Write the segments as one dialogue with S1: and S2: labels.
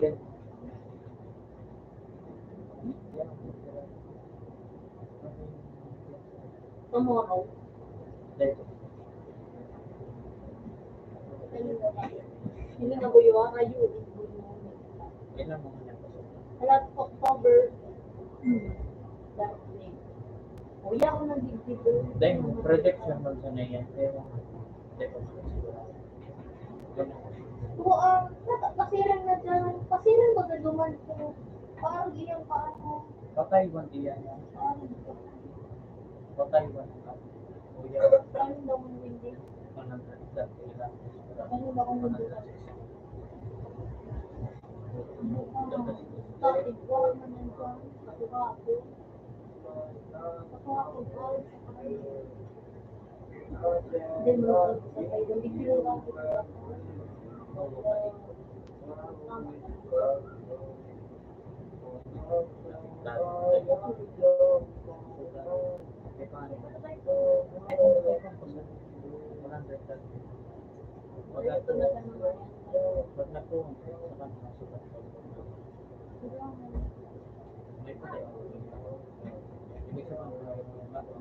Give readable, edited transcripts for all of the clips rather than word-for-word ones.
S1: Yan.
S2: Tomorrow.
S1: Dito.
S2: Hindi na buyo kayo.
S1: Ilan mo nga po sa
S2: Halat October. That day. Uya ko ng dito.
S1: dahil projection mo sa na yan. Pero, dito ko sigurado.
S2: Oo, pasiran na dyan. Pasiran ba gaduman ko? Parang iyang paano.
S1: Pataywan iyan. Pataywan ka. Kuya,
S2: Ano daw ang hindi?
S1: manang sa ilan.
S2: Ano ba kung hindi? Bakit ko naman yan dyan? Katuwa ako. Katuwa ako dyan. Then, sabay, bumibiro lang ako.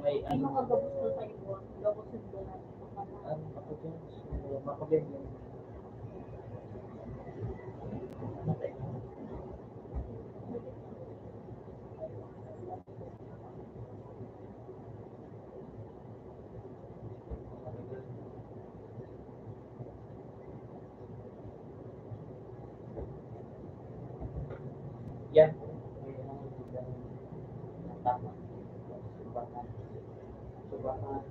S1: May
S2: Ano
S1: ano
S2: ka gabos na sa iyo? Gabos na doon.
S1: ano ako dyan, so makabigyan. Yan. Tama. Subahan. Subahan.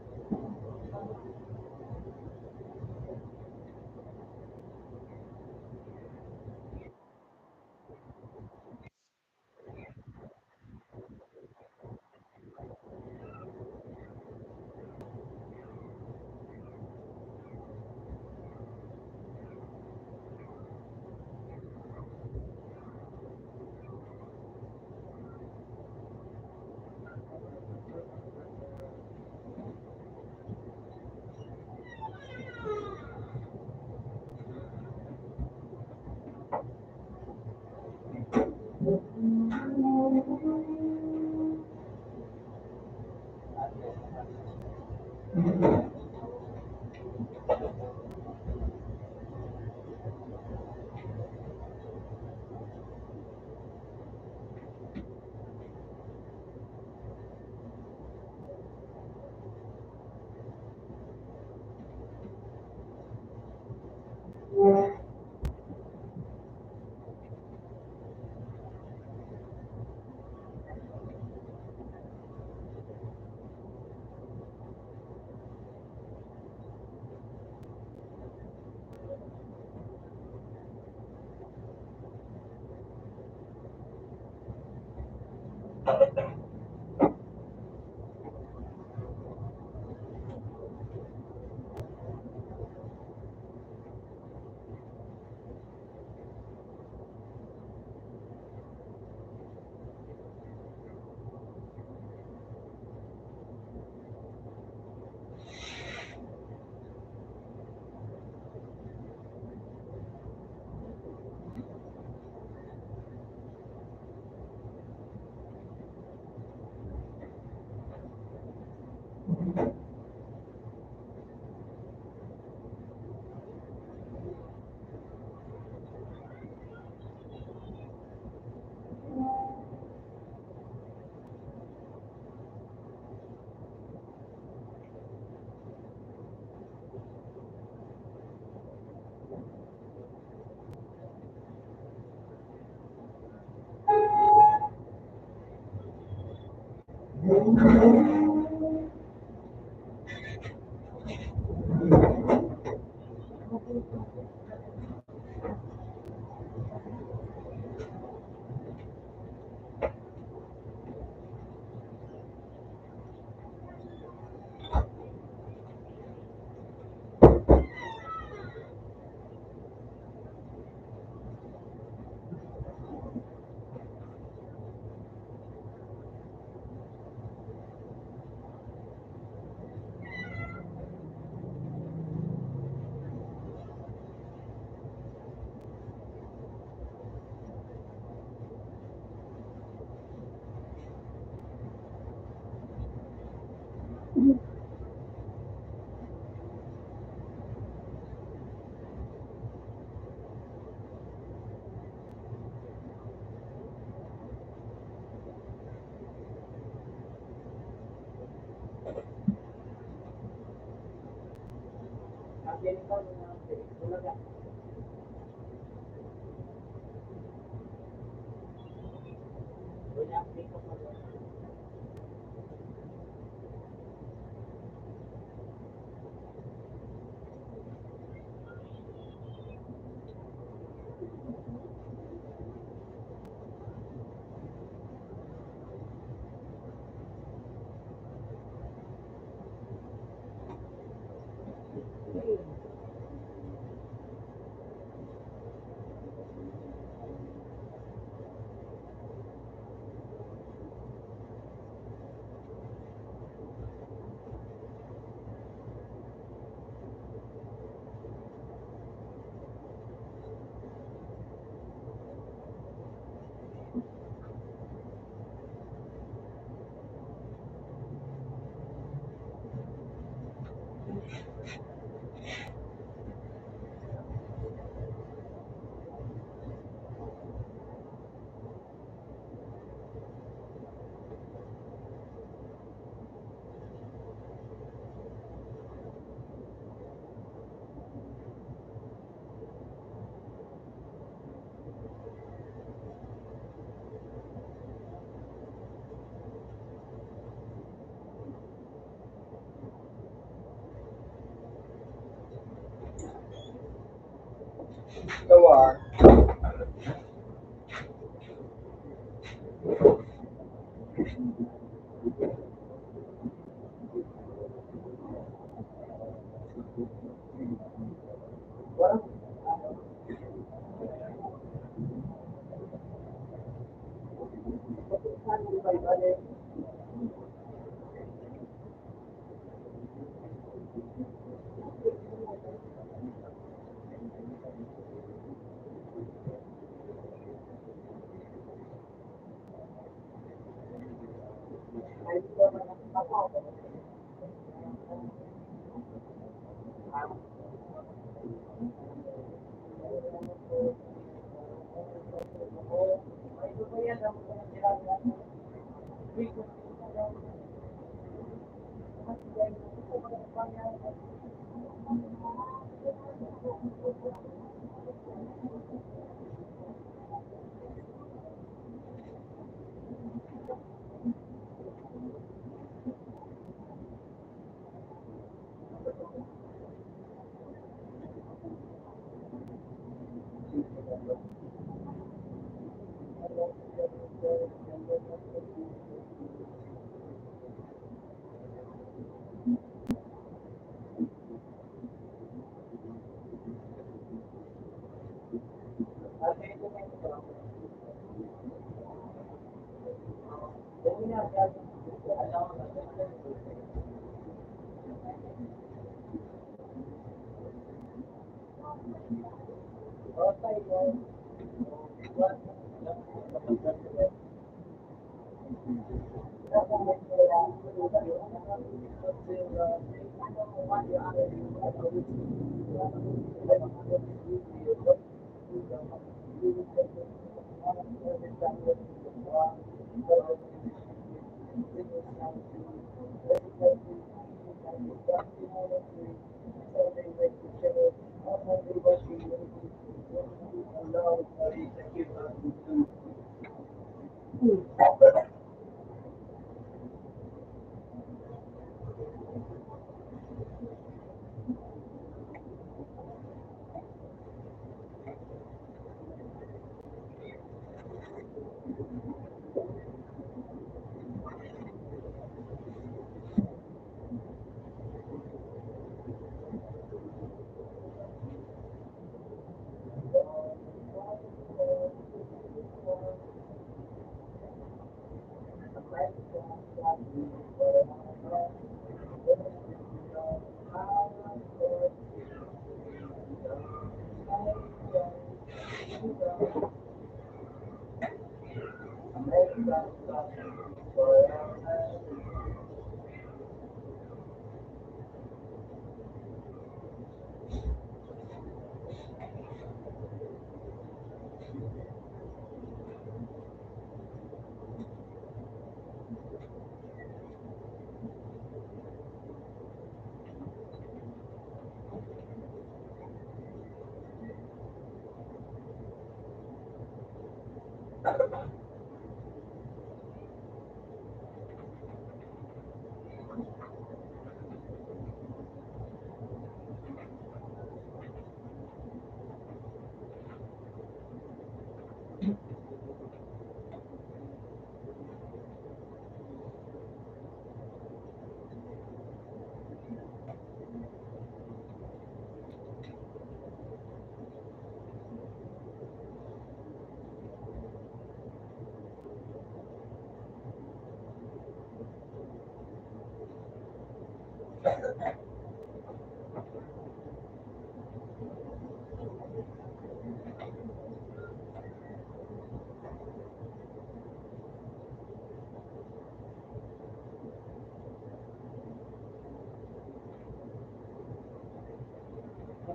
S1: Go on.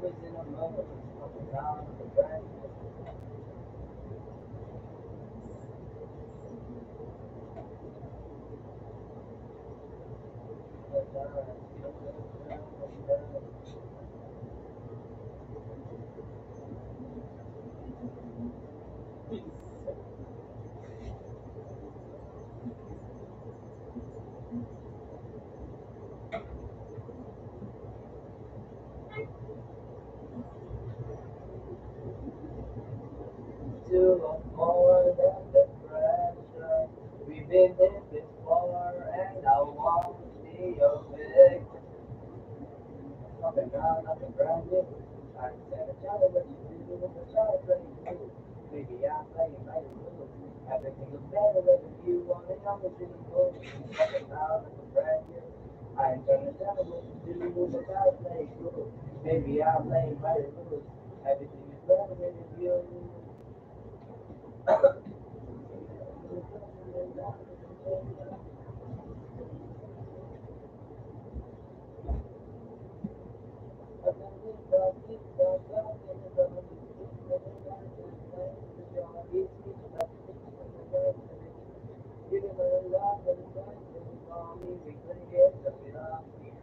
S1: was in a moment, up down the brand. To avoid the pressure, we've been there before, and I won't be your victim. Coming down like a brand new. I said, tell me what you do, but try to play it cool. Maybe I'm playing by the rules. Everything looks better with you on the other city moon. Coming down like a brand new. I ain't gonna tell me what to do, but try to play it cool. Maybe I'm playing by the rules. Everything is better with you.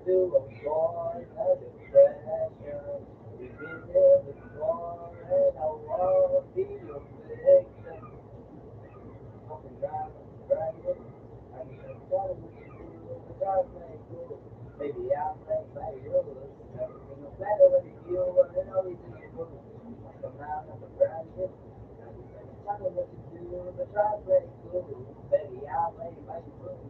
S1: To avoid the pressure, we've been there before, and I won't be your victim. Up and down, grinding. I can tell what you do, but I play cool. Maybe I play by your rules. Everything will better with you, and then all these things move. Up and down, up and grinding. I can tell what you do, but I play cool. Maybe I play by your rules.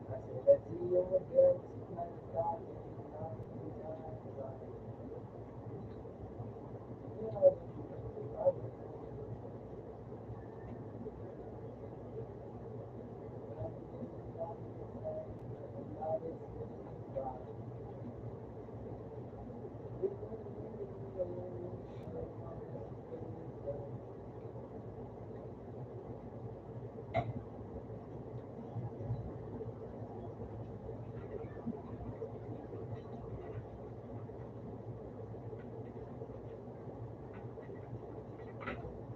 S1: I said, let's see you again.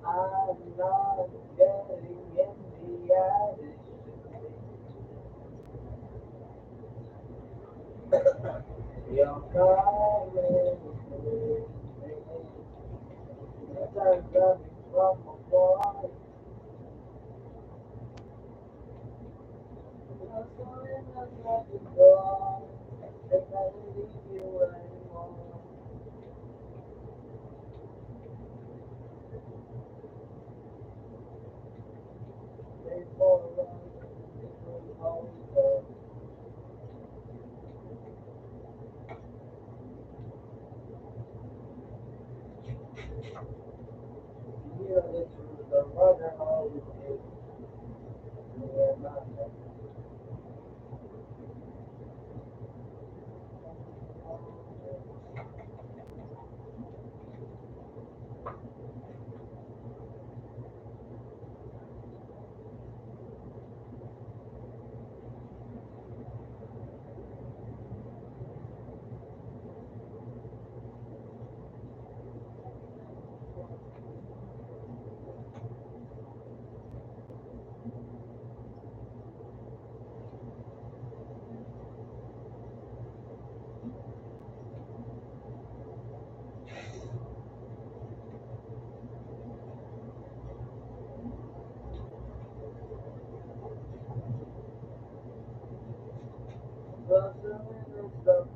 S1: I'm not getting in the attitude. You're coming with me. As I'm coming from a boy, you're so in the door. I can't leave you anymore. They fall around the hotel. Hear the truth, the mother always is. Me and my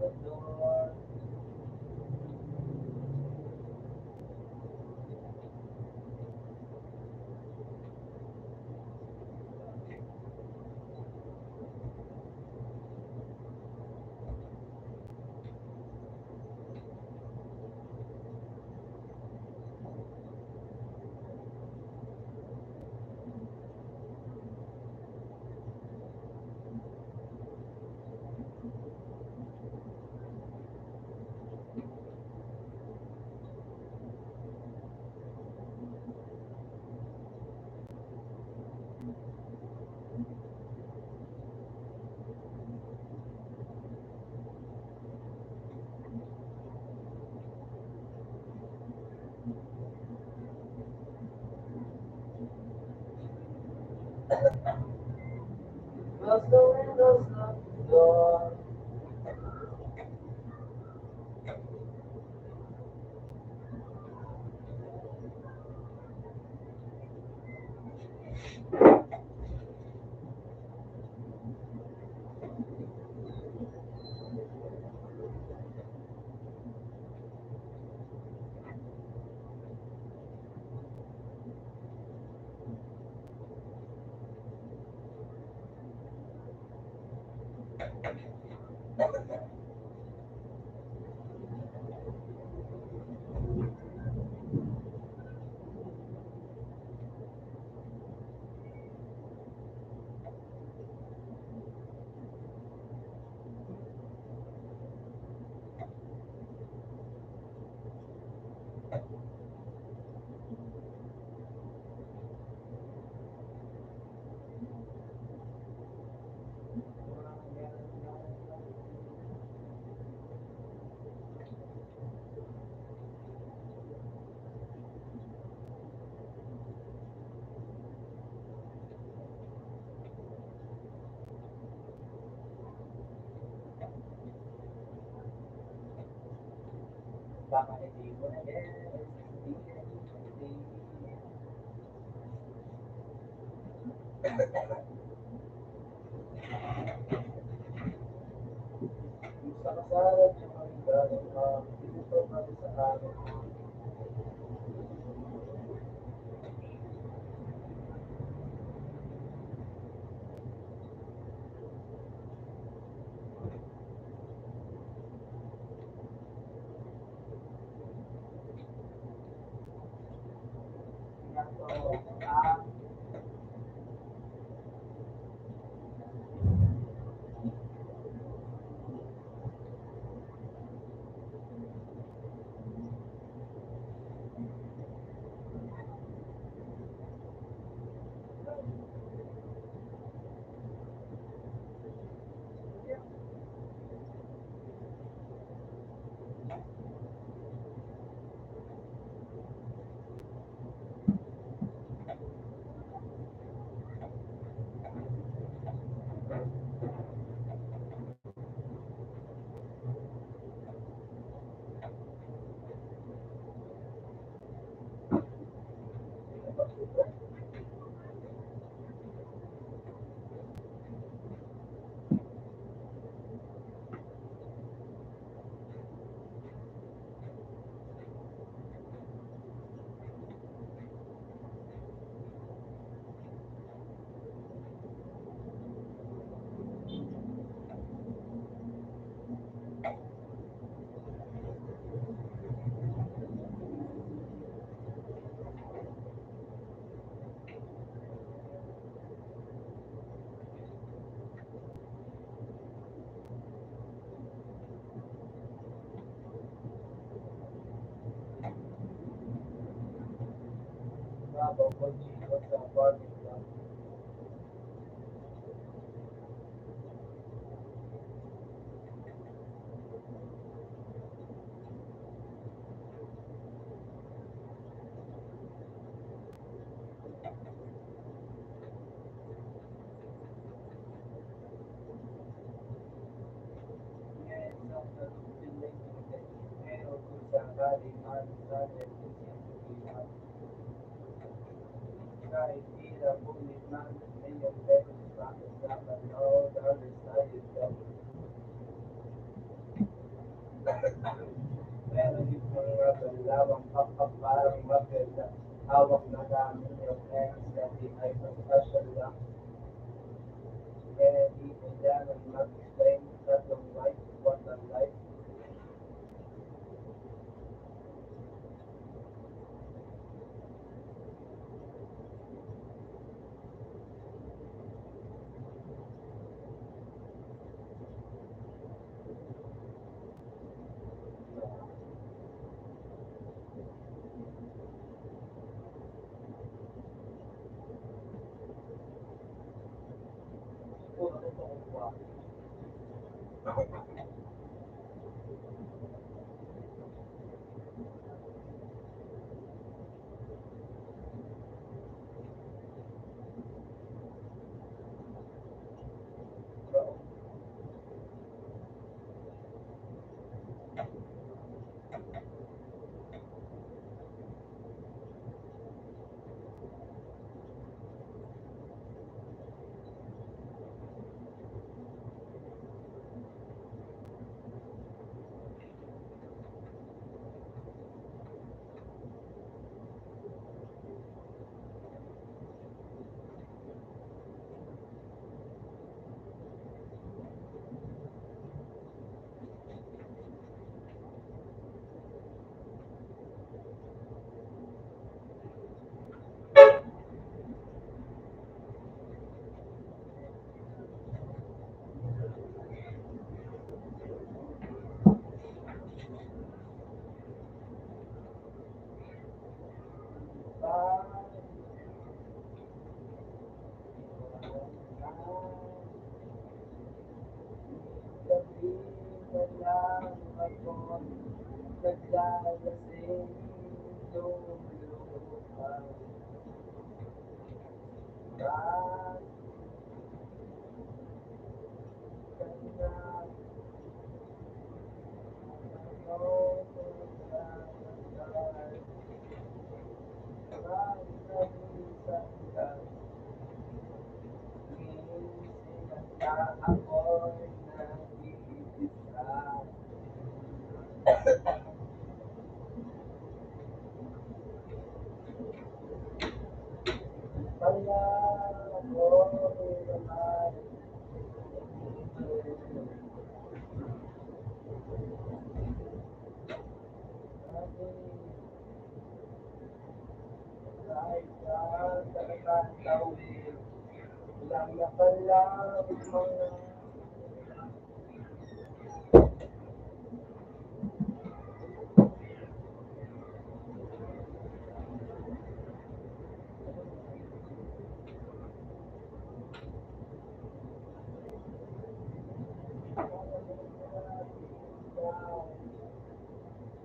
S1: the door. Close the windows, lock the door. Baka hindi mo na guess, hindi na hindi. Sa kasalan yung mga galing mo, dito pa rin sa amin. Ginagawa ko, babaw ko dito sa apartment lang. Ngayon sa piling ngayon kung sakali man sa kung siyang kahit tila bulit man, ngayon pero bakit dapat all the other side is Pero yung mga balawang kapag parang maganda, hawak na namin yung ex-daddy ay mag-special lang. Kaya di kailangan mag-explain sa yung life, what a life. Puro totoo ba? So, bye. Gabi na lang ako naglalasing lumulupa. Bakit ka na ano nagdadasal? Bakit minsan ka gising at ako'y nag-iisa? Kaya ako'y naman kahit saan tatatawid lang na pala mga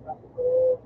S1: ako.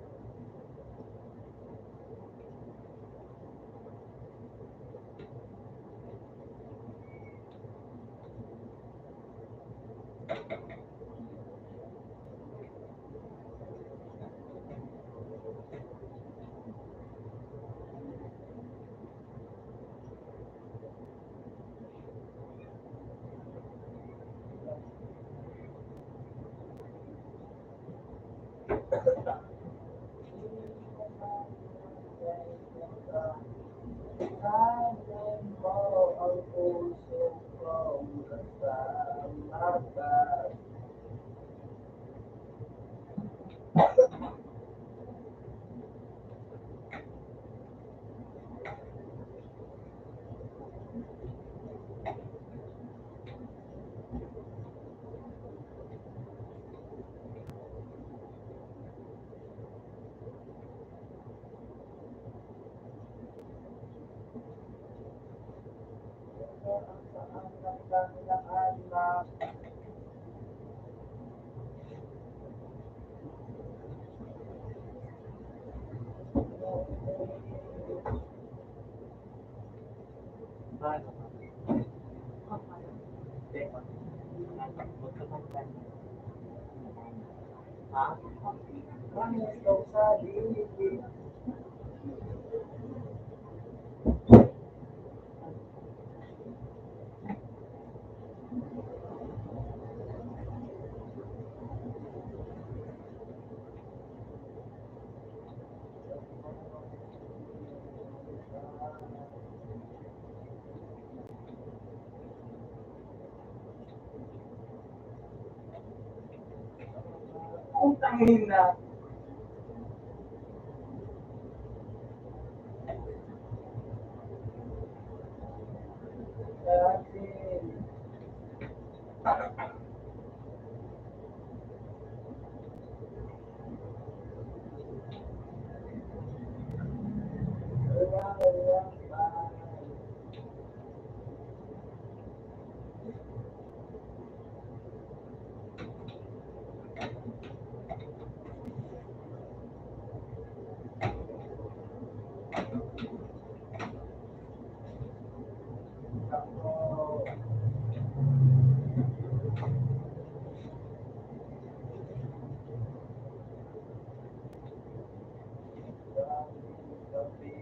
S1: Hanay mo ang puso kong kasama ka. Ang saan naglalaanak ha? Ang ikaw sa dilim. Putang ina. Dati. Wala, wala, bye. Ako. Gabi.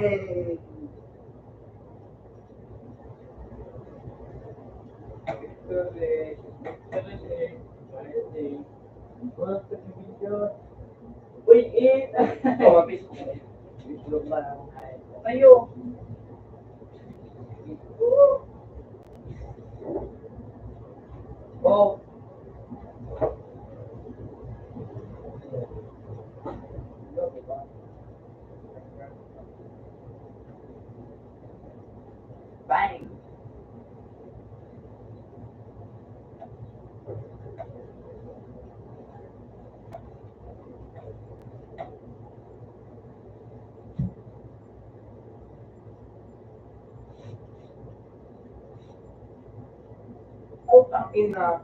S1: Hey! Victory! Victory! Victory! What's the video? Uy, eat! Oh, fish. Itlog lang. Tayo! Oh! Bang! Putang ina.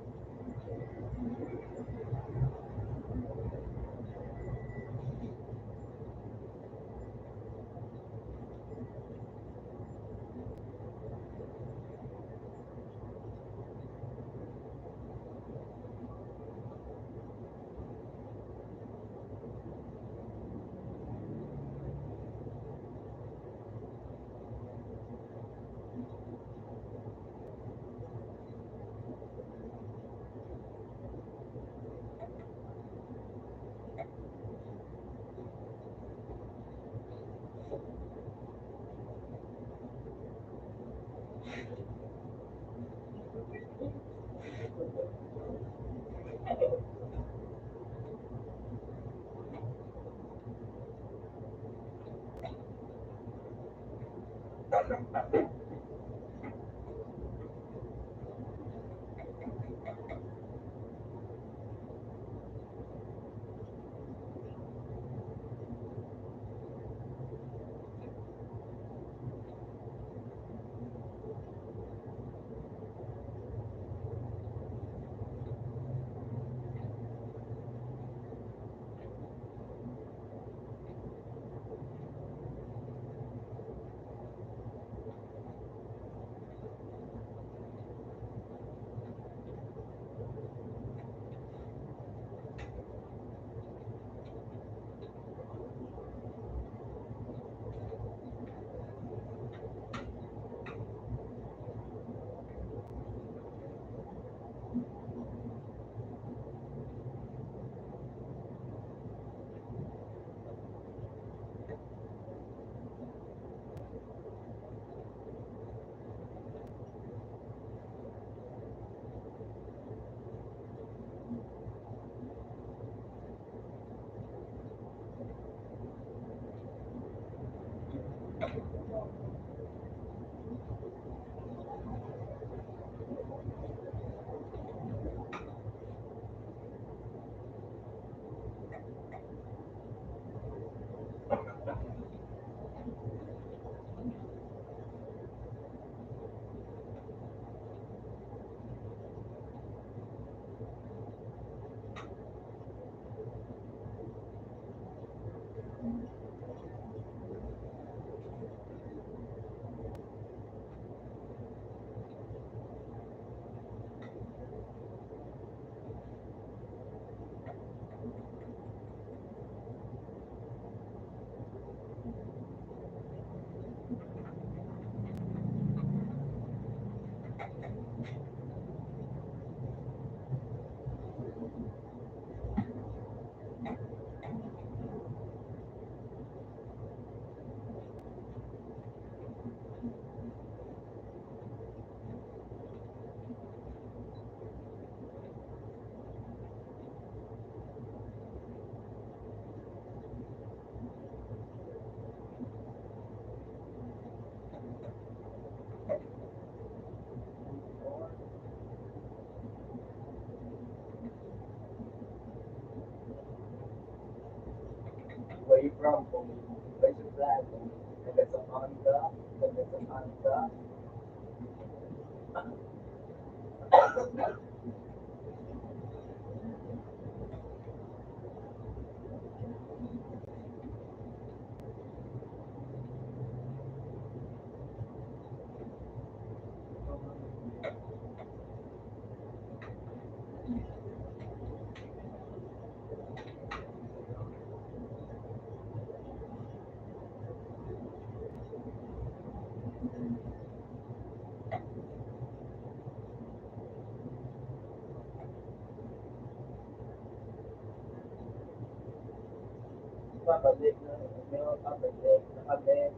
S1: nakabalik na, may nakabalik, nakabalik.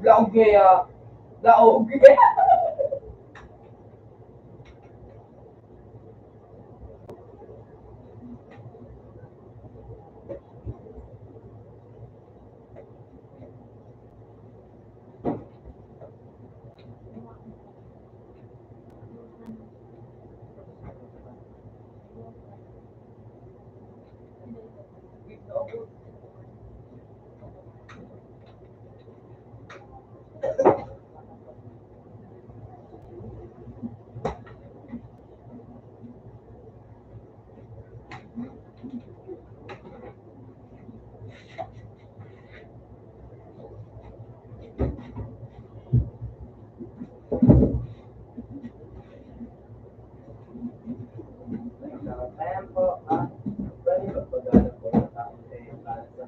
S1: Vlog ya, vlog ya. Ayan po, pwede ba pag-alap po ng tao para sa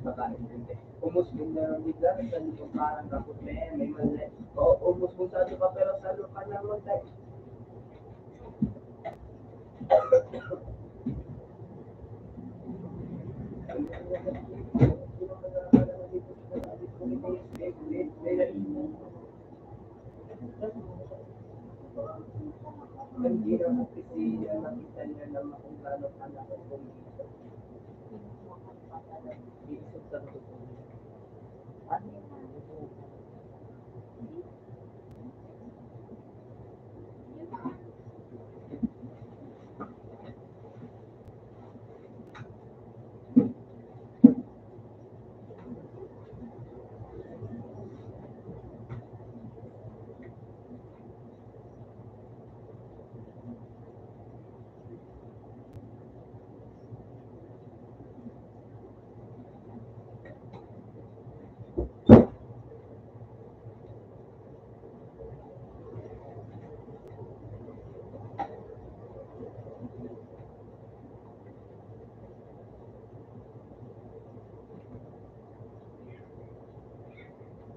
S1: pagkain din eh. Umusbong na lang bigla, sa lupang parang kapot may mali. O, umusbong sa lupa pero sa lupa lang magtay. Hindi naman kasi nakita niya naman kung gaano kalaki kung iisip sa totoo. Ano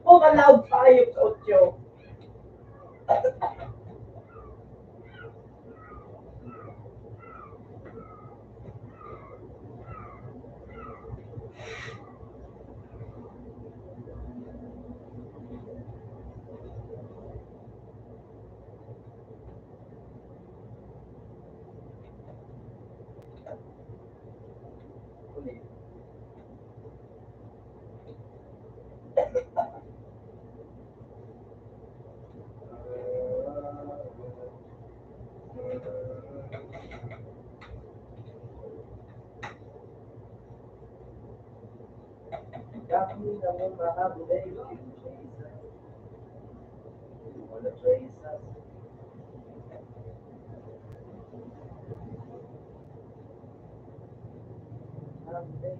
S1: yung oh, ka-loud tayo, Ocho. Kami naman mahabulay. Wala traces. Mahabulay. Wala traces.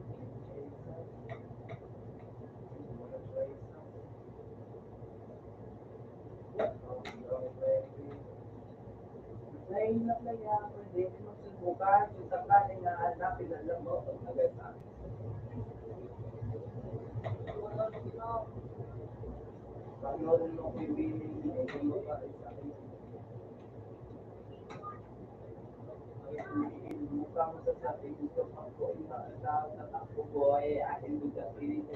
S1: Nahihirap na niya ako, hindi ko magsubukan. Kung sakaling nahanapin, alam mo, pag nagasa. Paano rin mo pipili, hindi mo pa rin sa akin. Mukhang masasabi gusto ko na tatakbo ko ay aking lugapiin.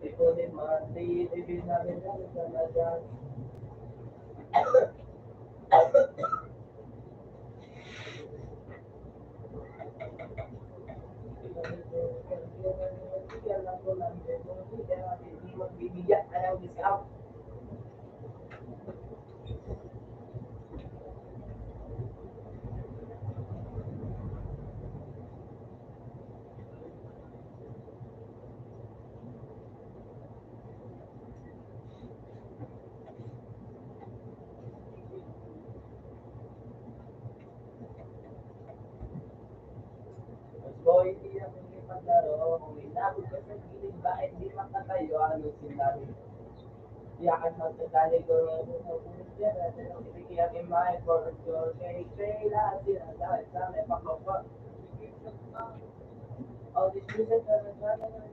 S1: Ito ni Mati, ibig namin na talaga. Magbibigyan ka ng discount. Boy, hindi ako paglaro. Kung inabot ka sa gilid, bakit di makatayo? Anong sinabi? Iyakan magtatali ko ng ulit yan. Ibigyan yung mga effort ko. Kay lahat sila. Dahil sa amin, pakapa. All these reasons are the drama of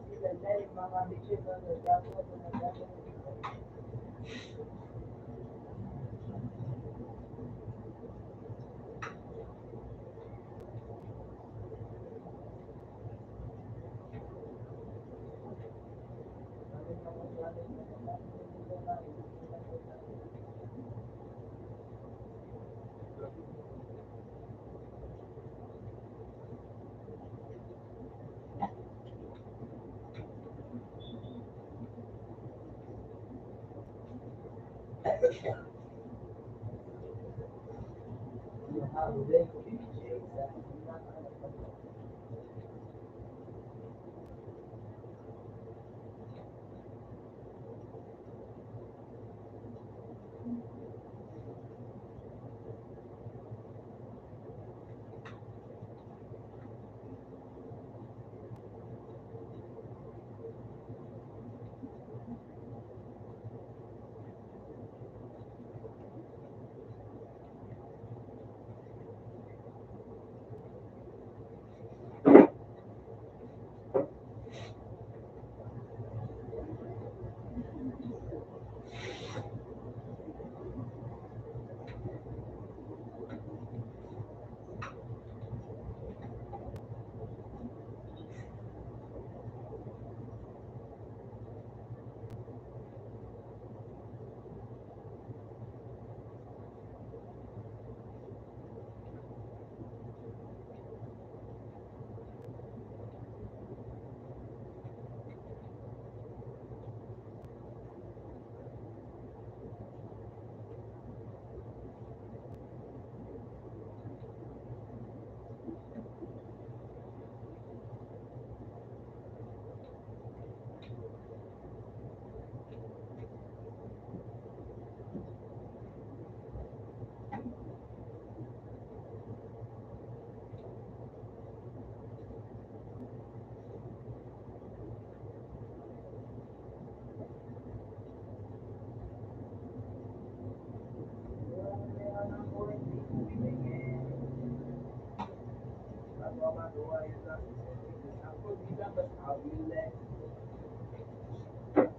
S1: the day. Mga bitches are the drama of the day. You have a day to be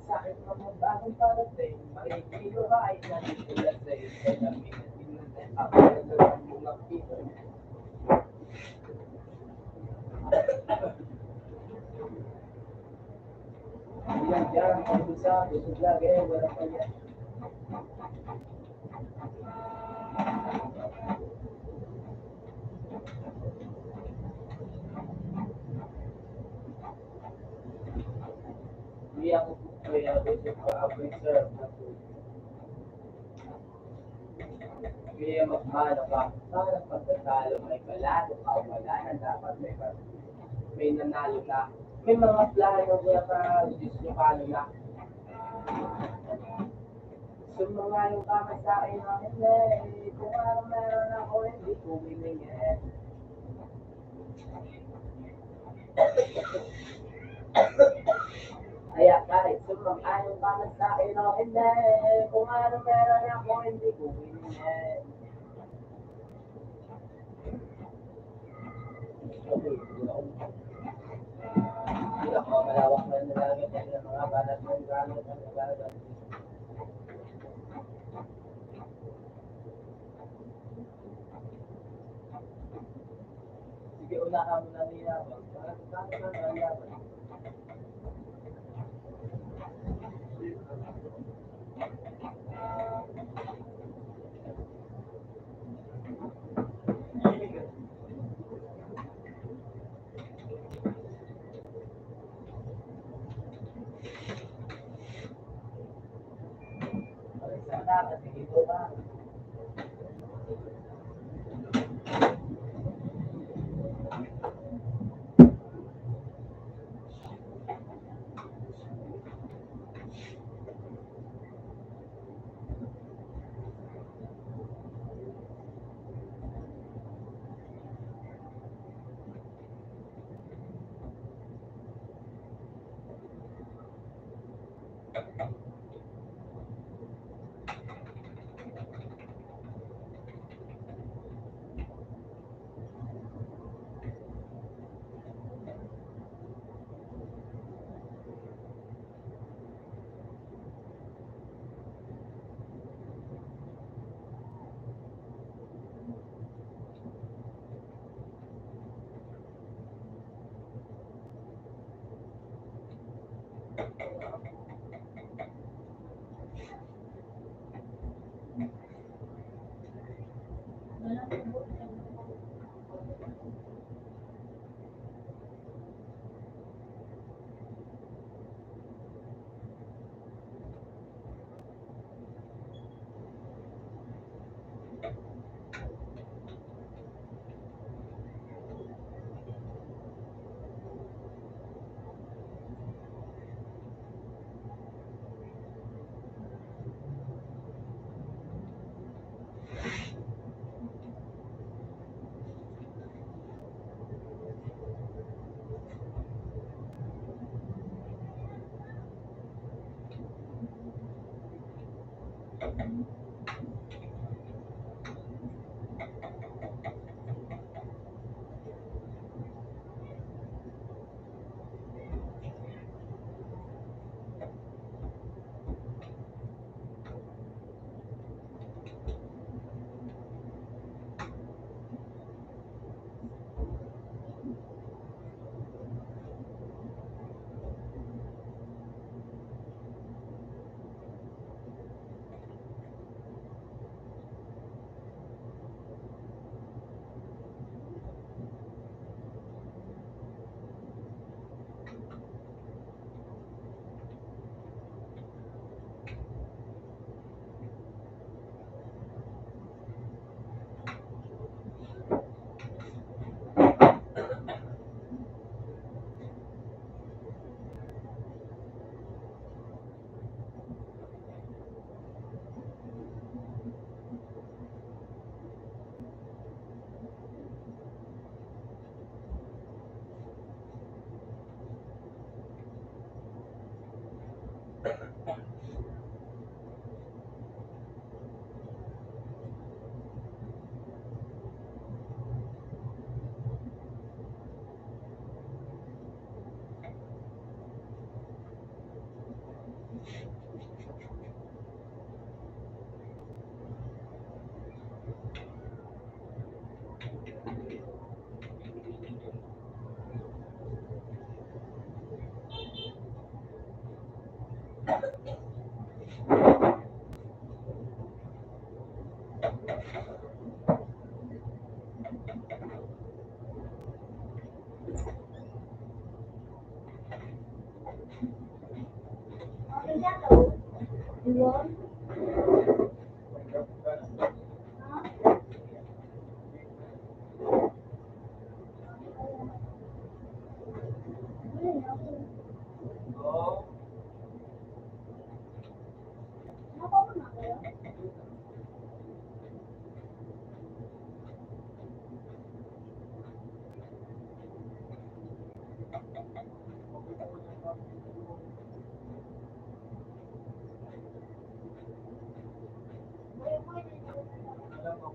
S1: sa akin mga bagong parating, makikilo ka ay nanitulad sa iyo sa dami na tinundan ako ng mga pito. Yan dyan, ang busog lagi, wala pa yan. Hindi ako kaya busog pa ako serve na food. Kaya magmano ka, para pagkatalo may palalo ka, wala na dapat may nanalo na. May mga plano kaya ka, Diyos nyo paano na. Sumangayon kami sa akin ng hindi. Kung ano meron ako, hindi ko binigyan. Kaya kahit sumangayon kami sa akin ng hindi. Kung ano meron ako, hindi ko binigyan. Hindi ako malawak na nalagat yan ng mga balat ng gamit ang nalagat. unahan mo na niya ba? Bakit na nalaman? Sana kasi ito ba? Oo. Alam mo,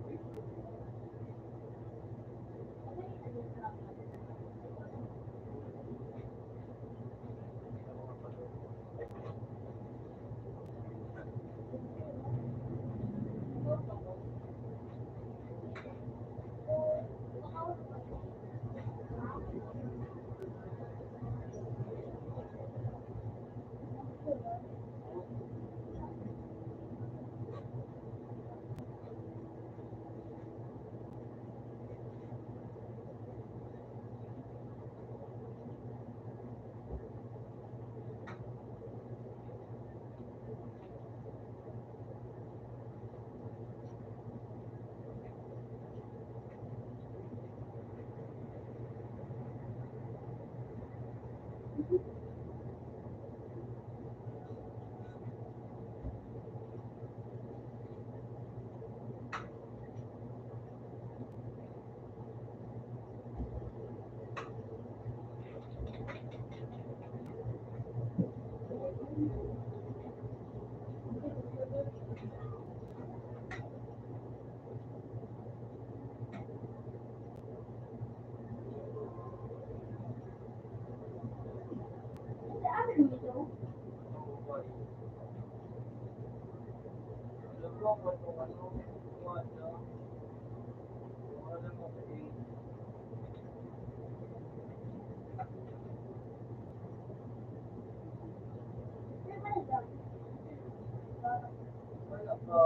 S1: Alam mo kung ano, kung ano, kung alam mo kung wala ka,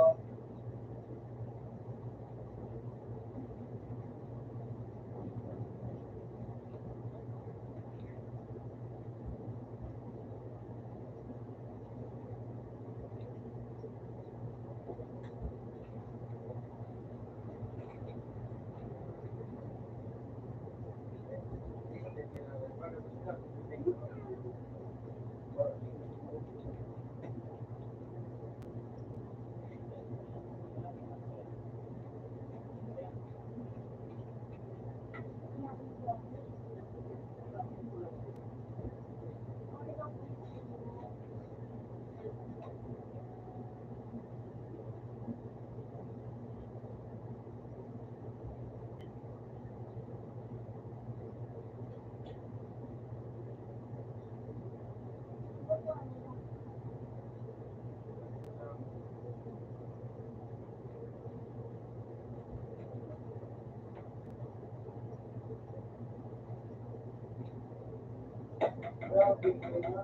S1: grabe ka na.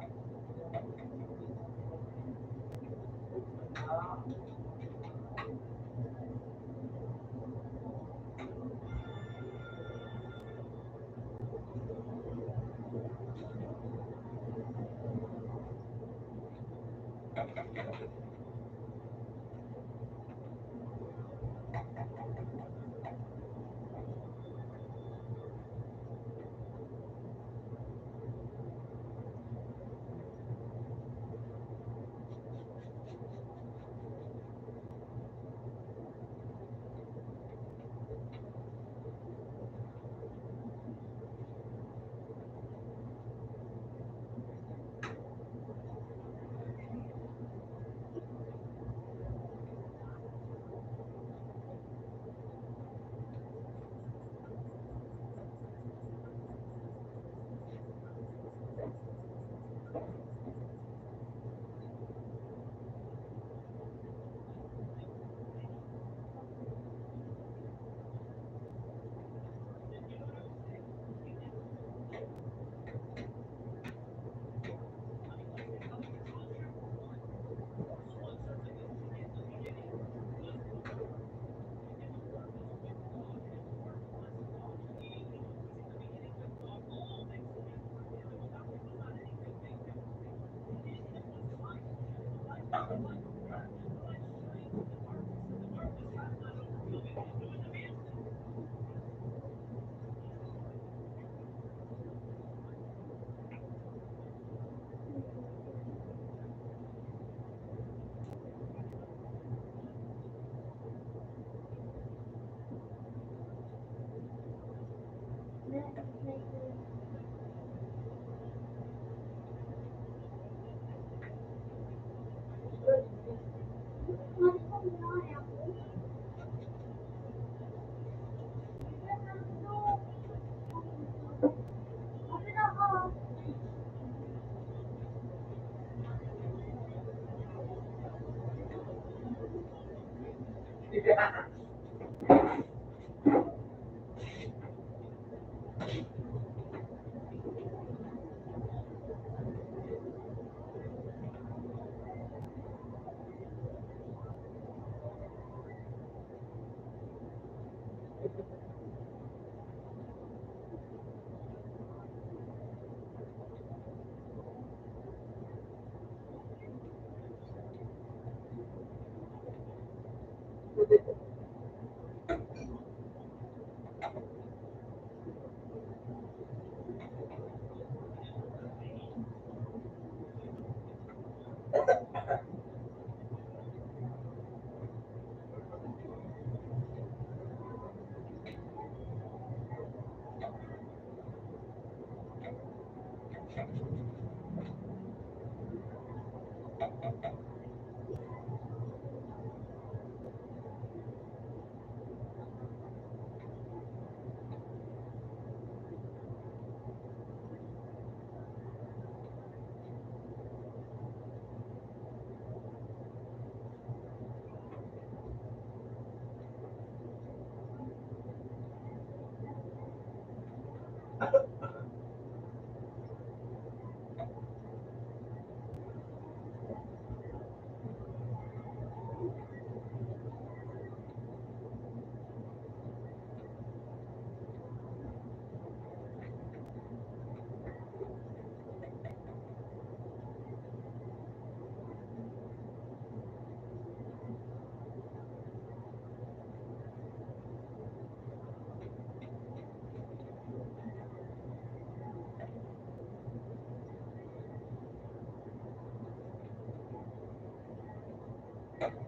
S1: Hello?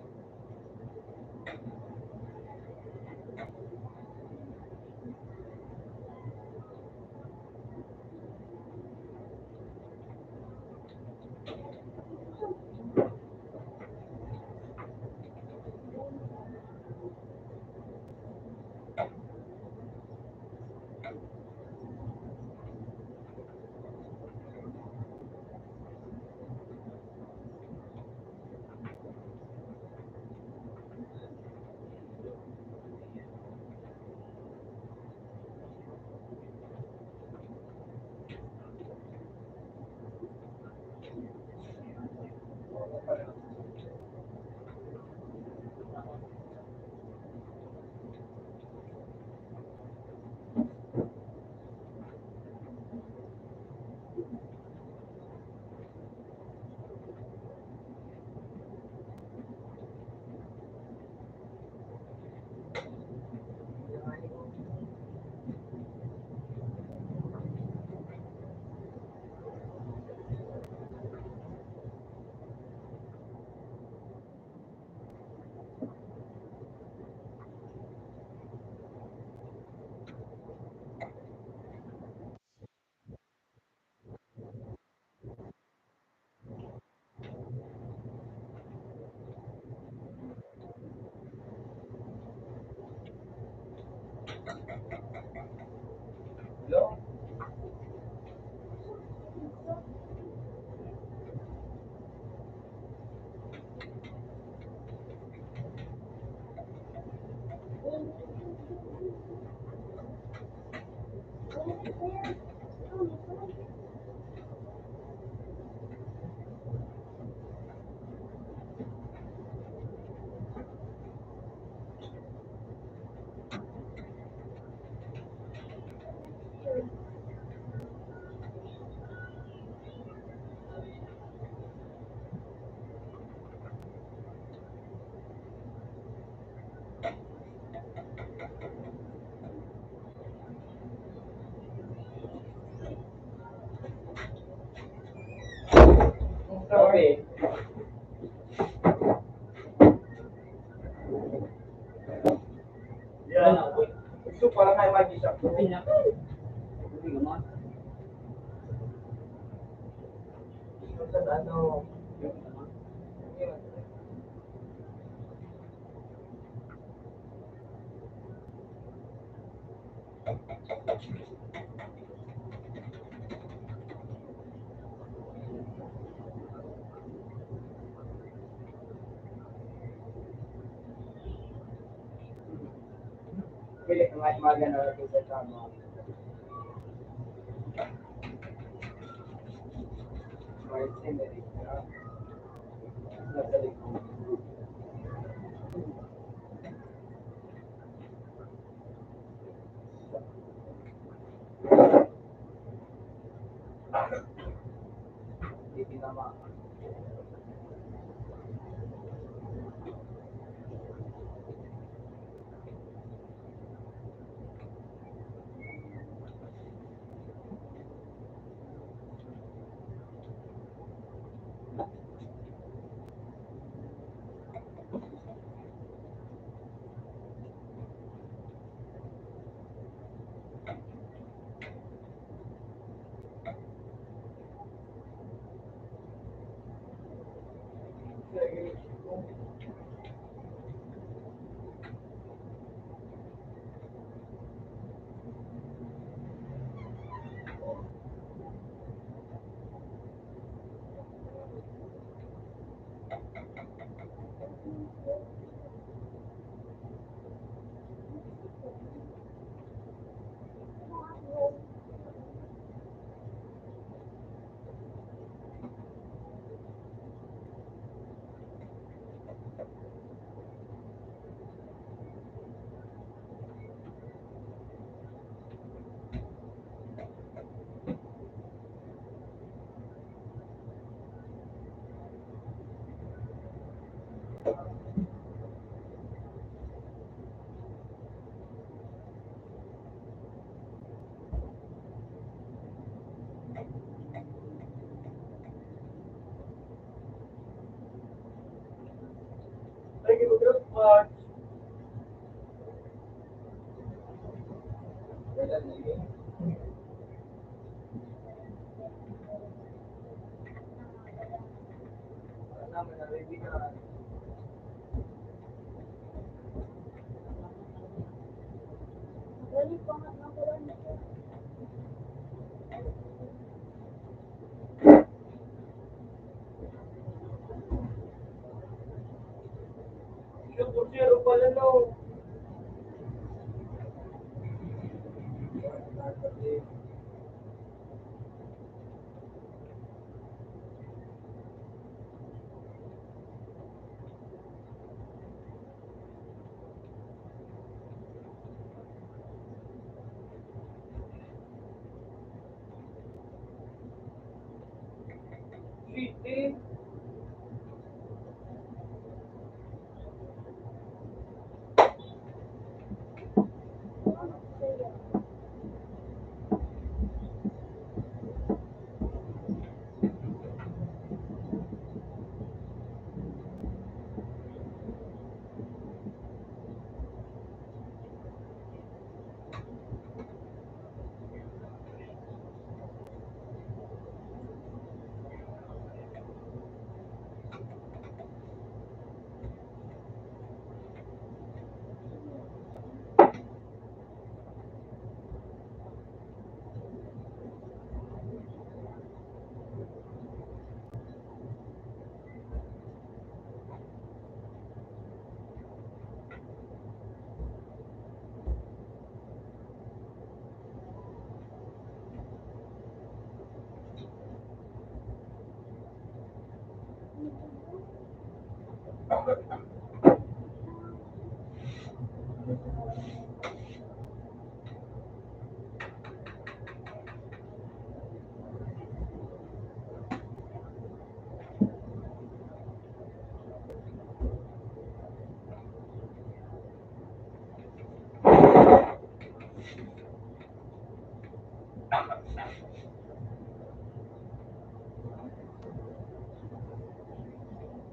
S1: Sorry. Yeah. Gusto parang kayo mag-isa ko. Hindi naman. Sa ano, pwede ka nga magana sa tama. Smart scenery. Nasa likod. Hindi pinama. March. Kailan na yun? Wala naman na ready na.
S2: Magaling pangat na pala nito.
S1: Yung kursero pala no. City.
S2: Ano sa'yo?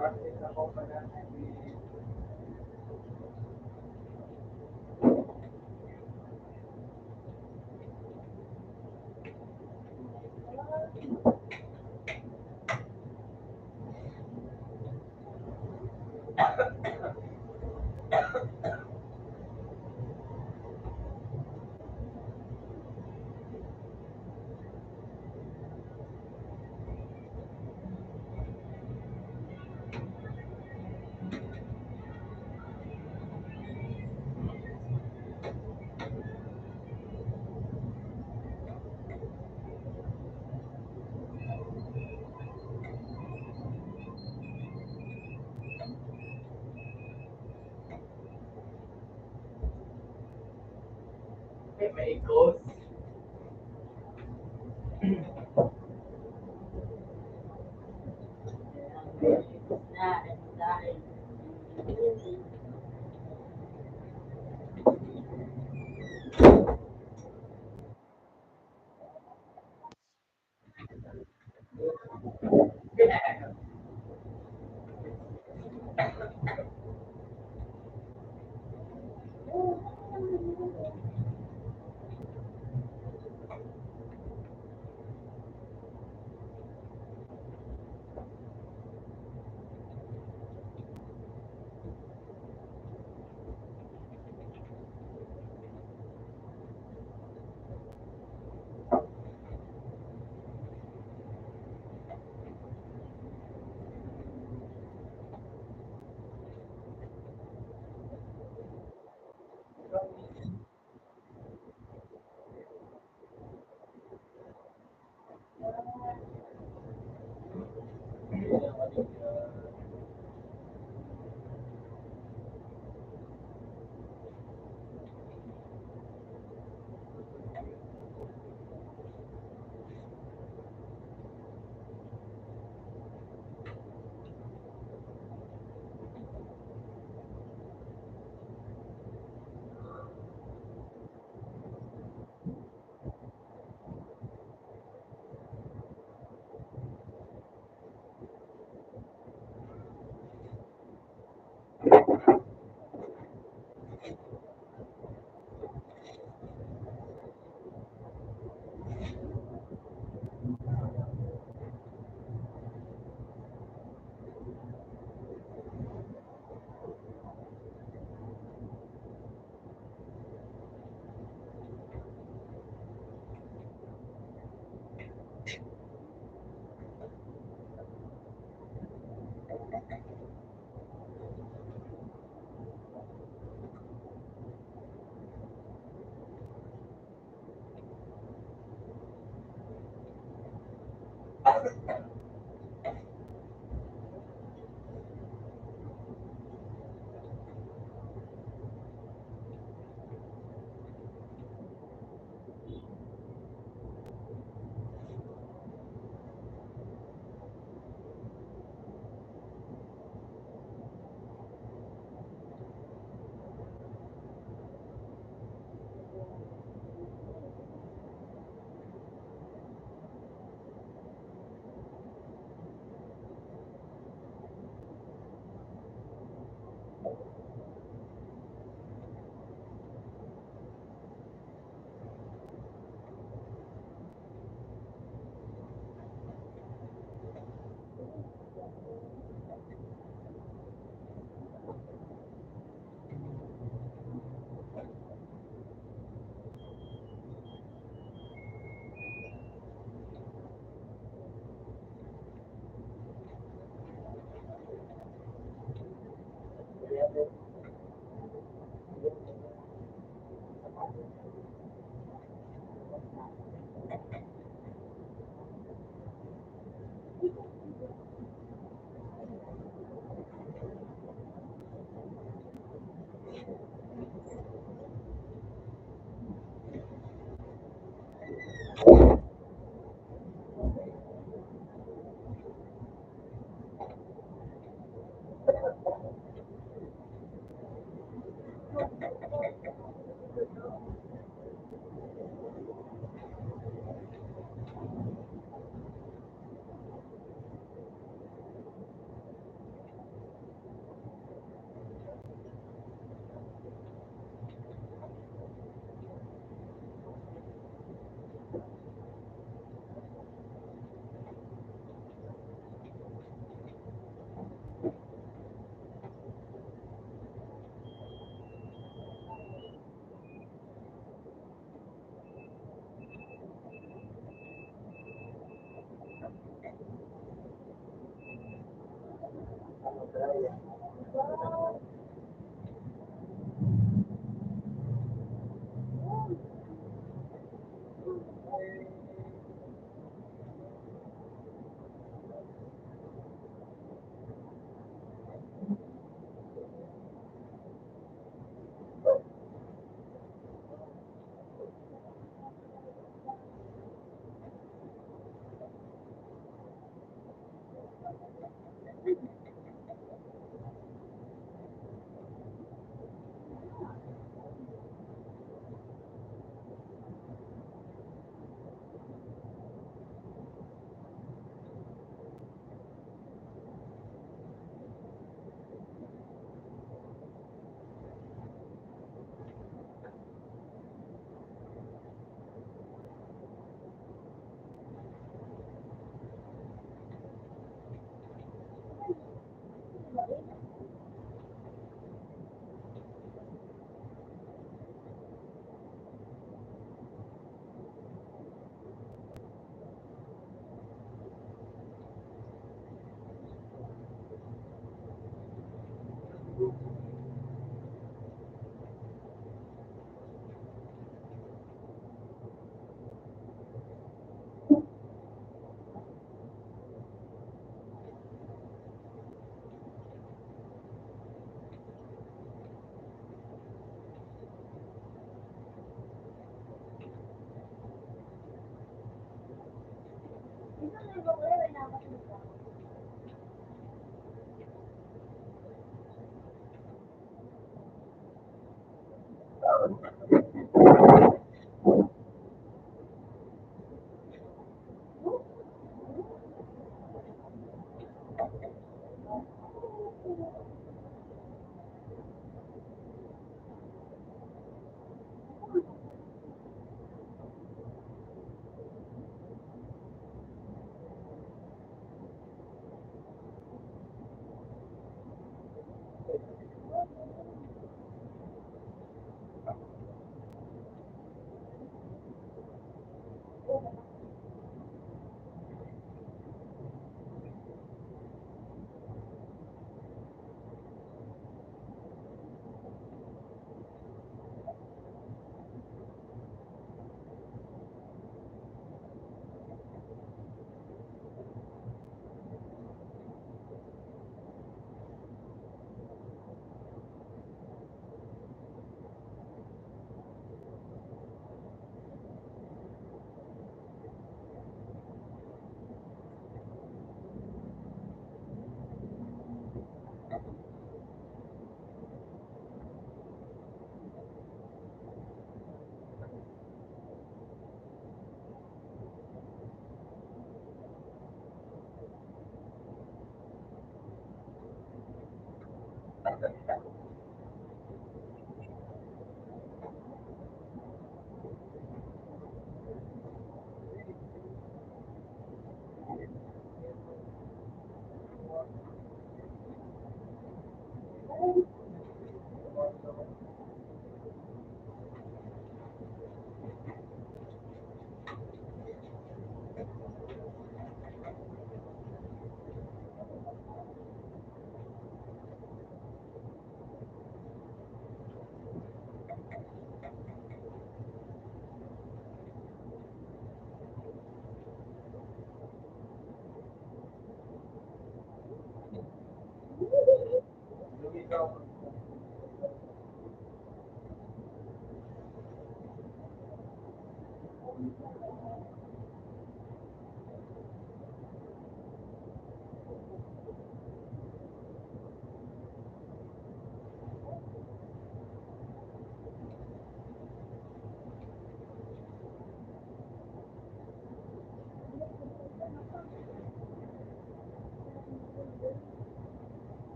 S1: Bakit ako pala may ghost?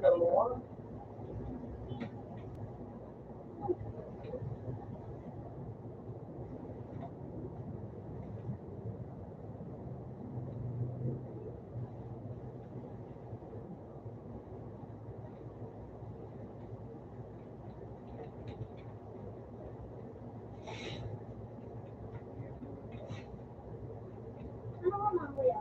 S2: Ano ka mga kuya?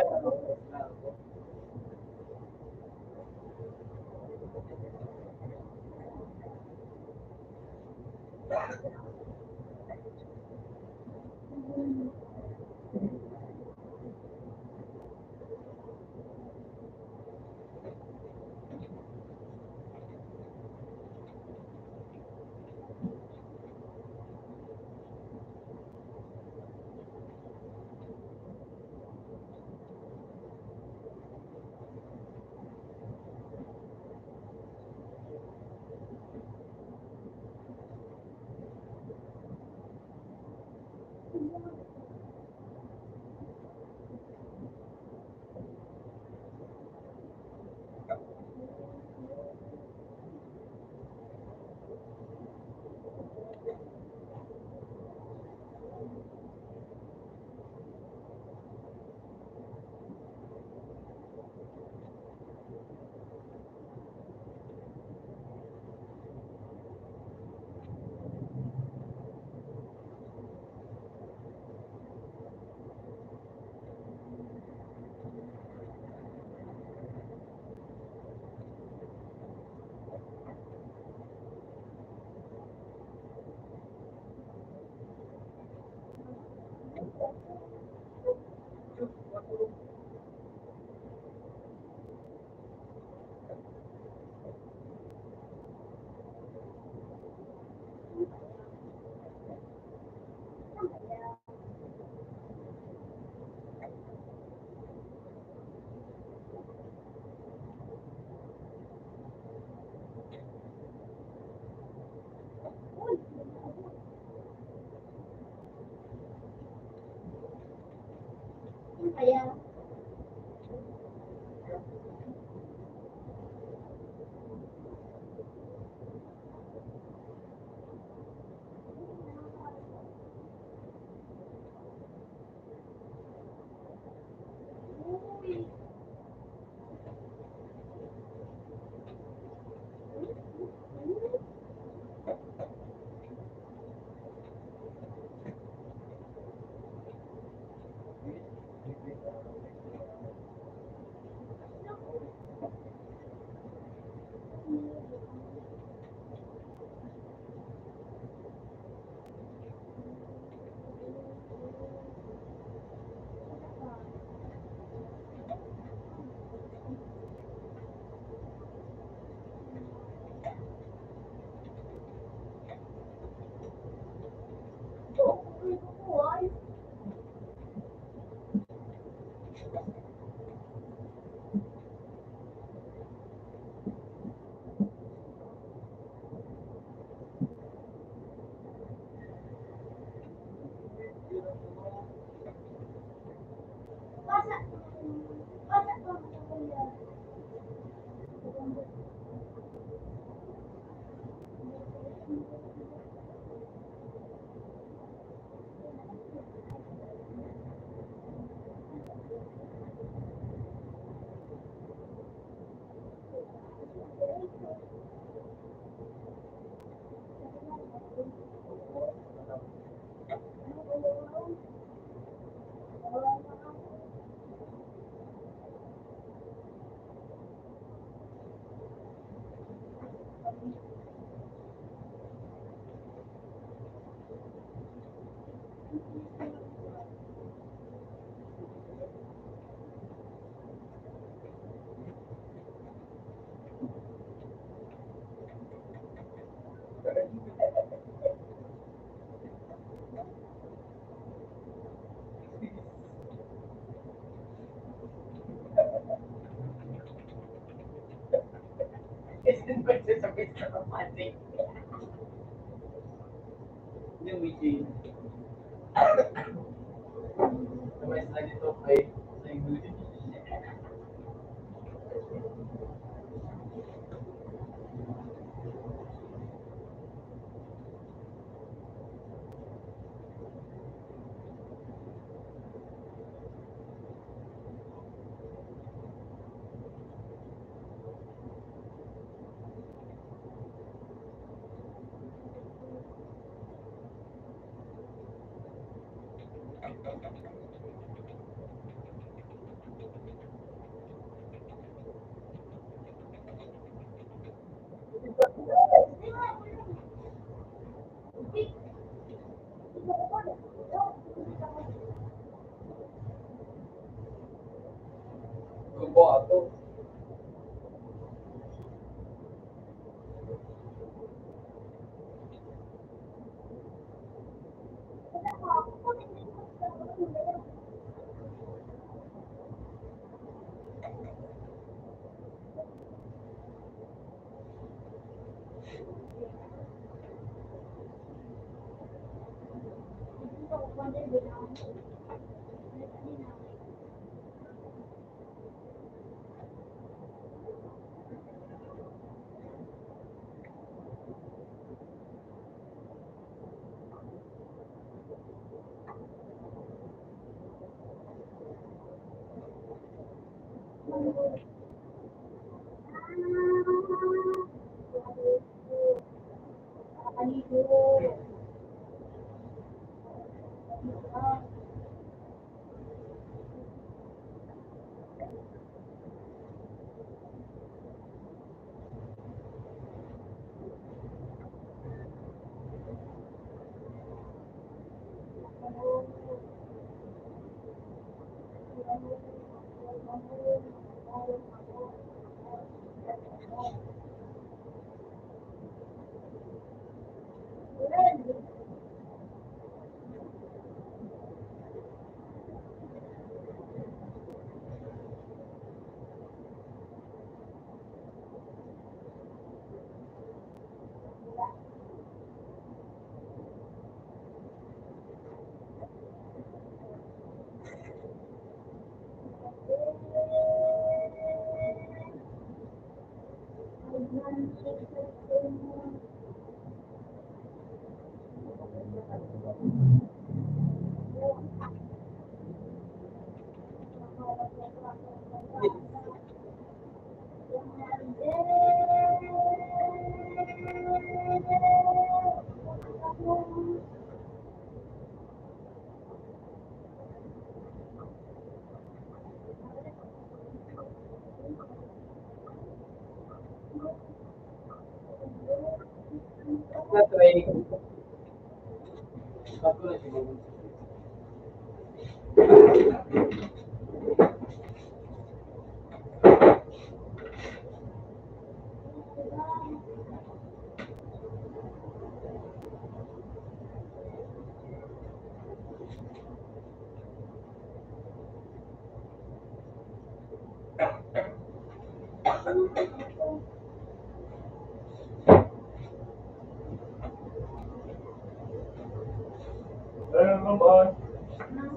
S2: Tapos na ako. Kaya, uy,
S1: Isn't ba ito sa pista romantic? Yung Wiki. Sabay sila dito kay sa English. Grupo ako. Na-try. Bago na siguro. Bye.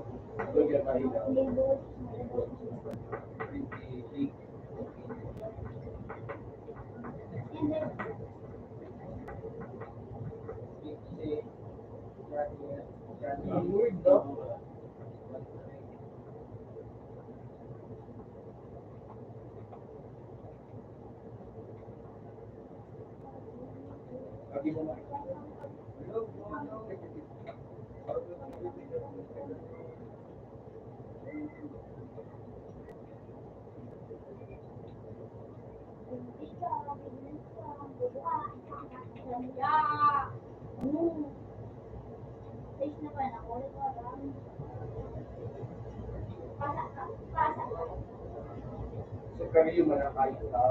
S2: Labels. And then, yeah. Face naman ako. Pasa ka. Pasa ka.
S1: Sa kami yung manakay sa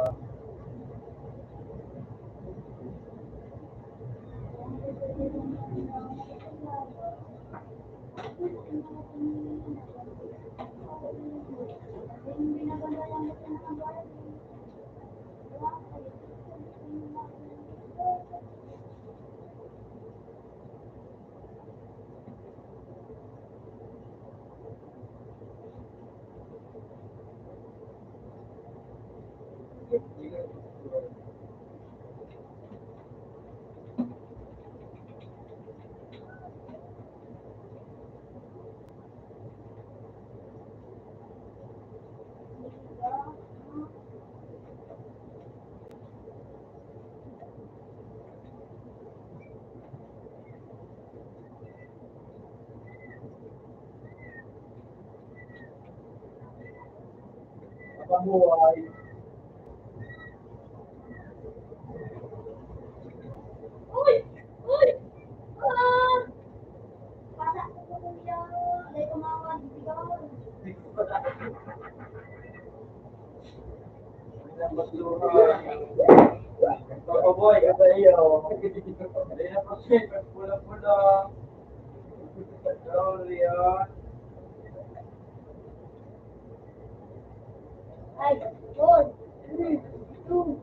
S1: pamuhay.
S2: Uy! Uy! Ah! Pasa ko po kuya. Dahil tumawag. Bigaw.
S1: Papaboy, kata iyo. Hindi na po siya, pula-pula. Sorry, ah.
S2: Ay, 4, 3, 2,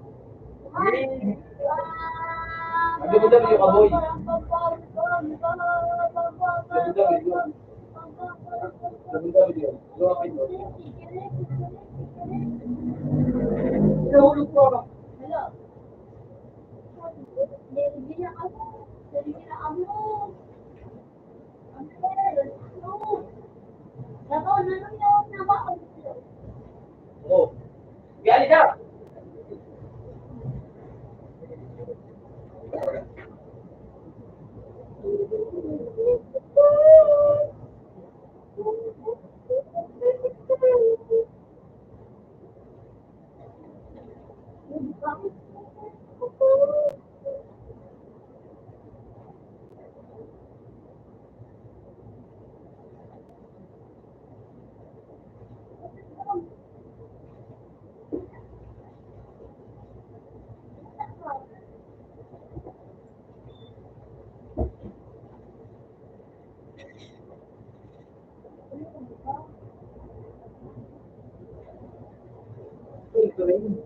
S2: 1.
S1: Dami-dami yung kaboy. Dami-dami yun. Gawa kayo. Nahulog po ako.
S2: Hello. Hindi na ako. Hindi na ako. Nako, nanon yun? Nabakal sila.
S1: Oo. Gali ka! Ito rin.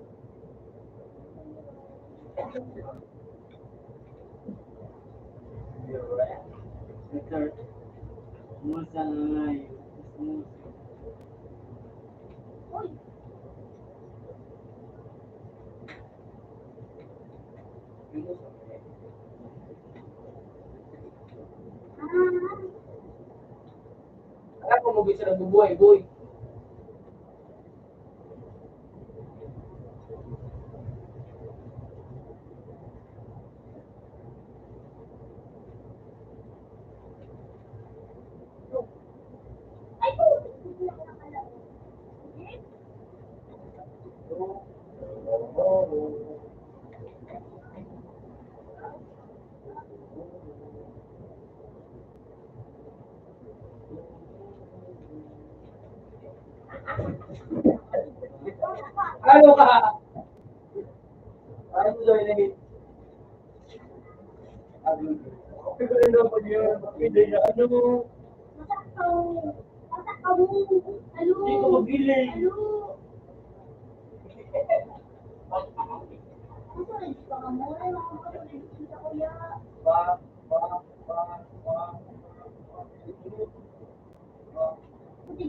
S1: Musa na nga yun.
S2: Uy,
S1: Alam mo bisa nagbubuhay, boy.
S2: ay po.
S1: Ano ka? Ano mo doon na okay ko rin naman yun. Hindi na ano.
S2: Masakaw. Masakaw. Alo.
S1: Hindi ko magiling.
S2: Alo. Ano rin pa ka mo? Ay, makapatuloy kita kuya.
S1: Ba, ba, ba, ba.
S2: Buti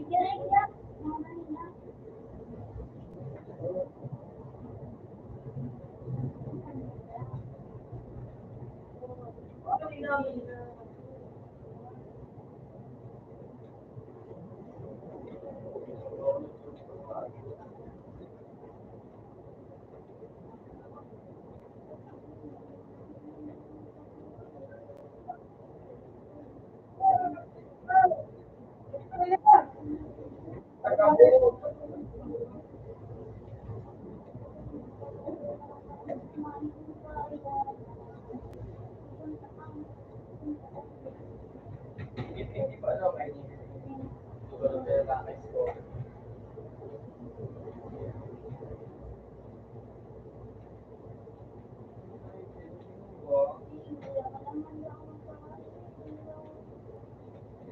S1: nagkaka-score.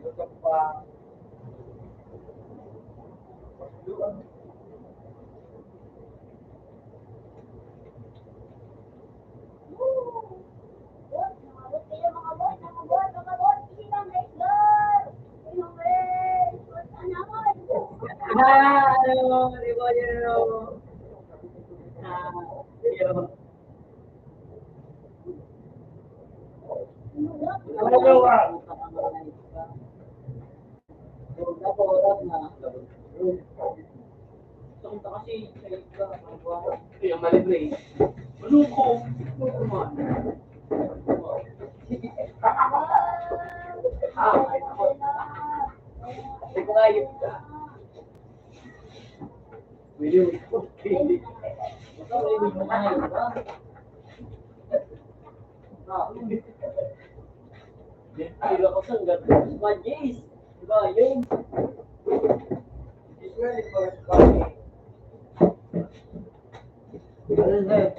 S1: Ito pa.
S3: Ano, di ba yun? Yun.
S1: Ano ka? Yung malibre. Ano ko? Hindi ko nga yun ka. William, hindi. Ito, William, mo na yun ka. Hindi ako sa ganda. Magis. Diba yun? It's really for funny. Ano na?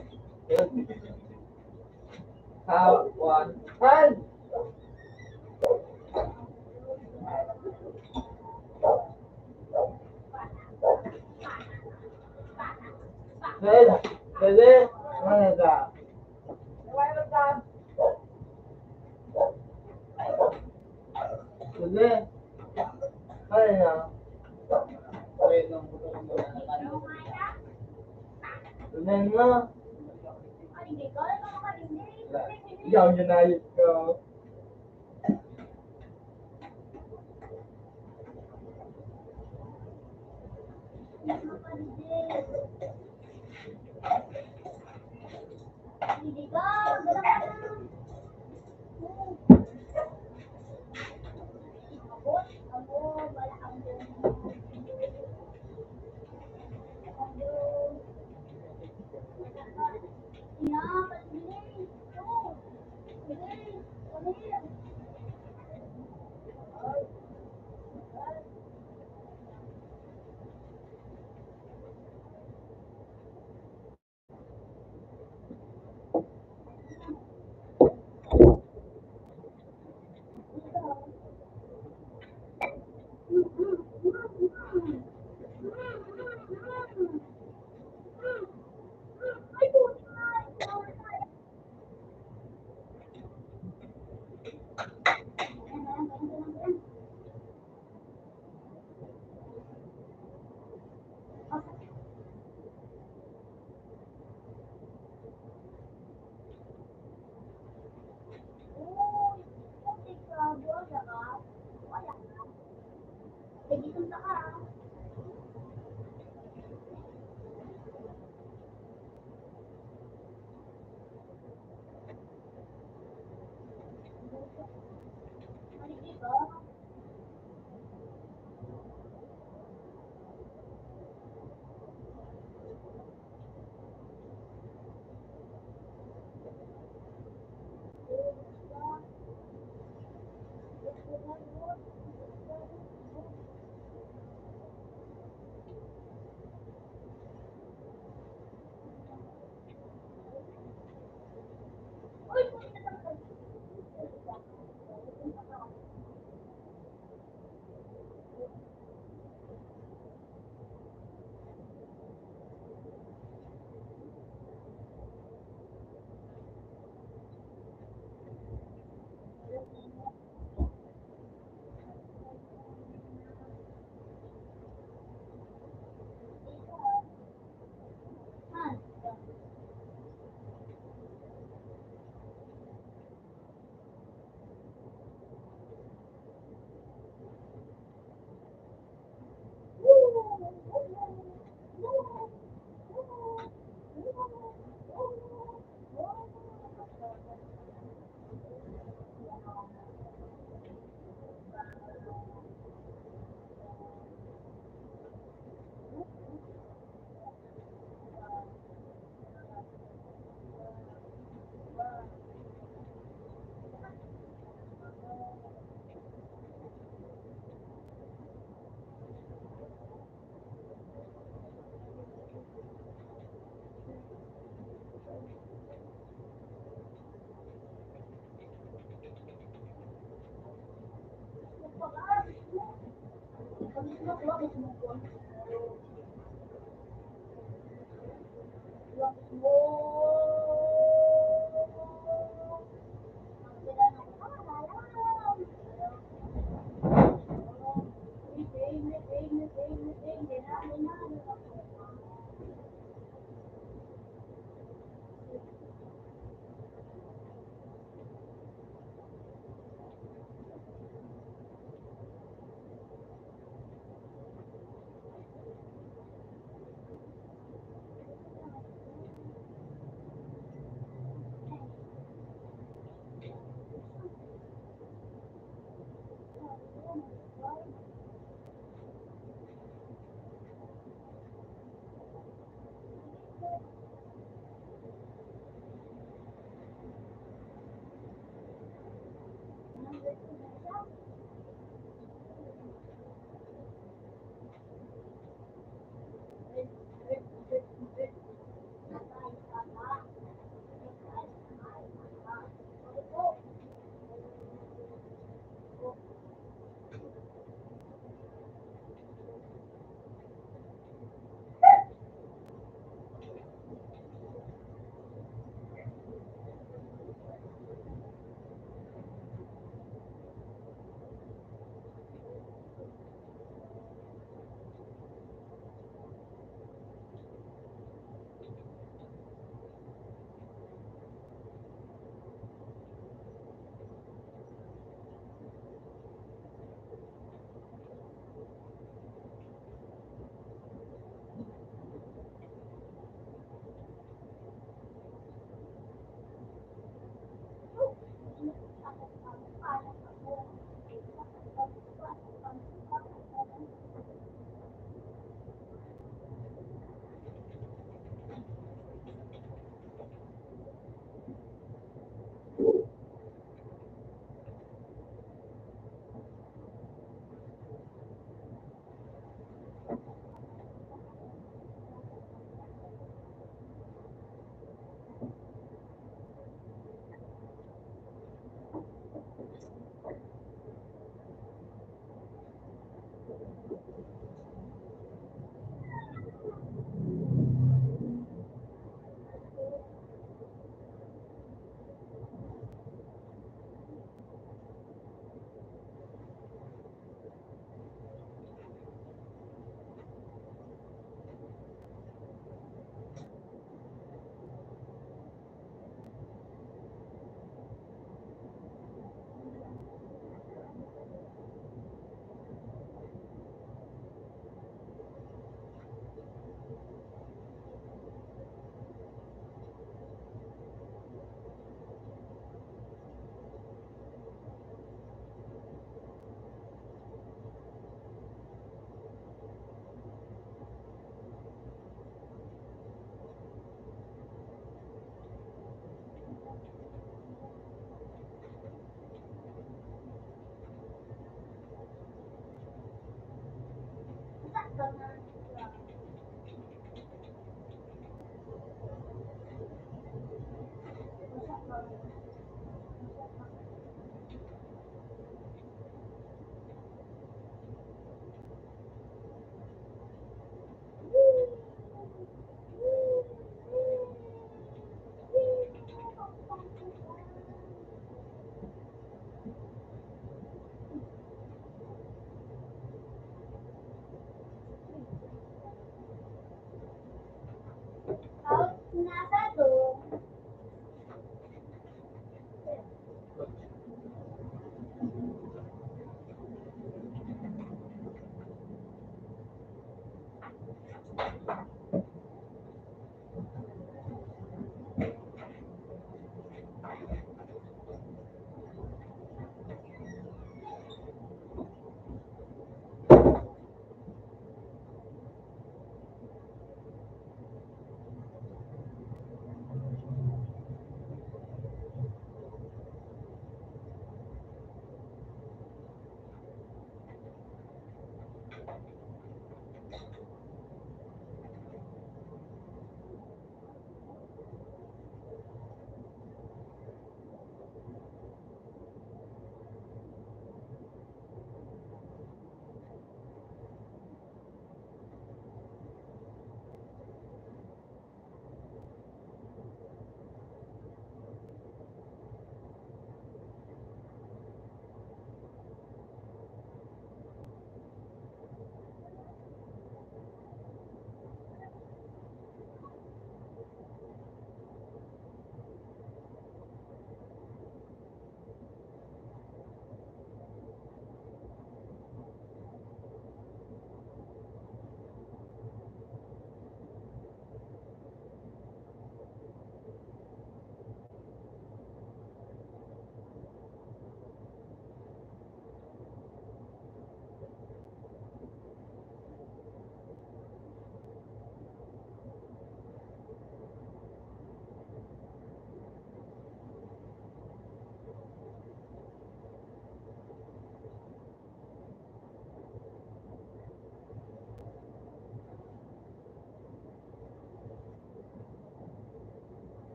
S1: How one friend? Hey, Dede, mana ka? Dede, mana na? Wait, nang buto mo na. Dede na. Yaw niya na yun ko.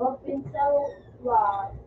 S2: Open sa what?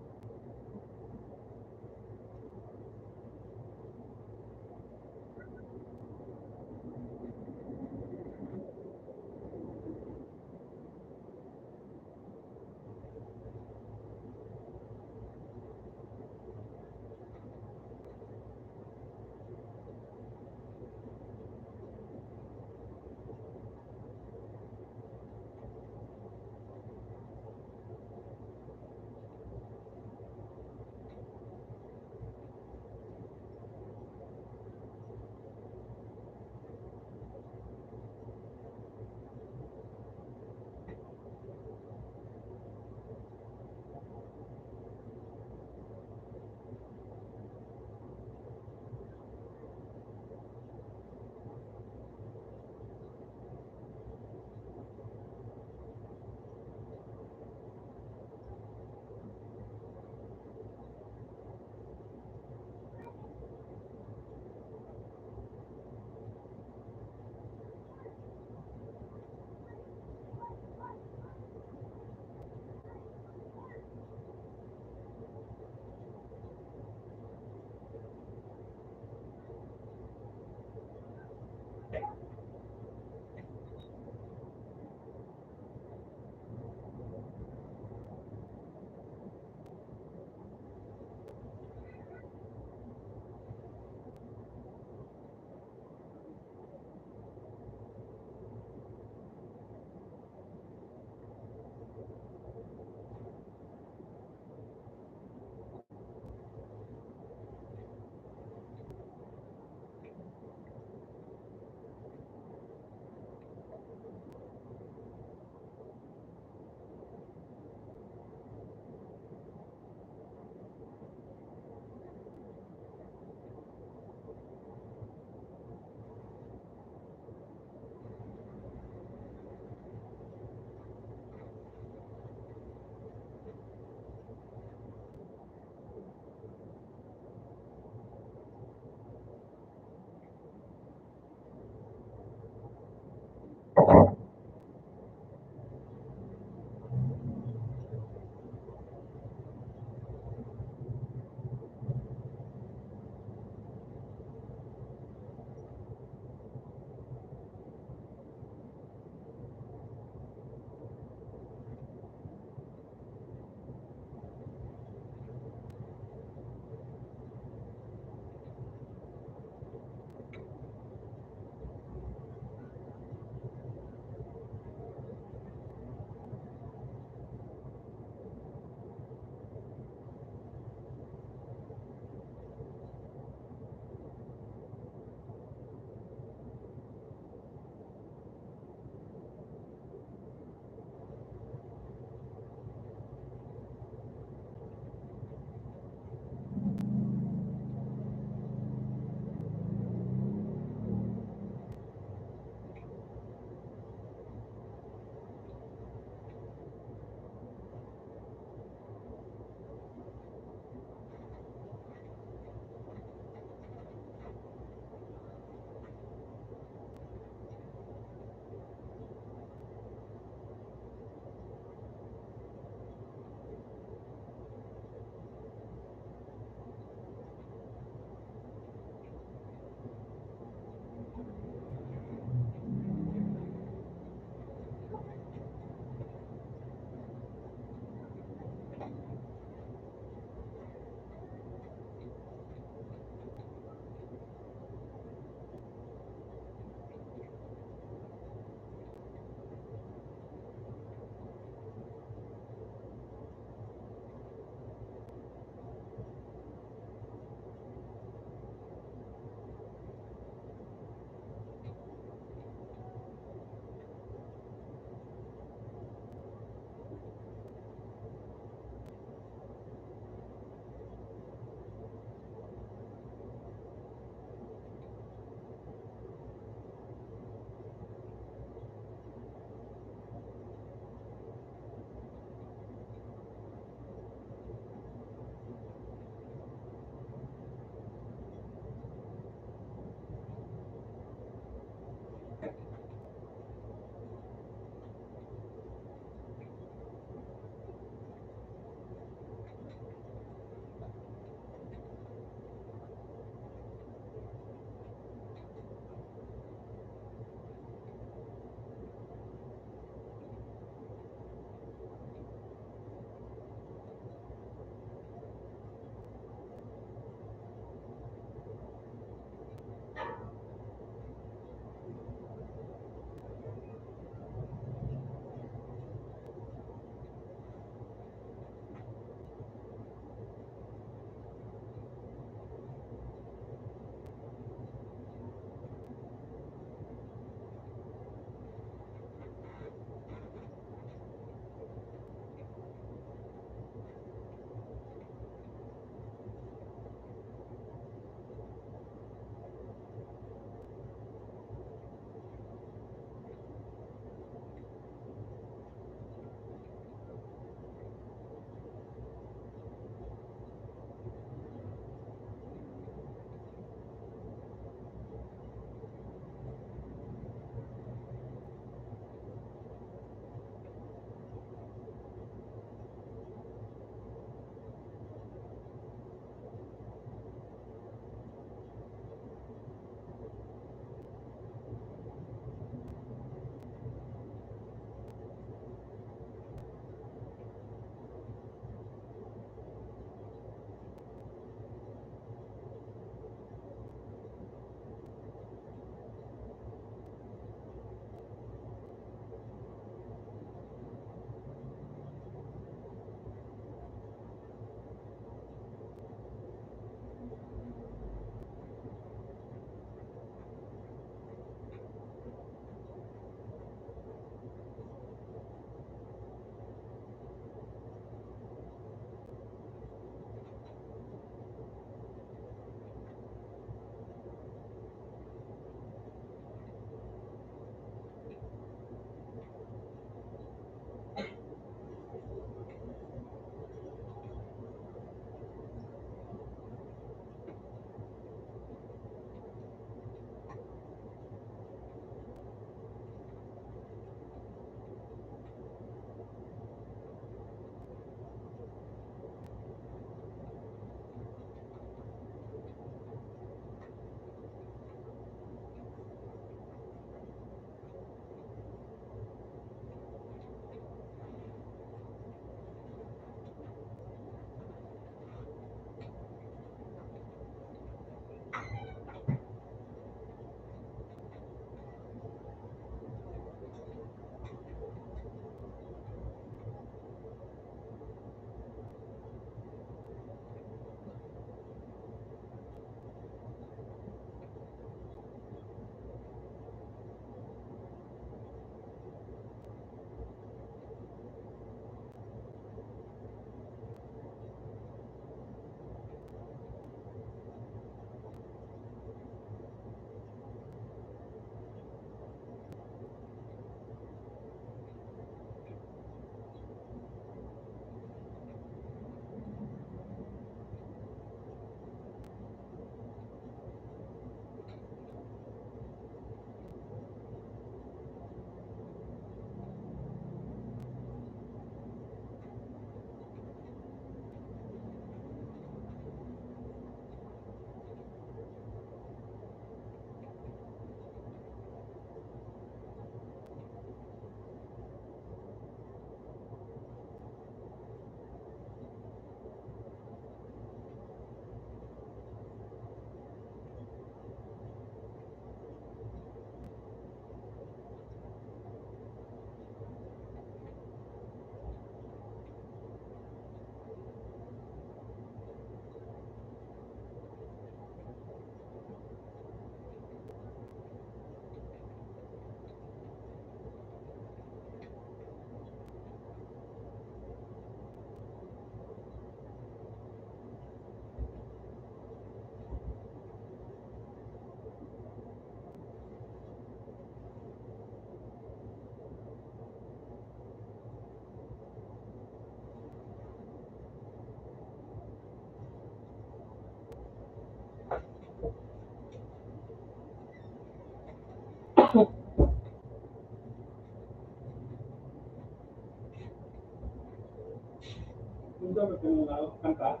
S4: Gusto mo kung kanta?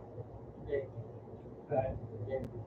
S1: Hindi.
S4: Right.
S1: Hindi.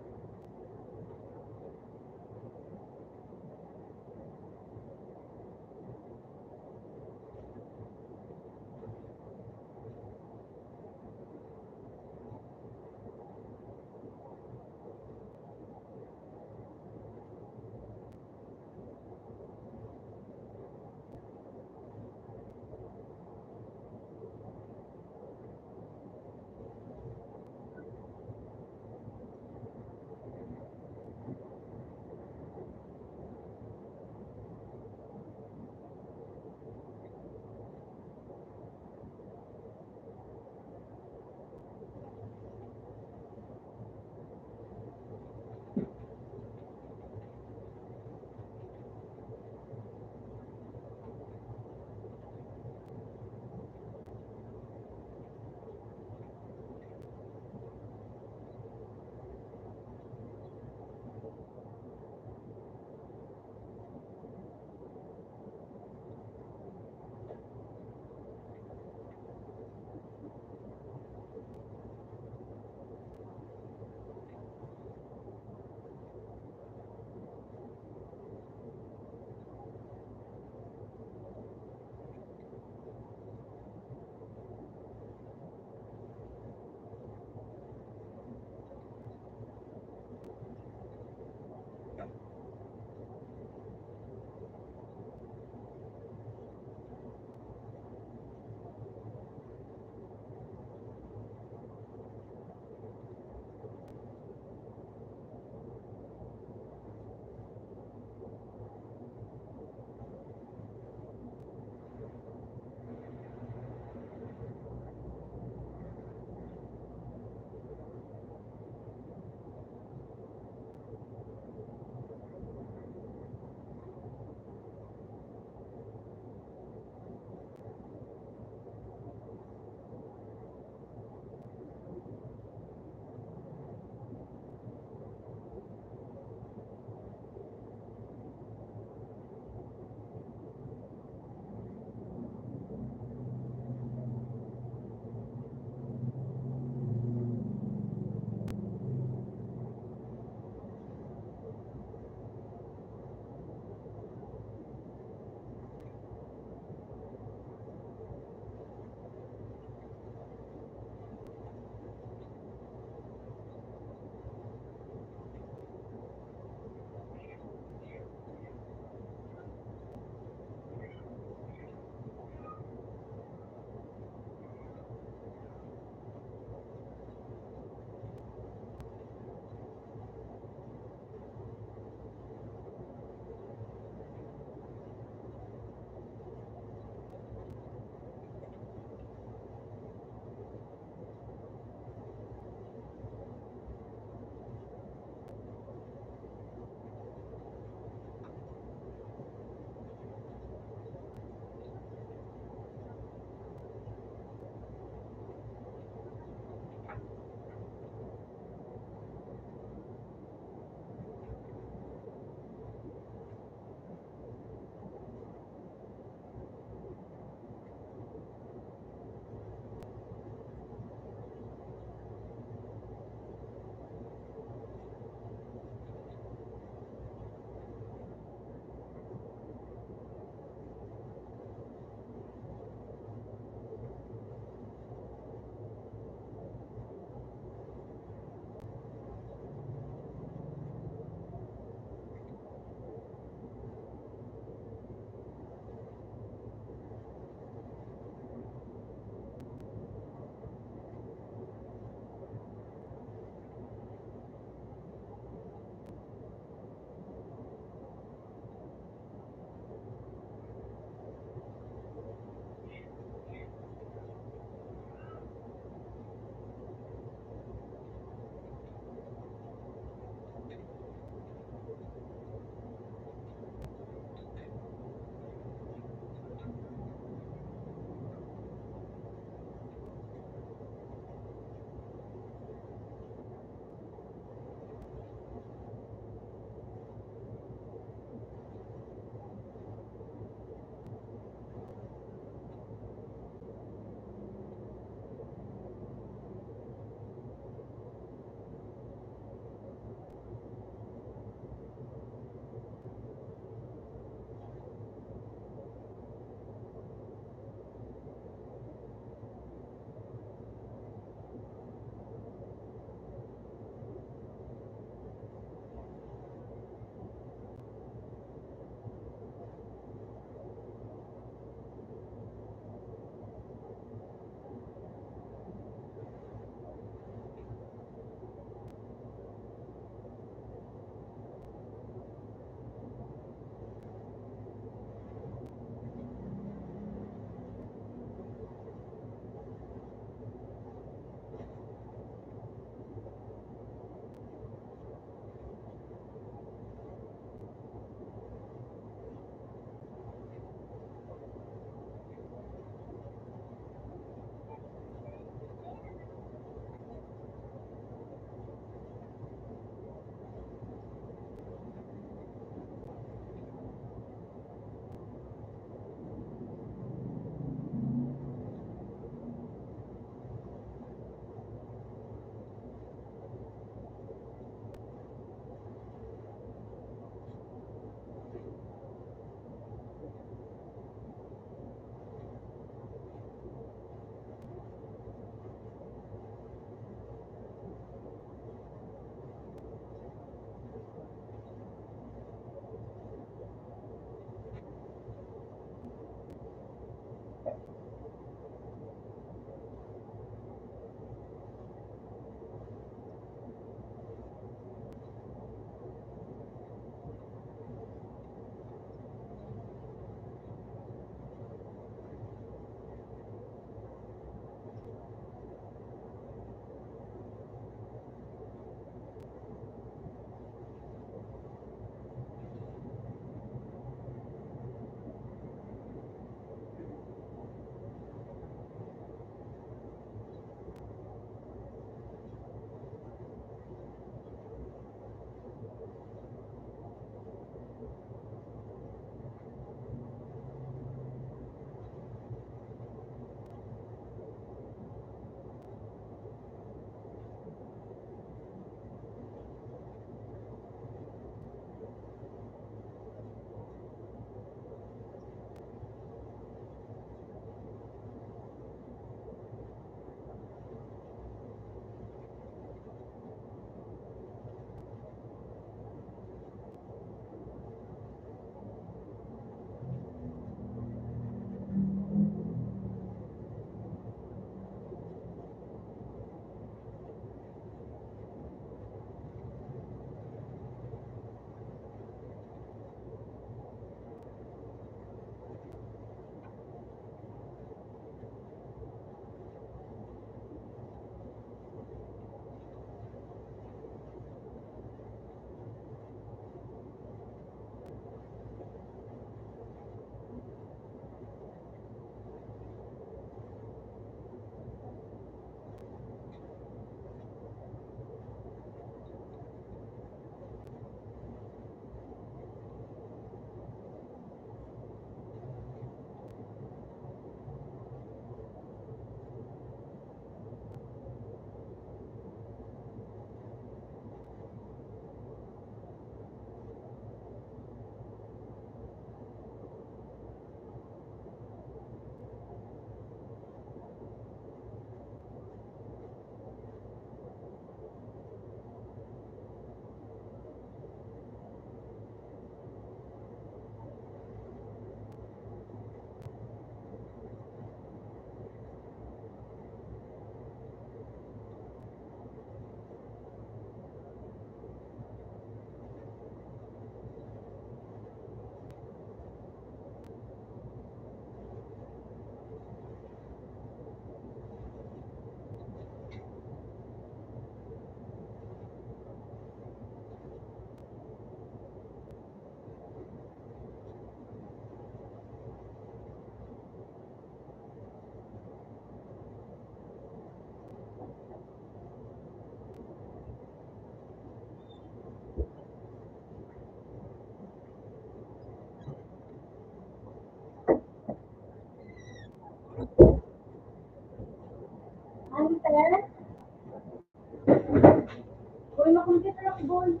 S2: ball.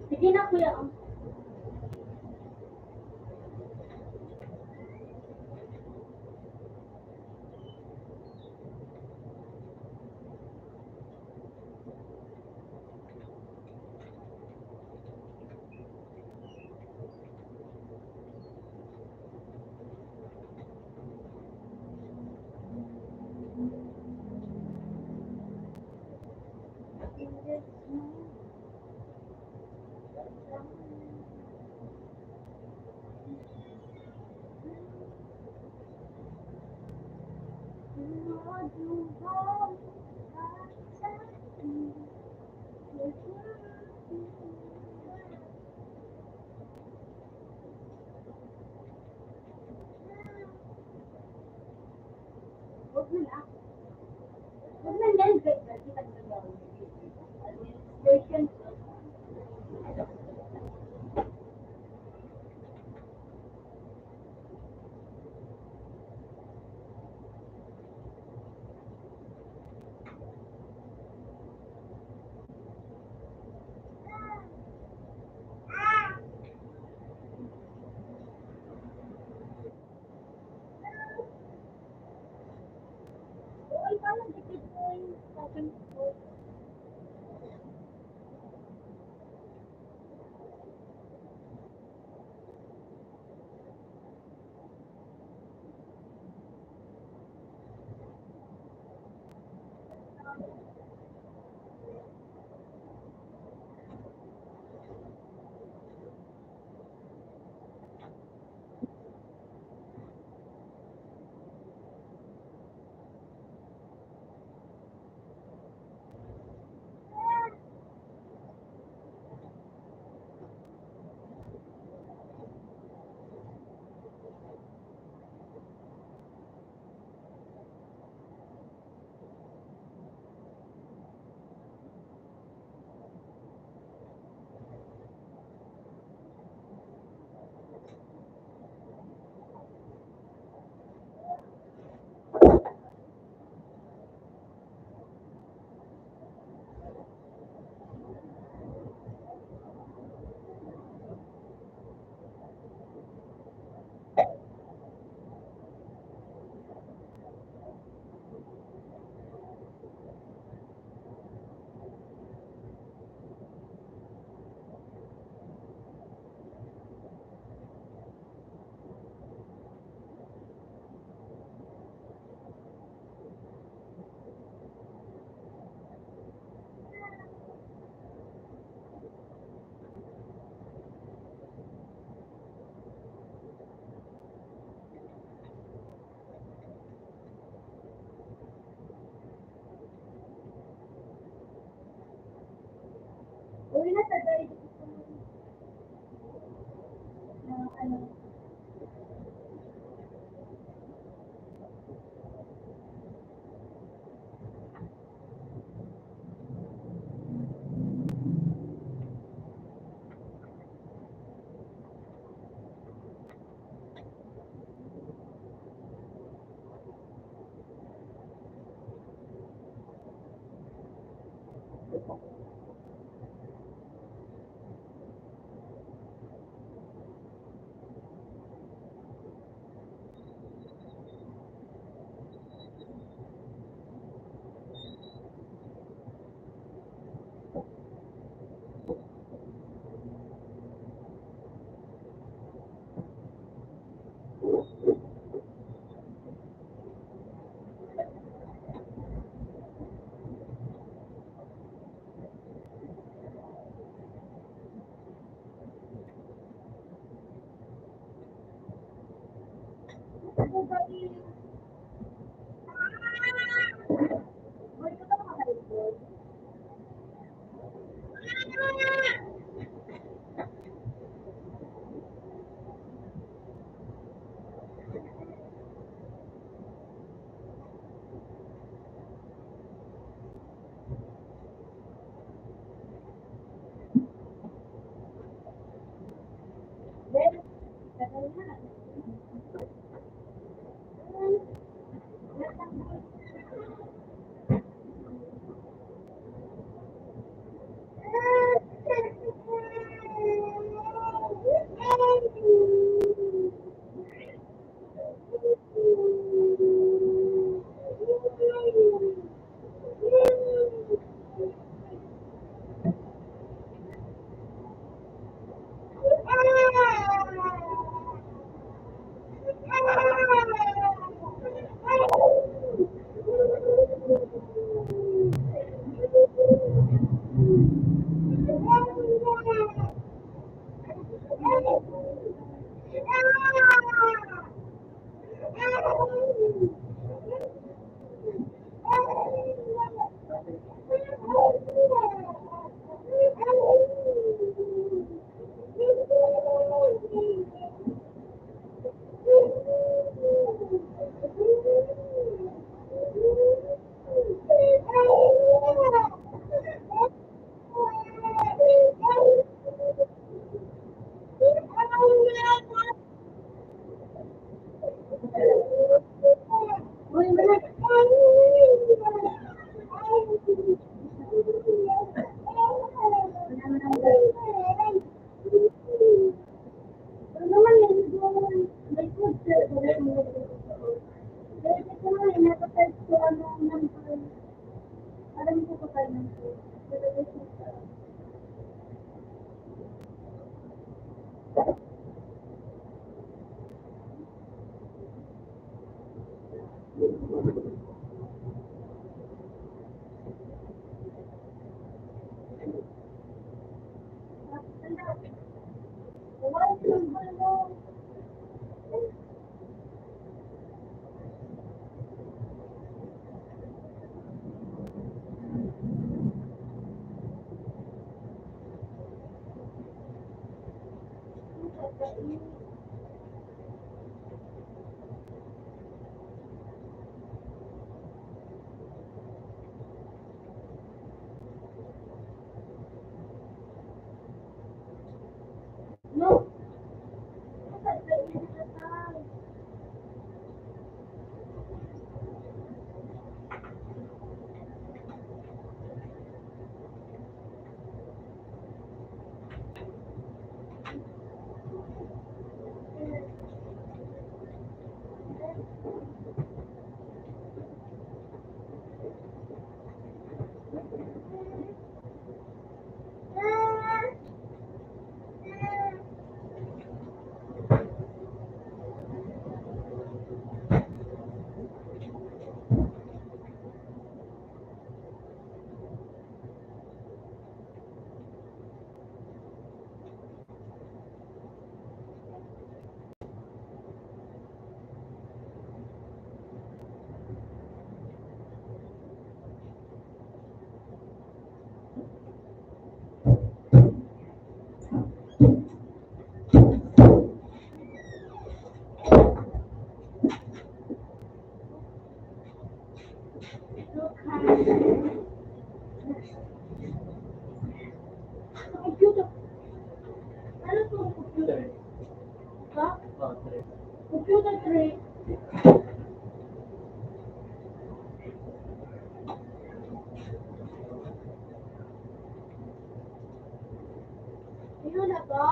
S2: Sige na, kuya. Huwag mo na. Huwag na yan, great. Administration. Uy, parang dikit mo yung second floor. Uy, nasa dahil na ano. Ako ba yung... Uy, ito ka makaligod. Then, tagal na. No. Computer. Ano itong computer?
S1: Third.
S2: Ha?
S1: Oh, third.
S2: Computer 3. Yun na to?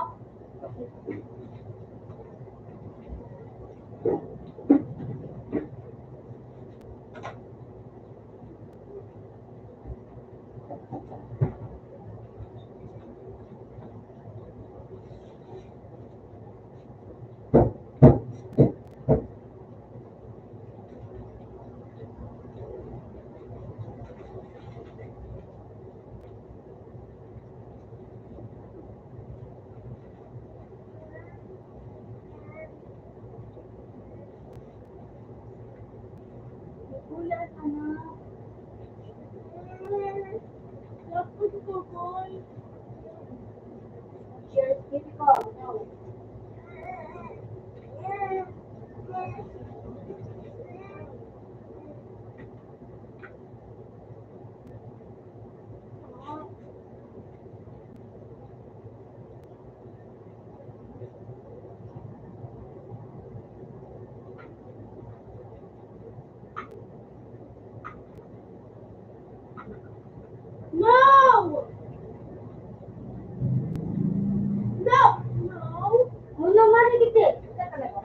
S2: Ulan, anak. Tapos ko, boy. Share screen ko. No. No! No! No! Ano naman kita? Kita talaga.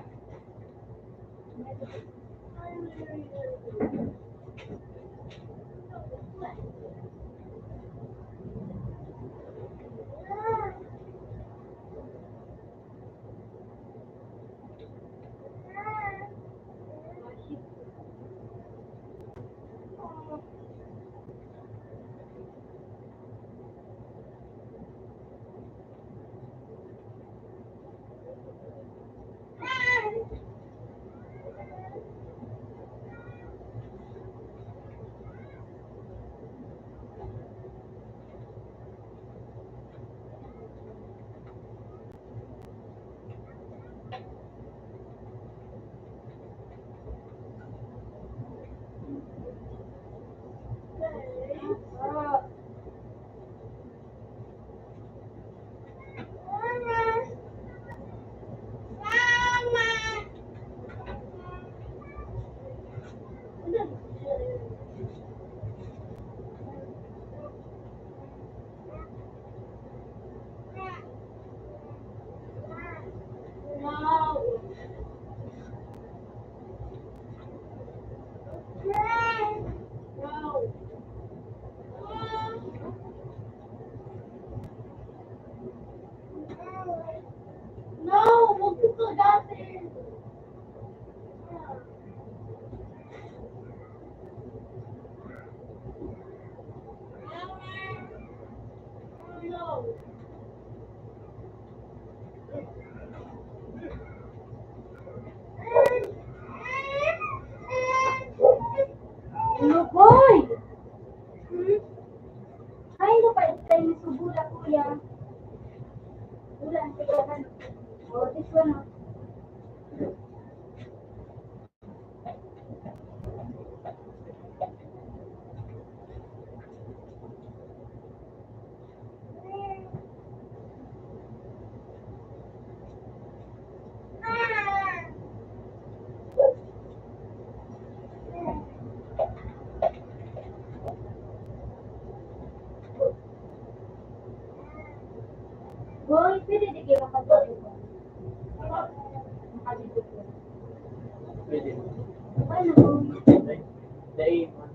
S1: Pwede.
S2: Ano po?
S1: Dahil man.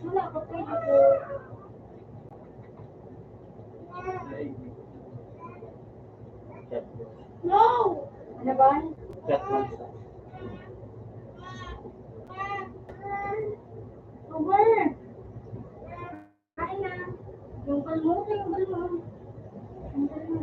S2: Wala ko pwede po. No! Ano ba?
S1: Chat man.
S2: Over! Kain na. Yung kalmo, yung kalmo. Yung kalmo.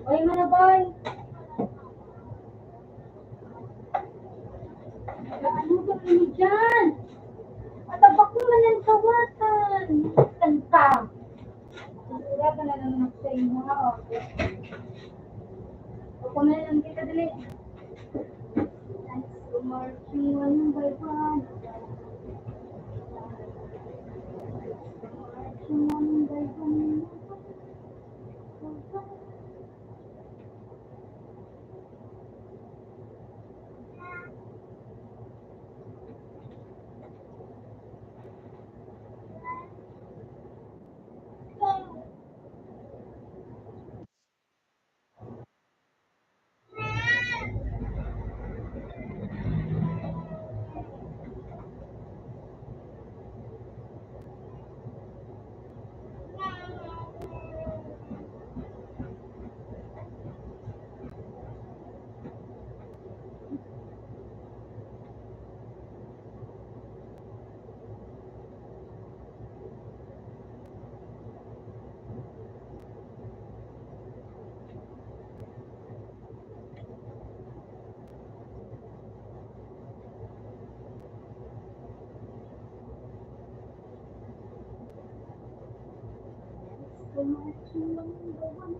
S2: Oy, manabay! Ano ba kayo dyan? Matabak naman ang kawatan. Kanta. Wala ka na naman sa inyo, ha? Ako na lang kita dali. So, marching one by one. Marching one by one. So, marching one by one.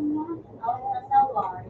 S2: Ang katawan.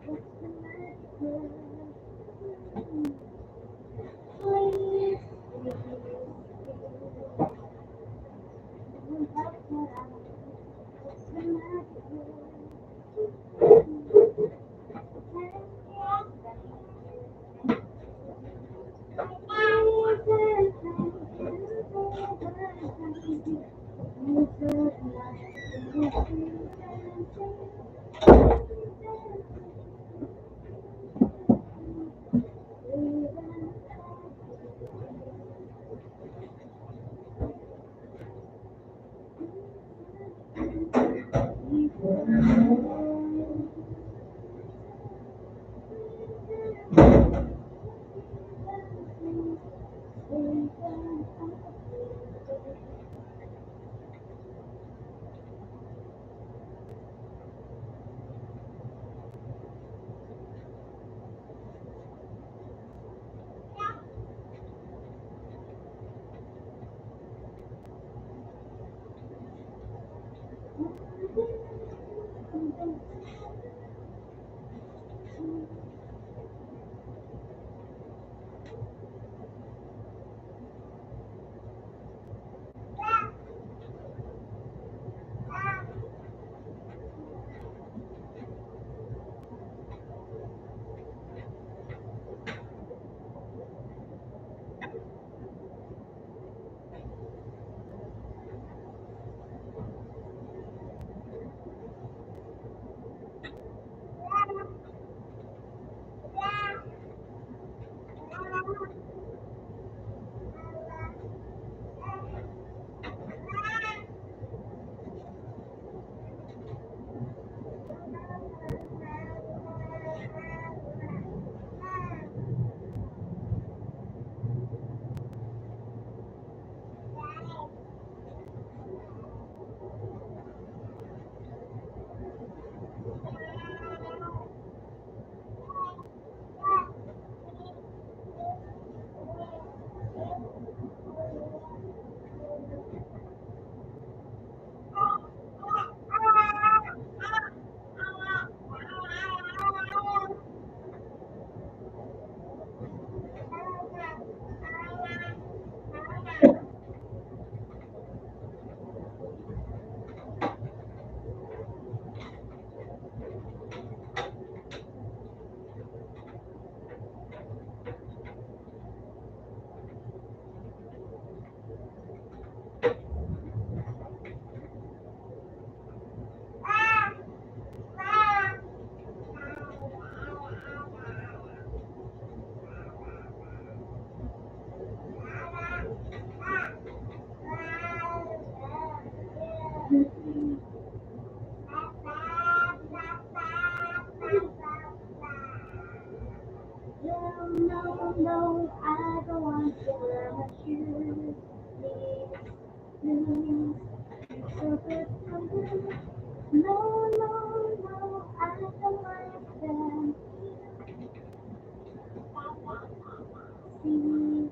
S2: No, no, I don't want to wear my shoes. Please, so good for you. No, no, no, I don't like them. See,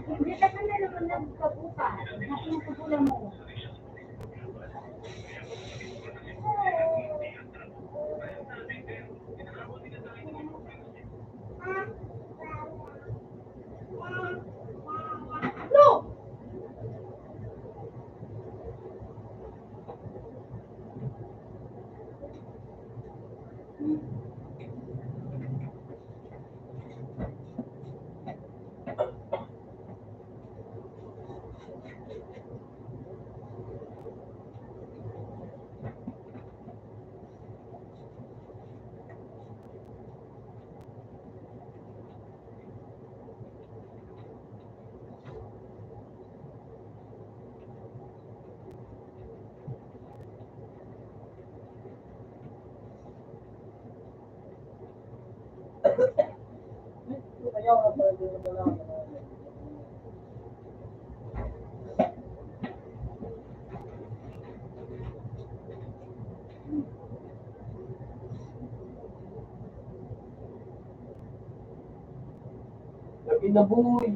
S2: Hindi ka na naman nagkabuka. Nasa mo.
S1: Lagi na boy.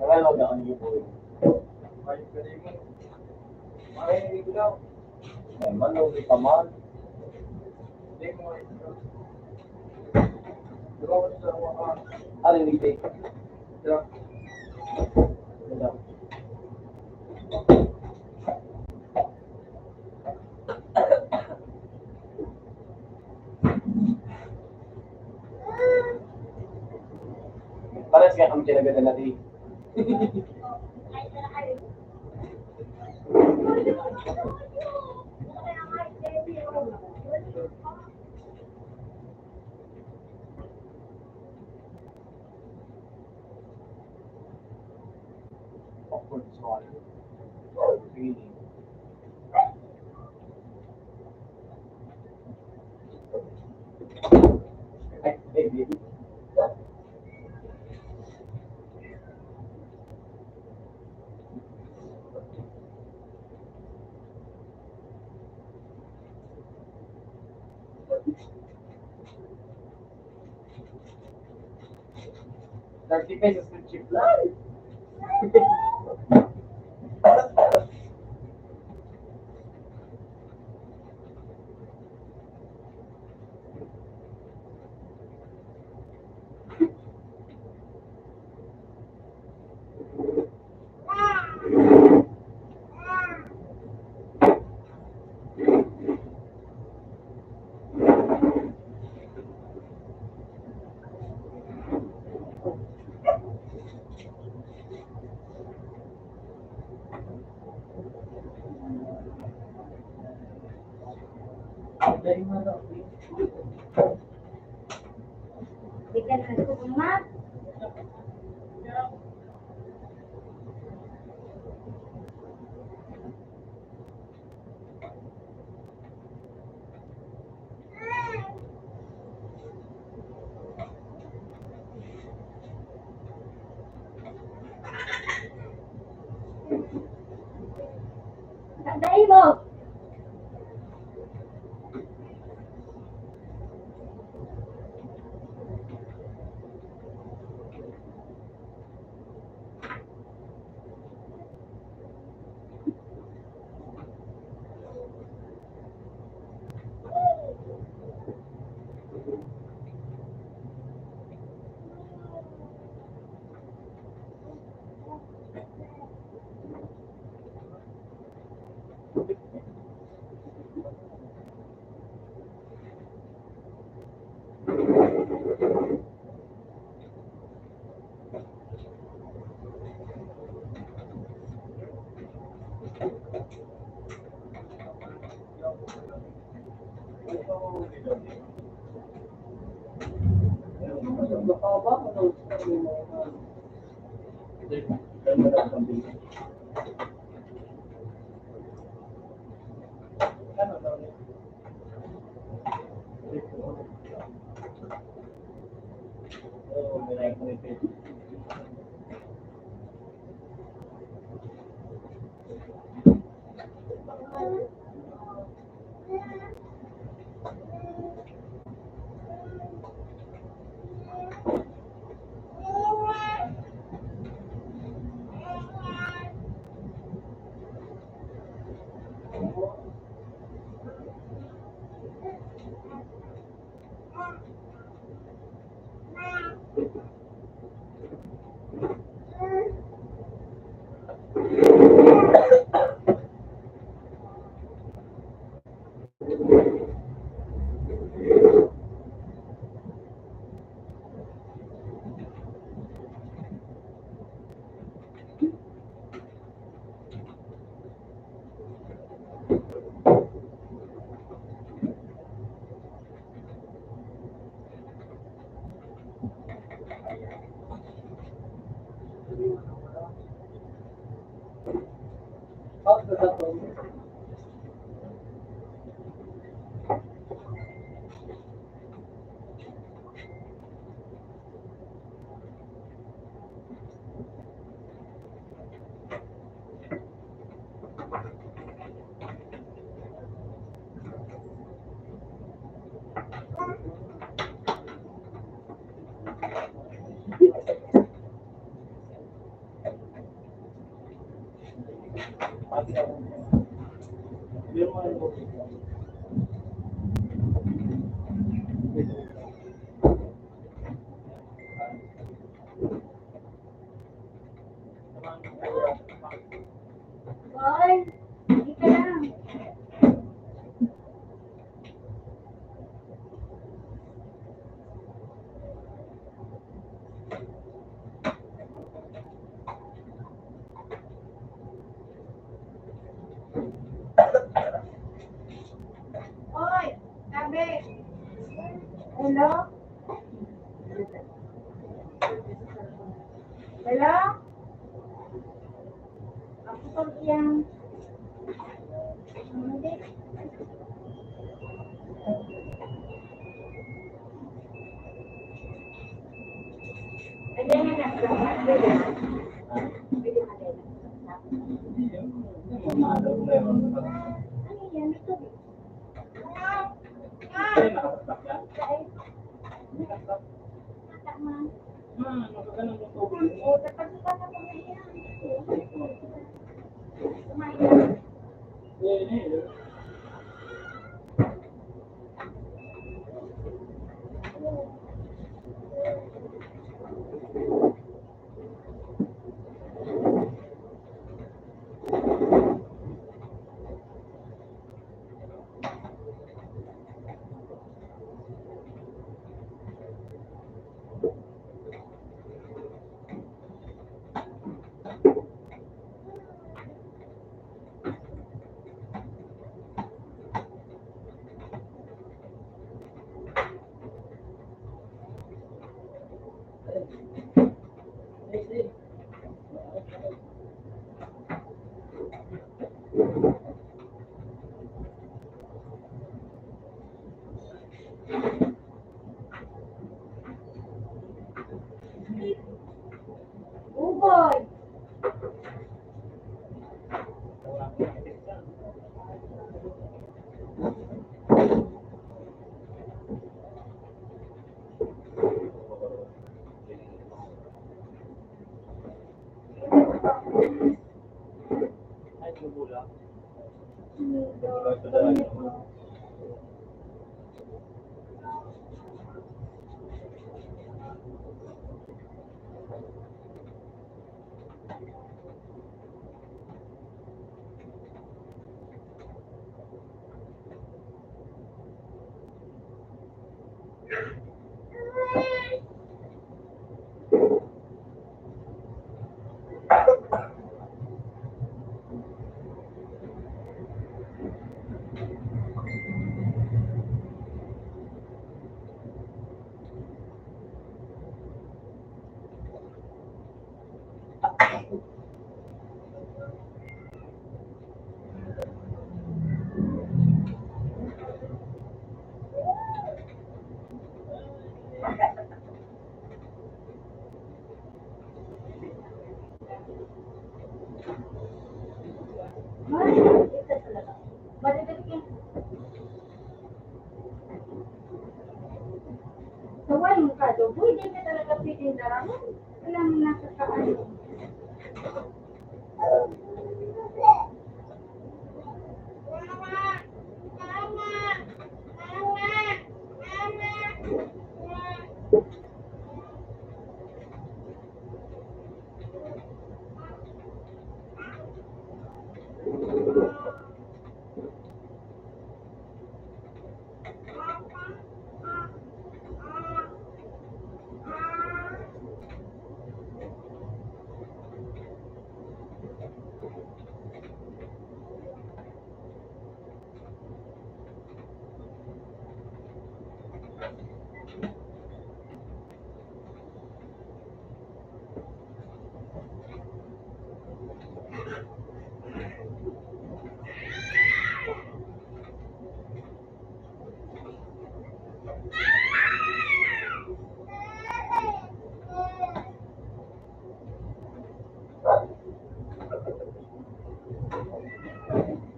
S1: Nalalaw na kami boy. Ayos ka rin mo. Makinig ko daw. Ay, manong di pa man. Hindi mo ito. Diba ko sa mga... Ano yung take? Diba? Diba? Pares kaya kami kinaganda natin. Awkward swallow. Feeling. Ay, baby. $30 na cheap lang.
S2: Bigyan ka sa umat. Tandai mo. Boy, hindi ka lang. Oy, sabi. Hello? Hello? Ako po yan. Hindi. Pwede na lang. Pwede na lang. Ano yan? Ito. Tama. O, dapat kita sa pamilya. Kumain na. Uboy. Saway mo ka doon. Uy, di ka talaga pwedeng daraman. Alam mo nasa kaano.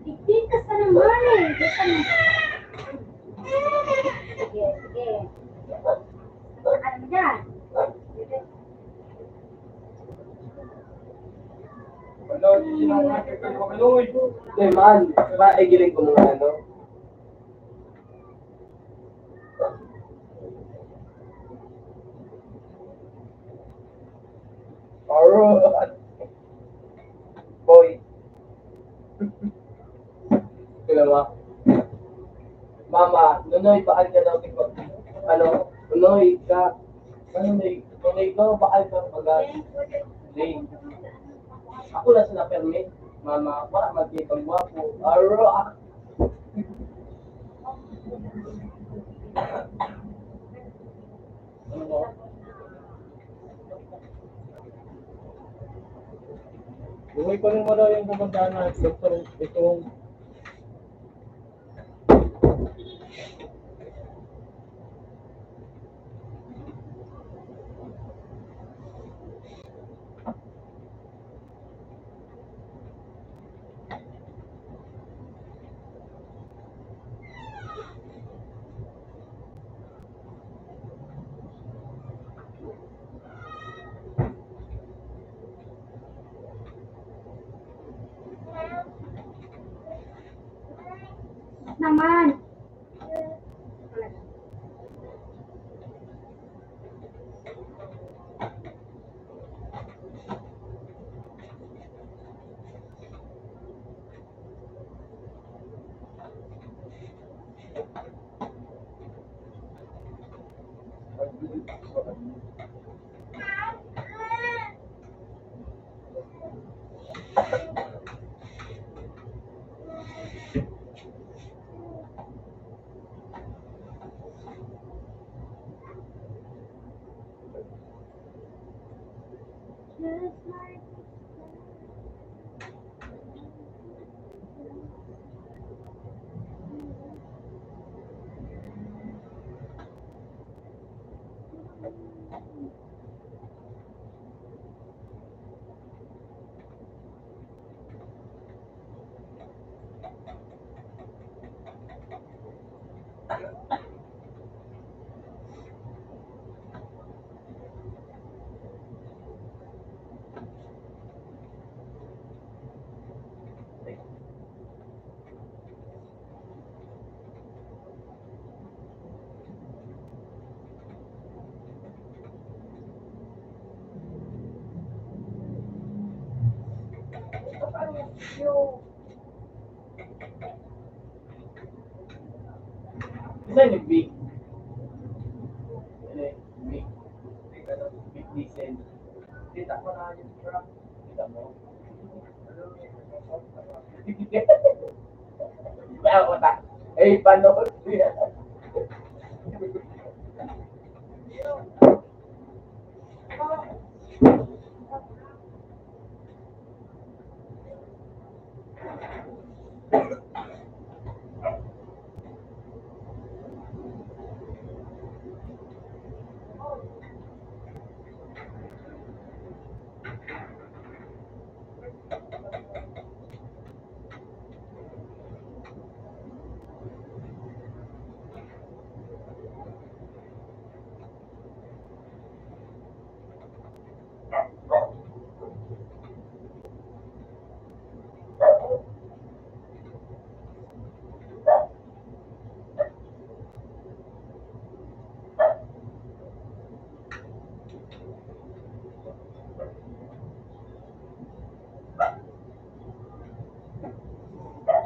S2: Ikita sa naman eh. Ikita na. Sige. Ano mo dyan?
S1: Ano, sinasabi ko yung kaloy. Eh, man, maigiling ko muna, ano? Alright. Boy. Kaya ba? Mama, nunoy, bakal ka daw ikaw. Ano, nunoy ka. Ano, nunoy ka, bakal ka pag late. Ako na sila permit. Mama, para magkitang wapo. Alright. Ano ba?
S4: Buhay pa rin mo daw yung pupuntahan na itong
S2: Naman. Just like
S1: Isa yung big. Ano yung big? Big diesel. Kita mo na yung truck. Kita mo. Kaya ko ta. Eh, paano?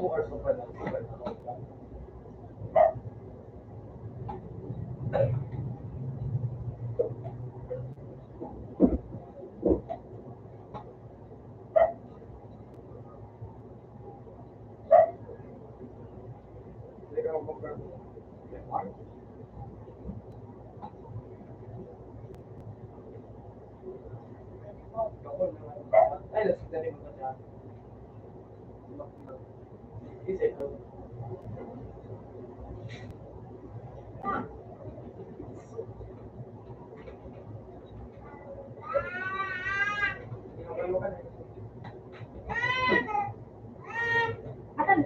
S1: Or sopa na. Ay, nasa dali mo na. Isa ito.
S2: Atan.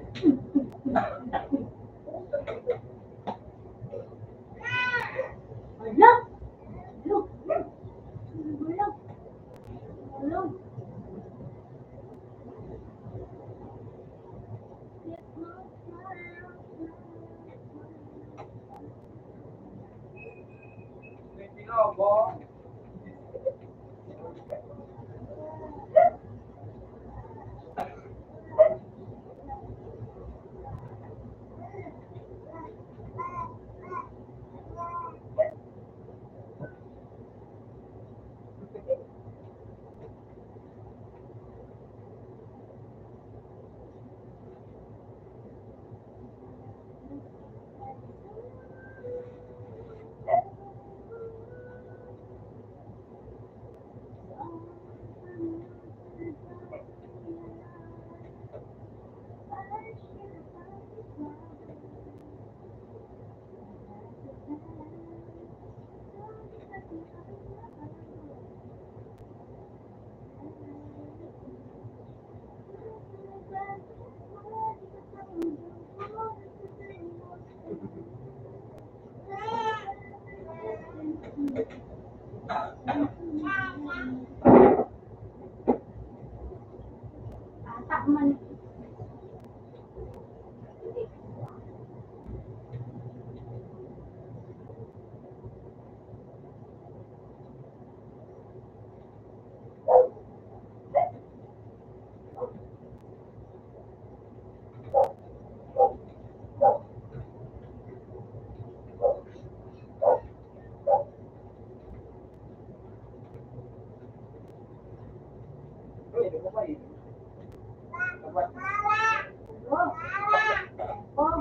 S1: No, boy.
S2: Ata man.
S1: Uy, di mo ba yun? Dapat.
S2: Oh. Oh.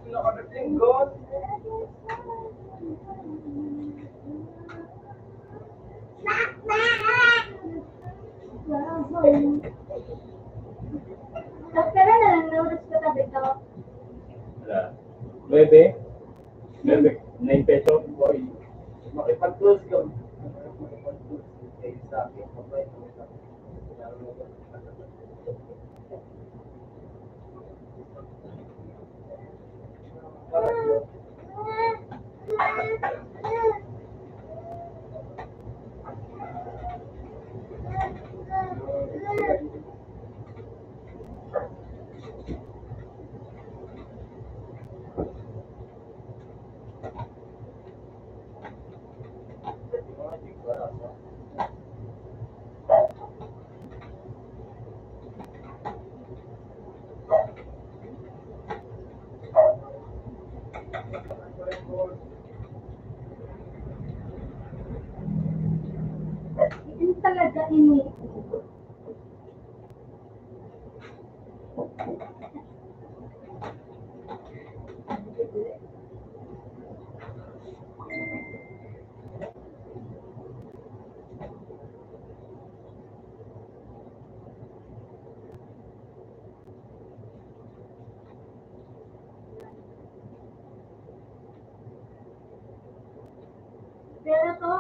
S1: Sino ka naglinggon?
S2: Tapos na lang, notice ko tabi to.
S4: Wala. 9? 9 pesos, boy.
S1: Makipag-close ka. Makipag-close. Eh, sa akin, mabait mo ka.
S2: Yun talaga ini. Pero to,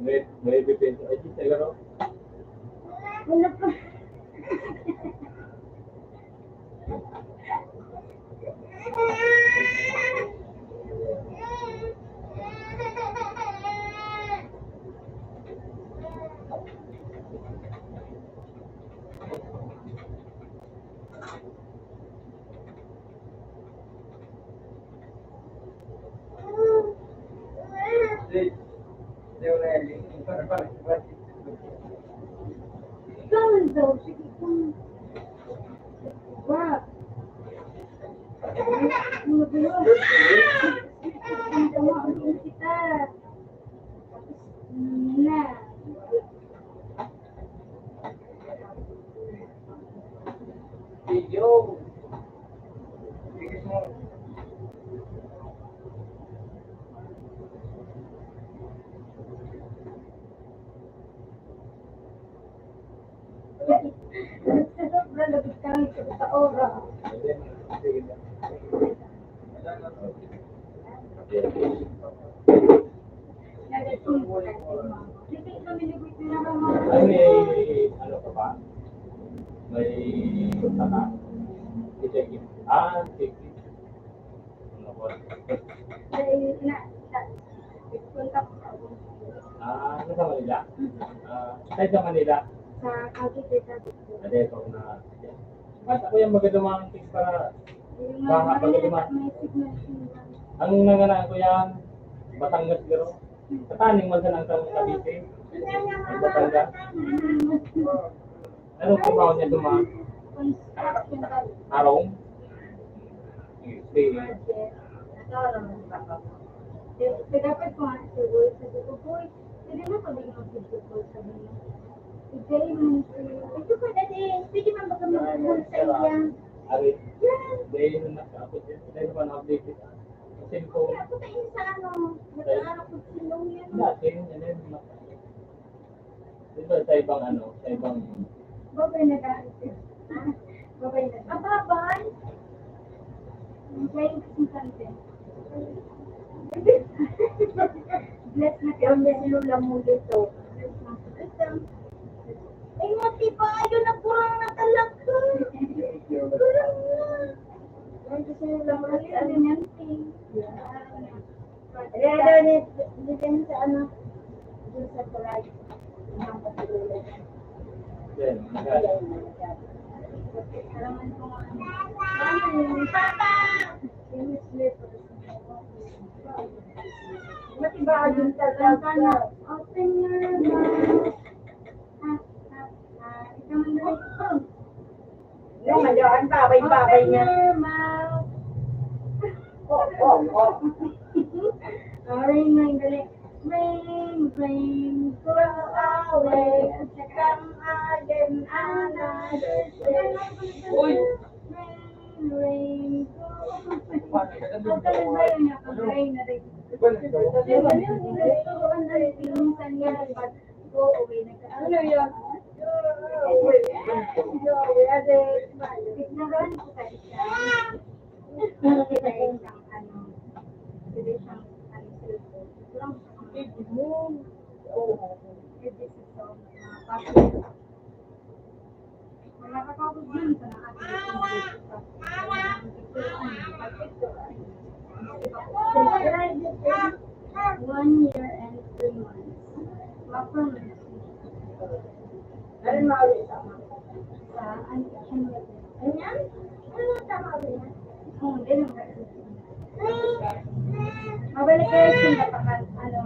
S4: 9 pesos. Ay, siguro.
S2: wala pa. Ikaw daw, sige kung. Wow. Ano ba yun? Ang tama ulit kita. Na.
S1: Yo!
S2: labit kami sa ora. Nagasin ko kasi, ma'am. Hindi kami libit na naman.
S4: Ay, may ano ka ba? May punta ka? I-check-in. Check-in. Ano ba?
S2: Ay, punta ko sa
S4: Ano sa Manila? Saan sa Manila?
S2: sa Cavite.
S4: Ano ito na... Ba't ako yung magandang tips para... Baka pag dumaan.
S2: May signal siya.
S4: Ang nanganaan ko yan, Batangas garo. Kataning man sa nang Cavite. Ang Batangas. Anong trabaho niya dumaan?
S2: Construction ka.
S4: Arong? Stay.
S2: Dapat ko nga siguro sa ko po. Pwede na pag mag-video call sa mga. Today, ito pa dati. Pwede man baka mag-call sa iya.
S4: Ari. Dahil nung nag-upload yan. Dahil pa na-update ito. Kasi ko...
S2: Ako tayo sa ano. Nag-aaral ko silong yan.
S4: Dati, yan yun. Dito sa ibang ano, sa ibang...
S2: Babay na dahil. Babay na. Babay! Enjoy yung kante. Bless na kayo na sinula mo dito. Ay, mati pa, ayun na kurang na talaga. Kurang na. Ay, kasi sinula mo lang sa alinyanti. Ay, din sa ano, dun sa tulay. Ang patulog.
S4: Then,
S2: Alaman ko nga. Papa! Yung slippers. Matibagin talaga na. Open your mouth. Ikaw man dali.
S3: Yung ngayon, babay-babay niya.
S2: Open your mouth. Ring, ring, dali. Ring, ring, go away. Come again another day.
S4: Uy!
S2: Ring, ring, go away. Huwag ka nang bayo niya. Pag-ring na rin. Go away. Ano yun? Ignoran ko tayo siya. Pero kita isang ano. Pwede siyang ano cellphone. Kurang sa nakakapag din sa nakakapag 1 year and 3 months. Ma-permanent.
S3: Ano maulit sama?
S2: Sa antikin niya.
S3: Ganyan? Ano tama ba yan?
S2: Oo, hindi naman. Mabalik kayo sa baka ano,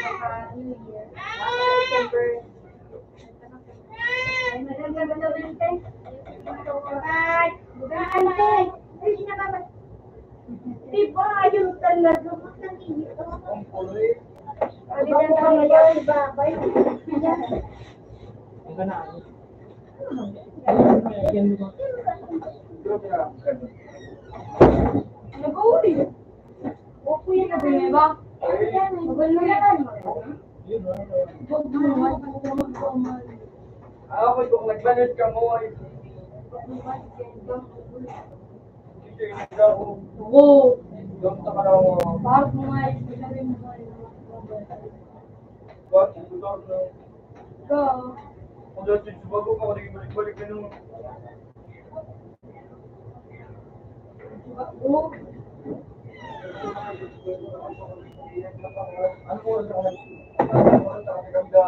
S2: baka New Year. December. Ay, maganda ba daw yung tay? Bye! Bye! Ay, sinababay.
S3: Diba, yun talaga. Matanigit ako.
S4: Ang puloy.
S3: Ano ba ka ngayon, babay?
S4: Ang ganaan. Yan mo.
S2: Nag-uuli. Opo yan na ba? Ba? Magal mo yan.
S4: Yun,
S2: Huwag mo naman. Huwag mo.
S1: Ako kung nagbanod ka mo ay
S2: Oo.
S1: doon sa karang
S2: Bakit mo nga yung sabi mo nga
S1: wag doon na
S2: Go.
S1: kung doon sa bago ka naging balik-balik ka nung
S2: Go.
S1: ano mo sa ganda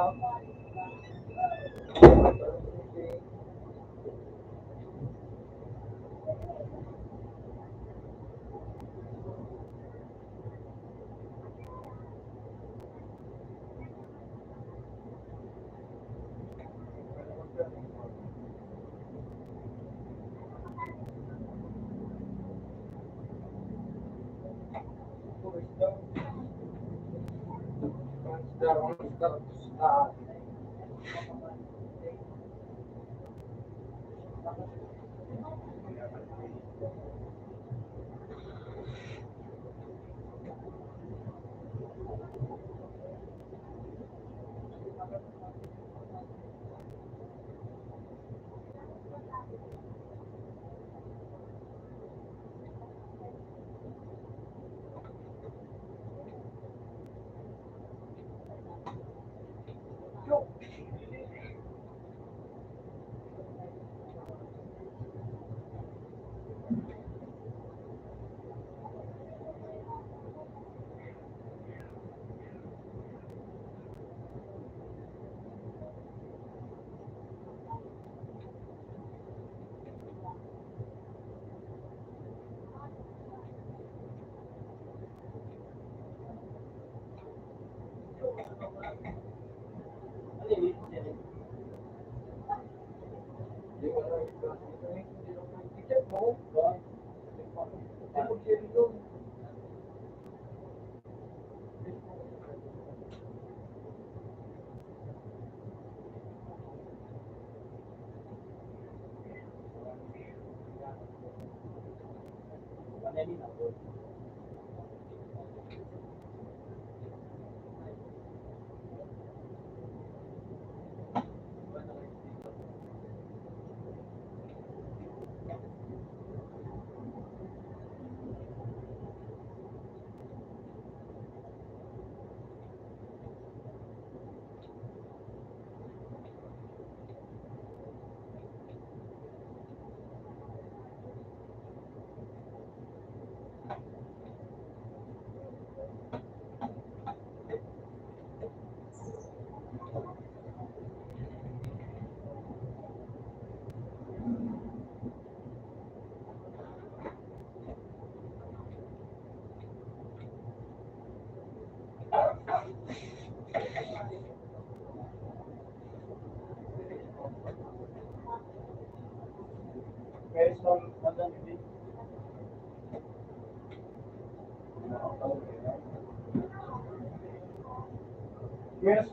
S1: Yes.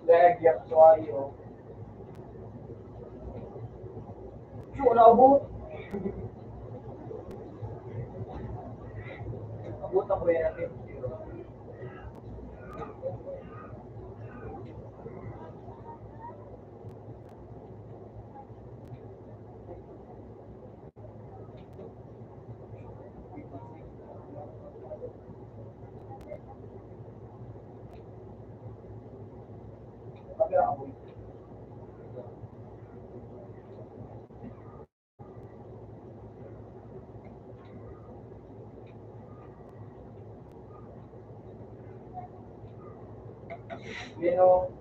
S1: Lagi ako tayo. Wala ako. Abot ako yan natin. Kapila ako. You know,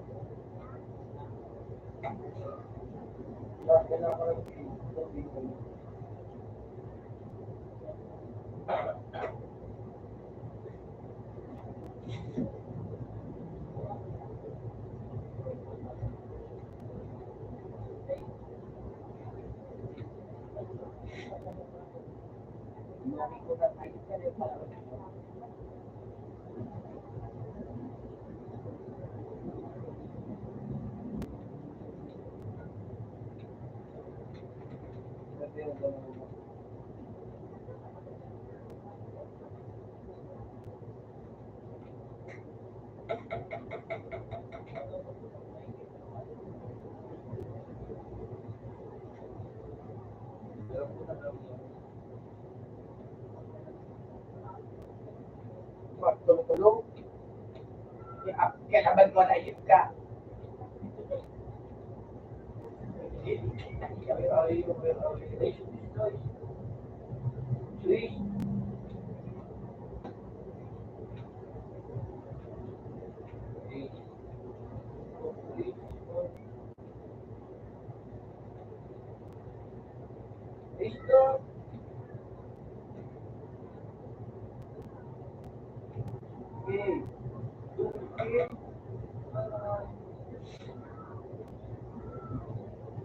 S1: tulong-tulong. Kailangan ko na yun ka.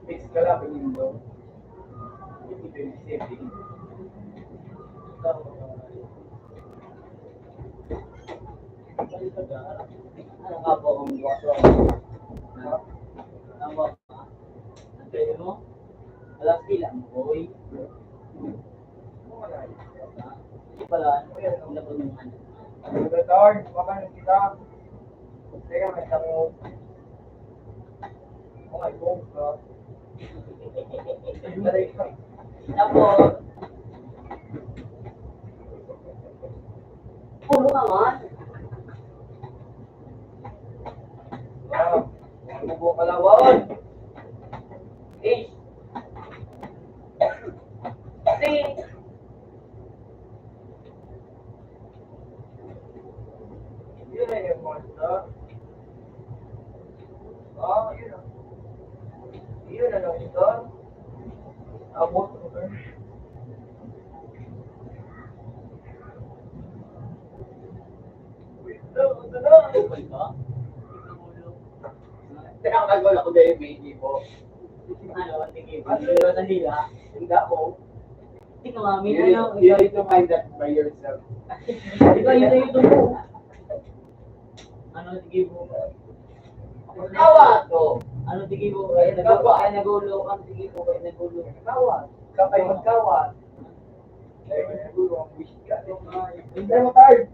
S1: Mix ka lang, pag-indo. Hindi ko yung setting.
S5: Ano nga po kung gusto? Ano ba? Ang pwede mo? Alam sila mo, boy. Hindi pala, ang labag ng ano.
S1: Return, makanan kita. Teka, may tanong. Oh my God.
S5: Tapos, pulo ka man.
S1: Bubo kalawon.
S5: Eh. Three.
S1: Yun na yung monster. Oh, yun na. Yun na lang ito. Abot ko ba? Wait, no, ito na.
S5: Bal ka?
S1: Pinakagol ako dahil yung baby mo.
S5: Ano, tingin mo.
S1: Ano?
S5: Ano, nandila.
S1: Hindi ako.
S5: Tingnan mo, may
S1: You
S5: ano.
S1: need to find that by yourself.
S5: Ikaw, yun na yun mo. Ano, tingin mo.
S1: Kawa to.
S5: Ano, tingin mo. Kaya nagulo. Ano, tingin mo. Kaya nagulo.
S1: Kawa. Kapay magkawa. Ay, nagulo ang wish ka. Hindi mo tired.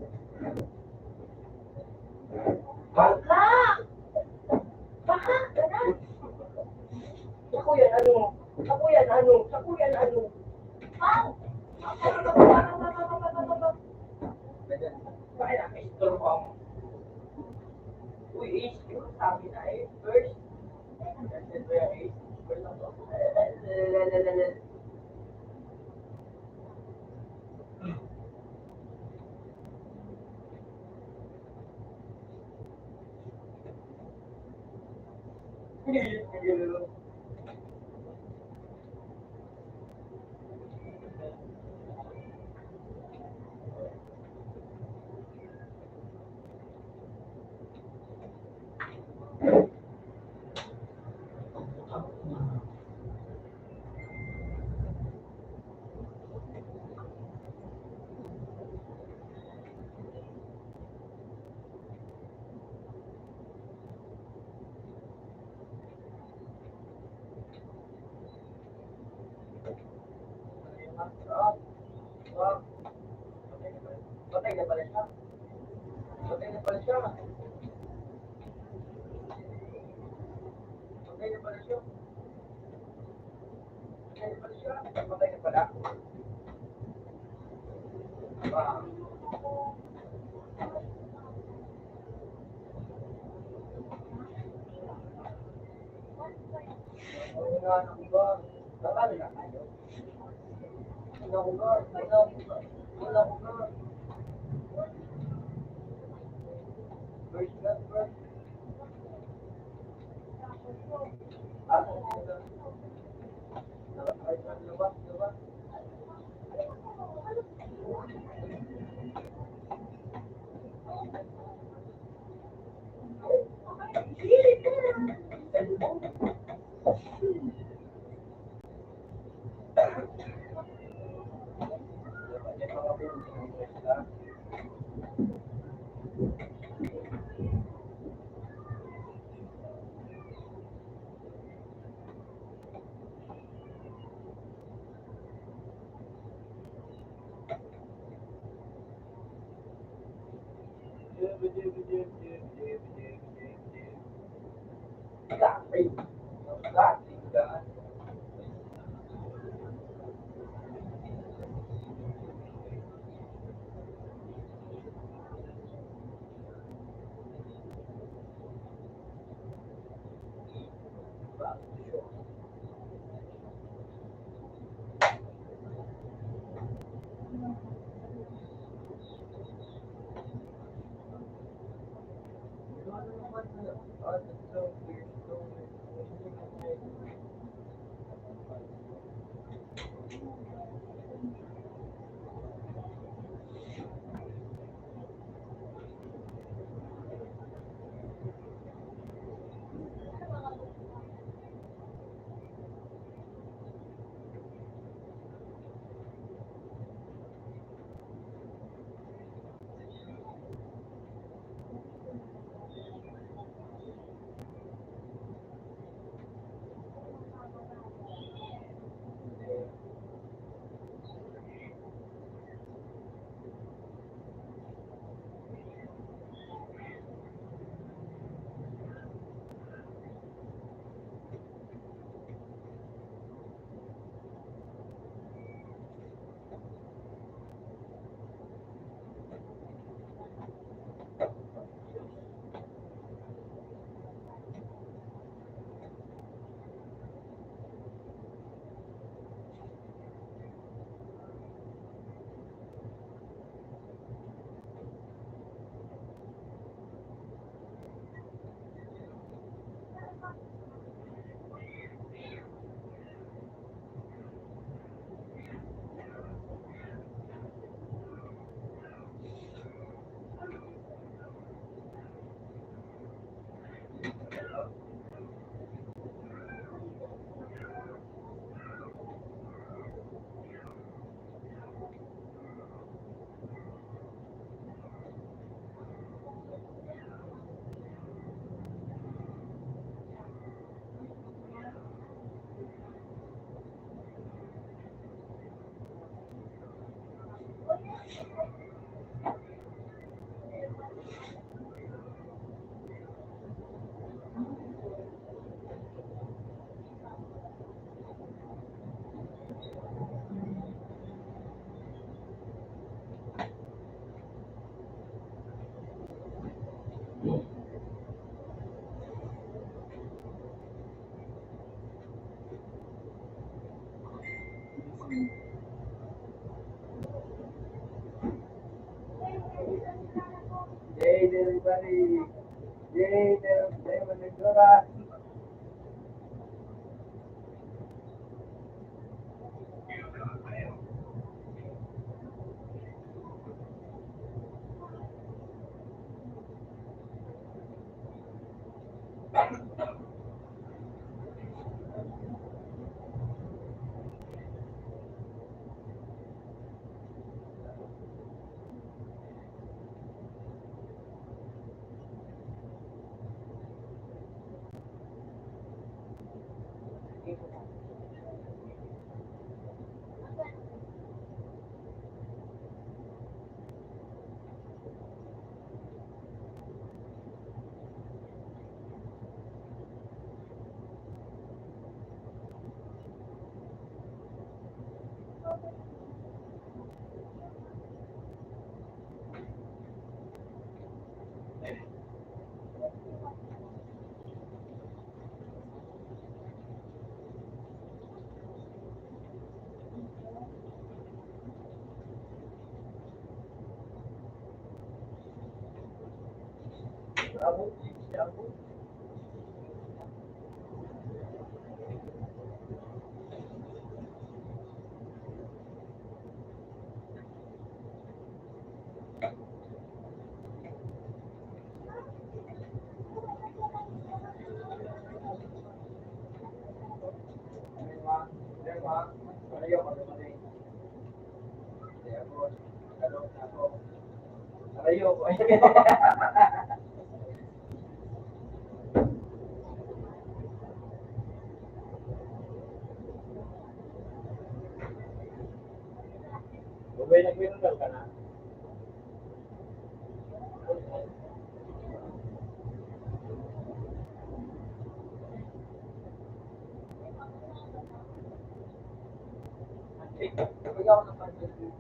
S3: Baka! Baka! Ganun! Ako yan, ano? Ako yan, ano? Ako yan, ano? Pao!
S1: Kaya nakistor mo ako. Uy, Ace, yung sabi na eh. First. First ba yung Ace? First lang to. Patay na pala siya. Patay na pala siya. Patay na pala siya. Patay na pala siya. Patay na pala. Ano nga anak ko ba? Nakano na kayo? Ano ko ba? Ano ko ba? First class, first. Labas, labas. Buddy. Yay, Devon Nagdura. Bravo, bravo. Arayo ko.
S4: Bubay nag-mineral ka na.
S1: Kapag ako ng pansin.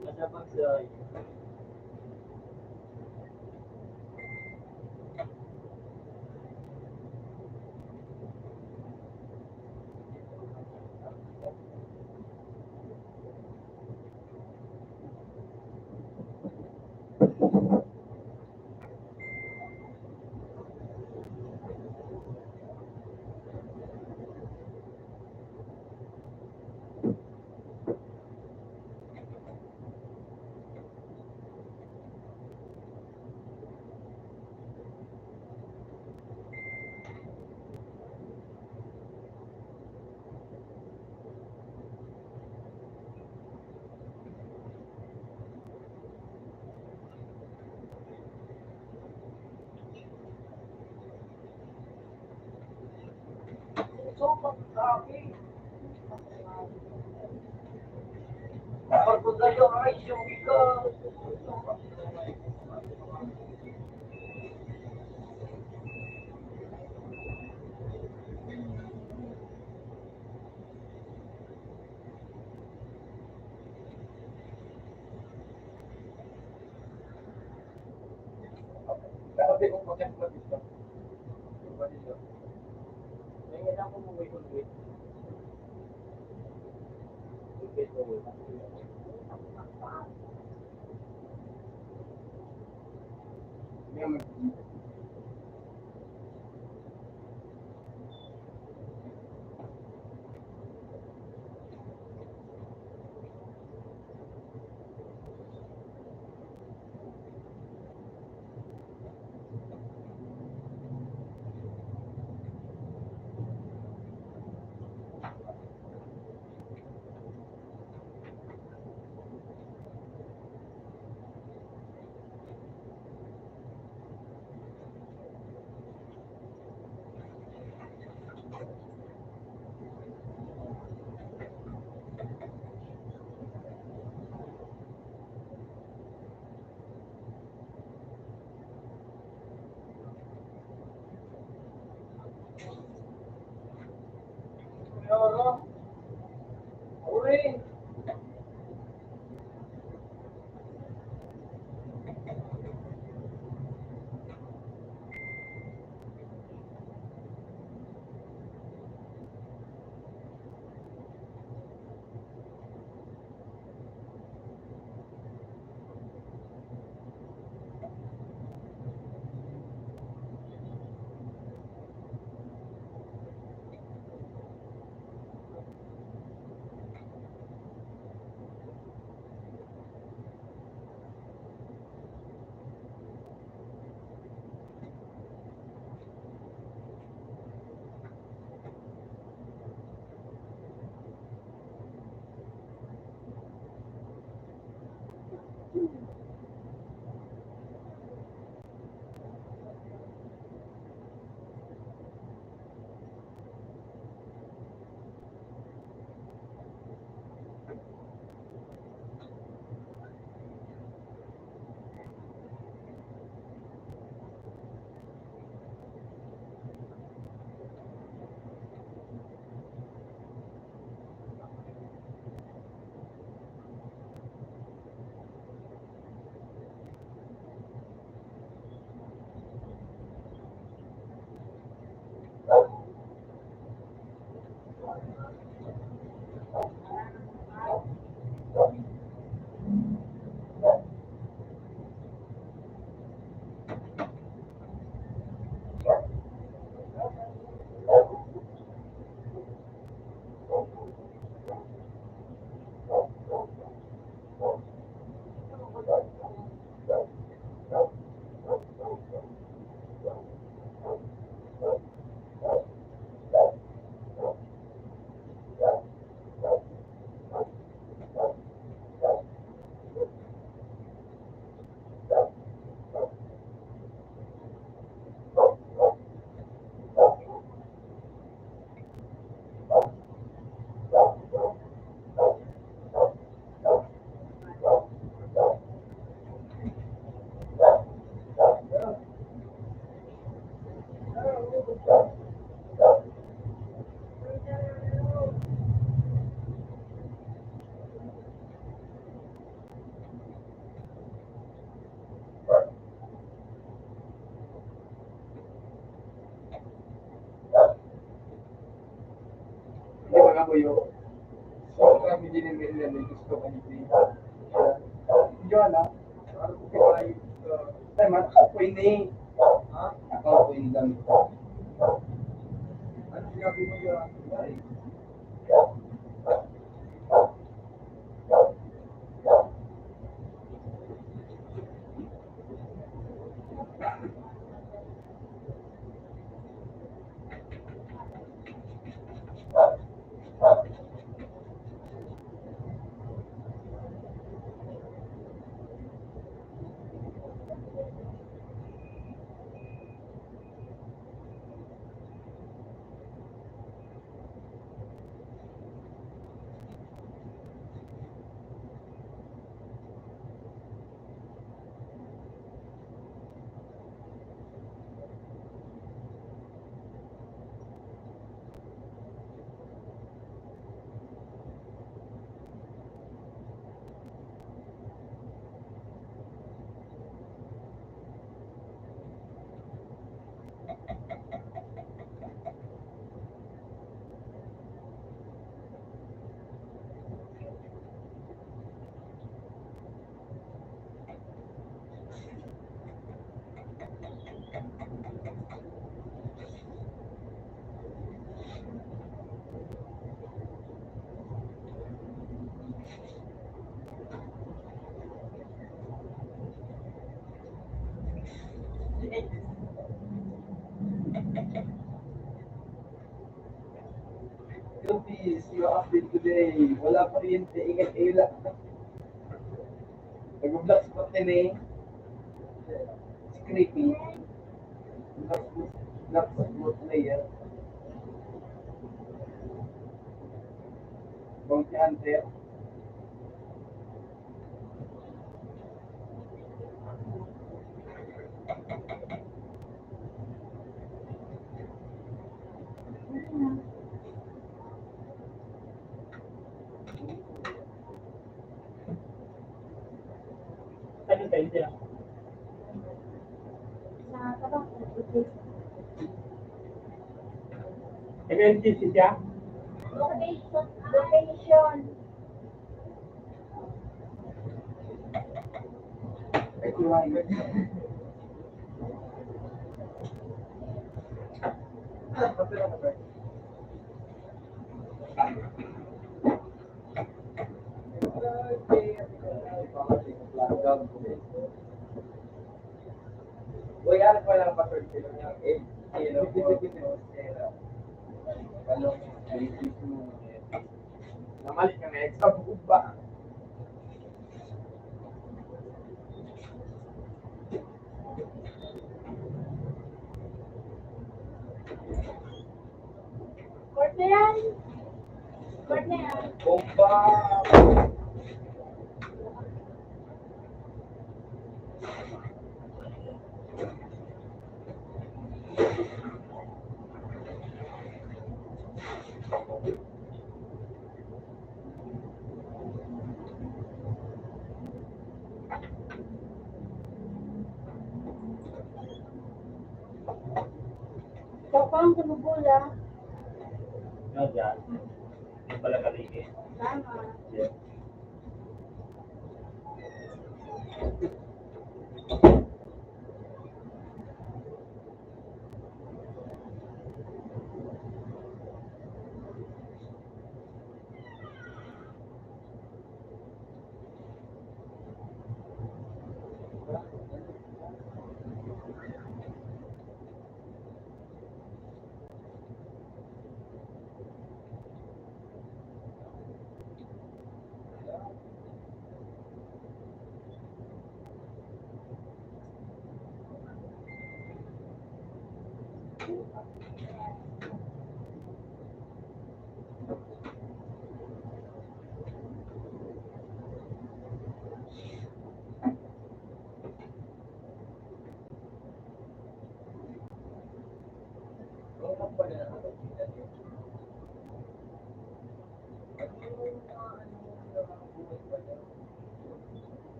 S1: Masabag siya.
S3: Sobrang grabe. Pagpunta yung rice yung bigas.
S1: Sabi kong pagkat dito. Ngayon ako umuwi ko ulit. Ano? Uri! kabuyo. So, kami dinimil na gusto ko dito. Yun na. Ano ko kaya ay, makapoy na eh. Ha? Nakapoy na gamit ko. Ano sinabi mo yun? Guilty, see you update today. Wala pa rin, ingat-ila. Nag-vlog spot din eh. Si Creepy. Vlog spot player. Bounty Hunter.
S4: Saan yung tayo sila?
S2: Sa tabang ko.
S4: MNTC siya?
S2: Location.
S1: Ay, kumain. Uy, ano pa lang password sila niya? 80440. Balong, namali ka na extra bukod ba?
S2: Court na yan. Court na yan.
S1: Bomba!
S2: Ikaw pa ang kumubula.
S4: No, dyan. Hindi pala kaligi.
S2: Tama.
S4: Yeah.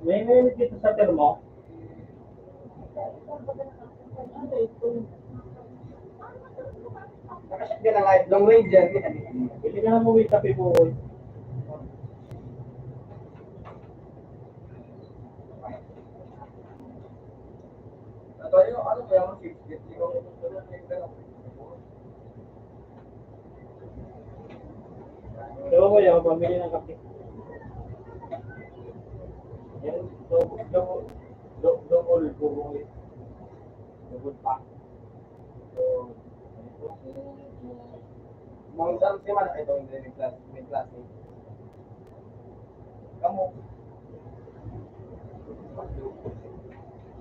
S4: May mainit dito sa termo.
S1: Nakaship ka na kahit long range yan.
S4: Bili ka na mo with kape bukoy.
S1: Ito yung ano ba yung 650 ko.
S4: Diba ko yung pamili ng kape? Yan, double bukoy. Double pack. So,
S1: Mga isang semana ito yung may klase. Kamu.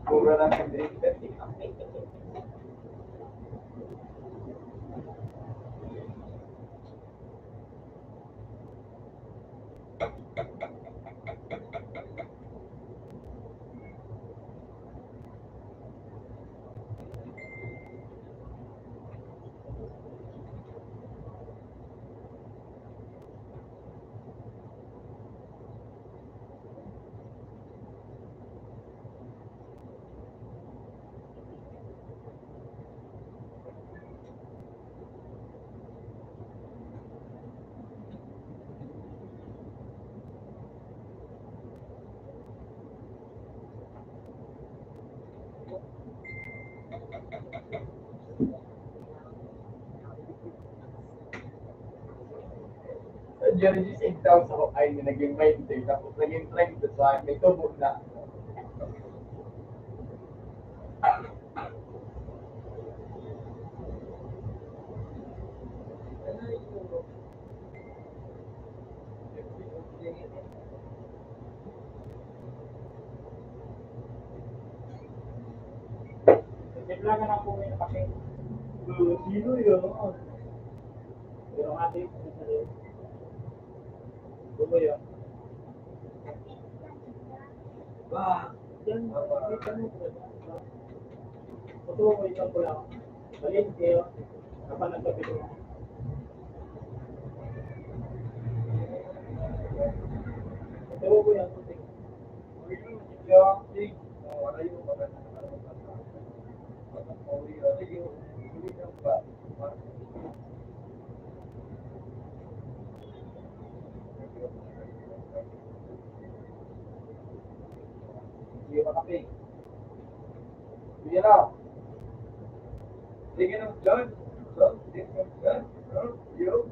S1: Mura lang yung drink. Jerry G. Down sa ay naging mind day tapos naging trend sa may tubo na.
S4: Simpla ka na po ng kape. Sino yun? Pero ate, buko yun.
S1: Bah,
S4: Yan, kita mo. Ito ko isang ko lang. Balin kayo. Kapag nagkape ko. Ito ko yan.
S1: Hindi pa kape. Sige na. Sige na. John. You.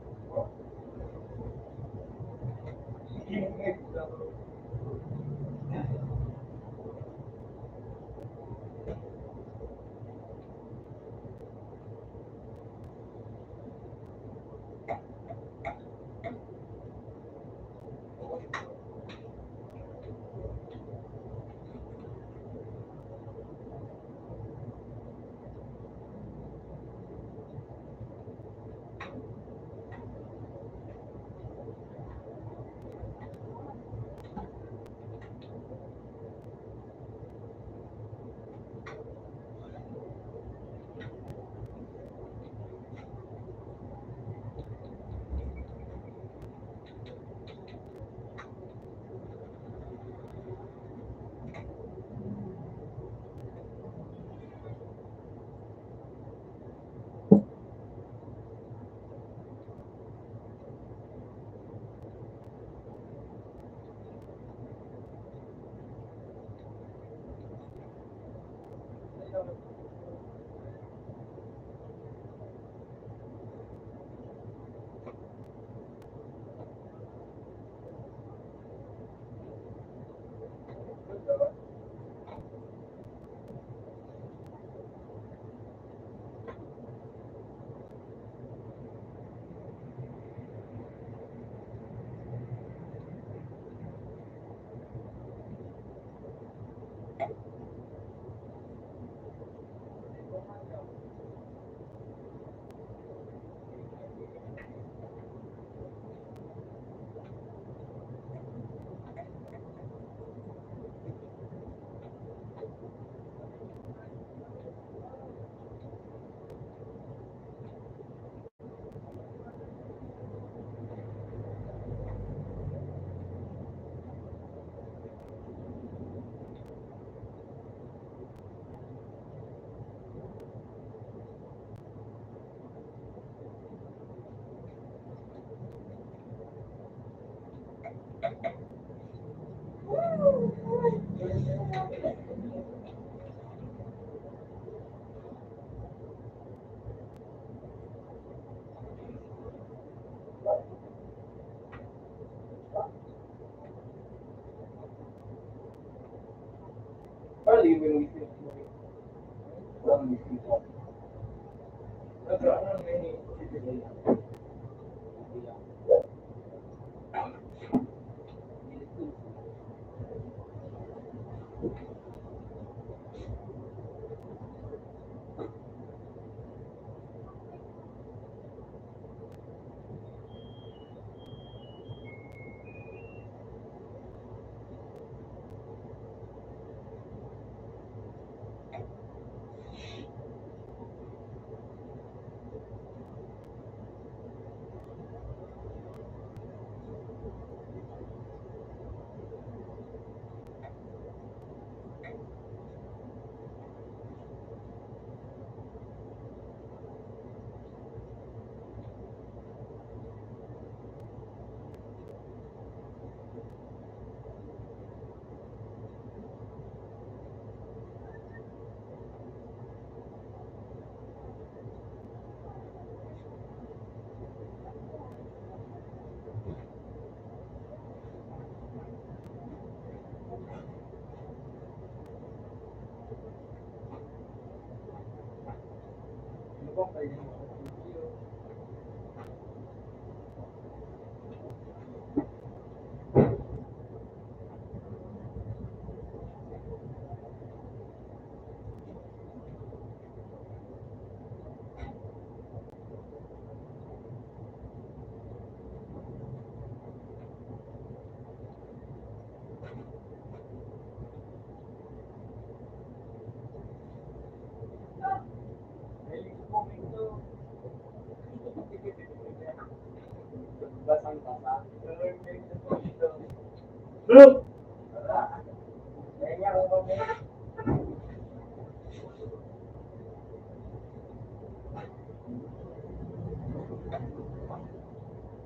S4: Look!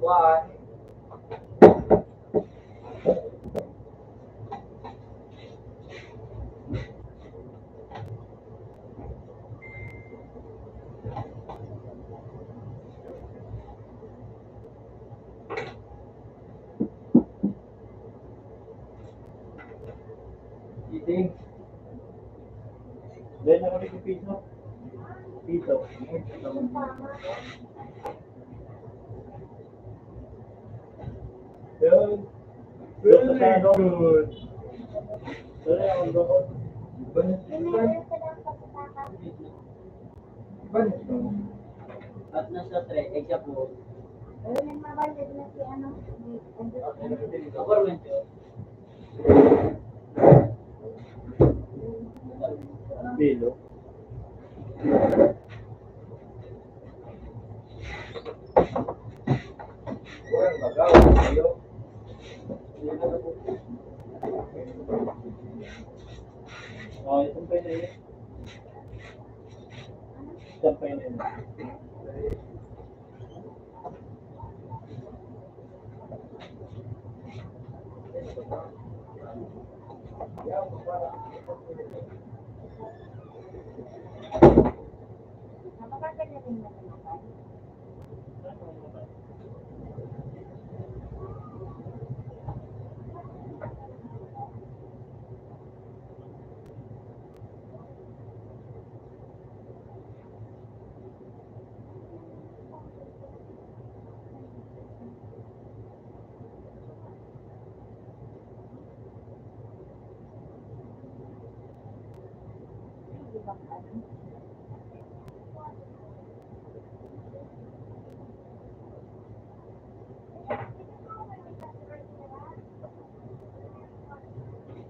S1: One. Eating.
S4: Then ako rin yung piso. Piso. Yun. Good. Good. Sorry, ako doon.
S5: At nasa tre, egg po.
S2: Ayun, mabayad na si ano.
S5: Government yun.
S4: Bilo.
S1: Walang bagaw. Ayo.
S4: Oh, itong pwede yun. Itong pwede yun.
S2: Napakaganda rin na naman.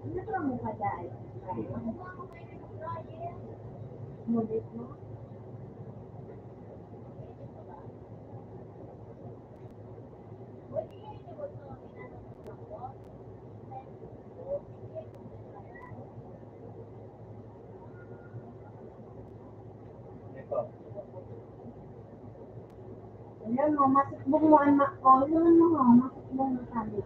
S2: Ano ba mo kadaan? Mulit mo? Alam mo, masukbong mo ang yun mo, masukbong mo sabi.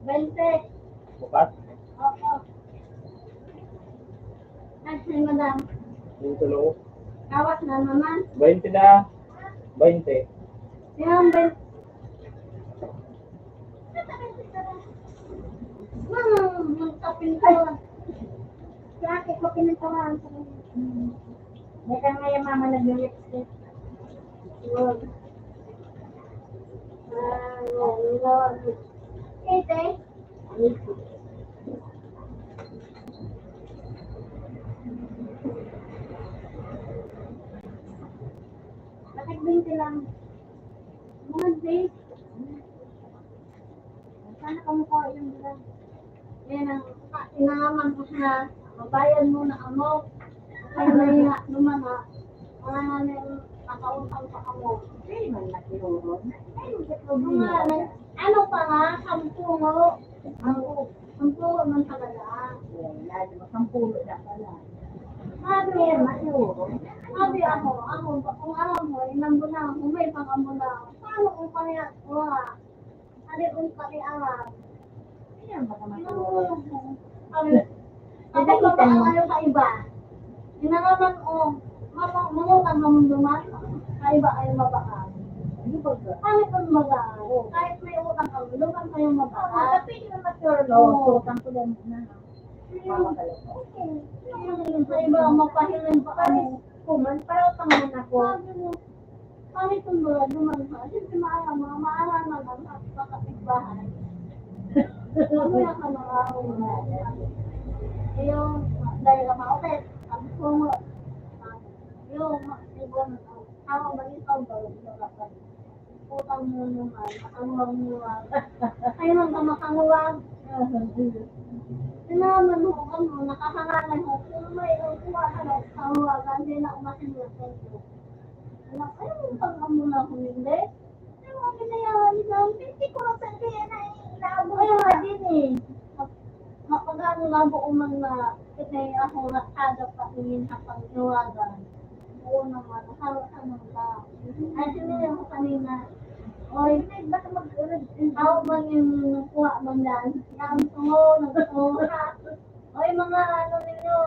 S2: 20.
S4: Bukas?
S2: Oo. Ay, madam.
S4: Yung tulo.
S2: Kawas na naman.
S4: 20 na. 20.
S2: Yan, 20. Magkapintuan. Kaya ko pinagtawaan sa kanya. May ka nga yung mama nag-lipstick. Yun. Ete? Bakit 20 lang? Mga date. Sana kamukha yung bilang. Yan ang inaman ko siya. Mabayan mo na amo. Kaya na yung naman ha. Wala nga na yung nakautang sa amo. Ay, man nakiroon. Ano pa nga? 10 mo. Ang pulo man talaga. Lagi mo, 10 na pala. Sabi ako, kung alam mo, inambo na ako, may pang-ambo na ako. Paano kung kaya ko ha? Ano kung pati alam? Ayan ba naman ako? Ako ba ba ang ayaw sa iba? Inalaman ko, mangutang na munduman, sa iba ay mabakal. Kami kung magaan, kahit may utang ka, lugan kayong mabakal. Tapi yung mature law, utang ko lang na. Okay. Sa iba, mapahilan pa kami. Kuman, para utang mo na ko. Kami kung duman ka, siyempre maalam naman sa kapitbahay. Mamaya ka na ako na. Yung, dahil ka maupit, sabi ko mo, yung, ibon, ako mag-ikaw ba, utang mo naman, makanguwag mo. Kayo nang ka makanguwag. Sinaman mo ano, nakahangalan mo, kung may kuha ka na, kahuwagan, hindi na umasinlasan ko. Anak, ayaw mo pang muna kung hindi. Ayaw mo pinayawan lang, hindi ko lang sa kaya na inaabo. Ayaw nga din eh. Mapagano lang po umang na, kasi ako nakagap pa tingin sa panghiwagan. Oo naman, ano ka. Ay, sinayin ko kanina, oy, baka mag-urad. Tawag man yung nakuha man yan. Nagtuho ka. Oy, mga ano ninyo,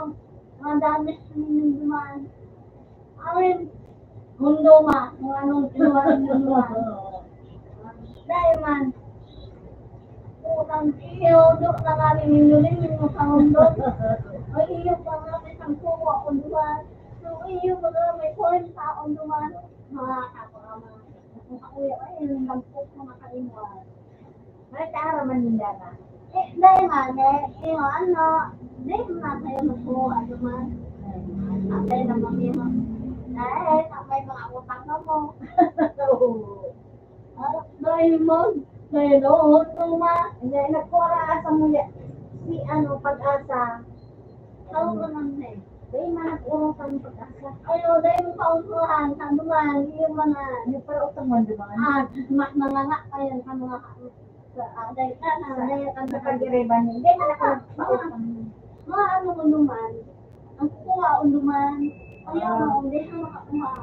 S2: mga damis ninyong dumaan. Awin, mundo ma, kung anong kinuha ninyo dumaan. Dahil man, utang iyo, doon na kami ninyo ninyo sa mundo. Oy, iyo pa nga may sangkuha akong dumaan. So, iyo pa nga may point sa akong dumaan. Mga kapama. Kung ako ay yung lampok na makalimuan. May kaaraman nila na. Dahil nga, yung ano, dahil na tayo magkuha naman. Atay na mamima. Dahil, may mga utang na mo. Dahil mo, dahil doon, tuma. Nagkuha sa muli. Si ano, pag-asa. Tawag ko naman eh. Dahil man nag-urong kami pag-asa. Ayaw, dahil mo pautuhan, sa duman, yung mga, yung para utang mo duman. Mga kayo, sa mga dahil ka na, dahil ka na pag-iriban niya. Hindi man ako nagpautang. Mga ano ko duman, ang kukuha ko duman, ayaw mo, hindi ka makakuha.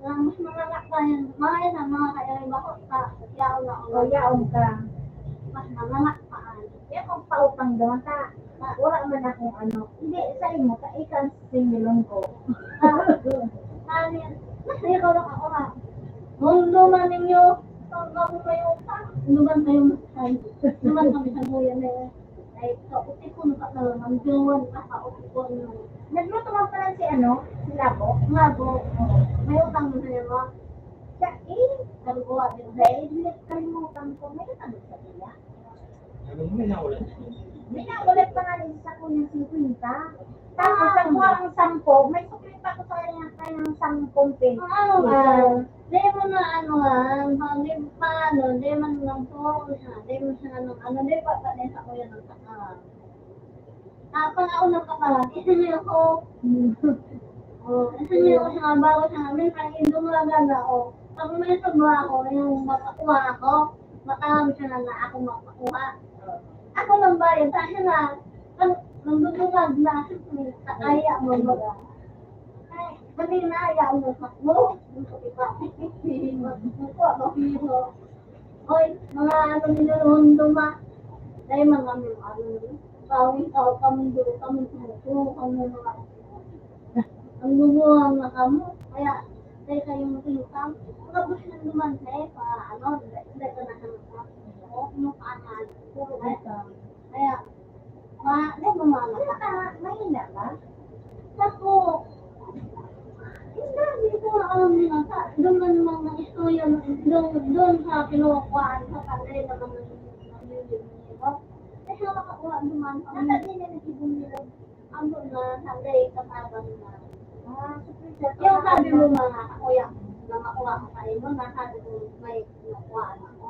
S2: Mas mga kayo, mga kayo, bako ka, yaon na ako. Yaon ka. Mas mga paan. Kaya kung pautang doon ka, wala man akong ano. Hindi, sa imo, sa ikan singilong ko. Masaya ko lang ako ha. Kung luman ninyo, kung gabo kayo utang, luman kayo masay. Luman kami sa buya na yun. Ay, kautipon ka na lang, jowan ka kautipon na. Nagluto mo pala si ano? Si Labo? Labo. May utang mo na yun mo. Kaluwa din. Dahil, kalimutan ko, may utang sa niya.
S4: Ano mo may naulan?
S2: May naulit pa nga rin sa kunyang 50. Tapos, ang kuwang 10, may sukli pa ko sa kanyang 10 pin. Ano ba? Di mo na ano di pa ano, di man lang po siya, di mo siya ano, di pa pa din sa kuya ng saka. Pang ako ng kapalat, isa niya ako. Isa niya ako siya, bago siya namin, kaya dumulagan ako. Pag may sabla ako, yung makakuha ako, matawag siya na ako makakuha. Ako nang bayan, sa akin na, nandudungag na, kaya mo ba? Ay, pati na, ayaw mo sa mo. Magkuha mo, hiro. Hoy, mga ano nilulundo ma. Dahil mga ano, kawin tao kamundo, kamundo, mga ang lumuwang na kamo. Kaya, dahil kayong tinutang, tapos nang dumantay pa, ano, hindi ka na hanap. Oo, kumakanan. Kaya, dahil mamama. Mahina ba? Ako, hindi ko alam nila. Doon na naman ng istorya, doon sa kinukuhaan sa kanila naman ng nililimutin. Kasi nakakuha naman kami. Nasa din na nagiging nila. Ang doon na sanday kapabang na. Yung sabi mo mga kuya, na makuha ko kayo mo, nasabi ko may nakuha ako.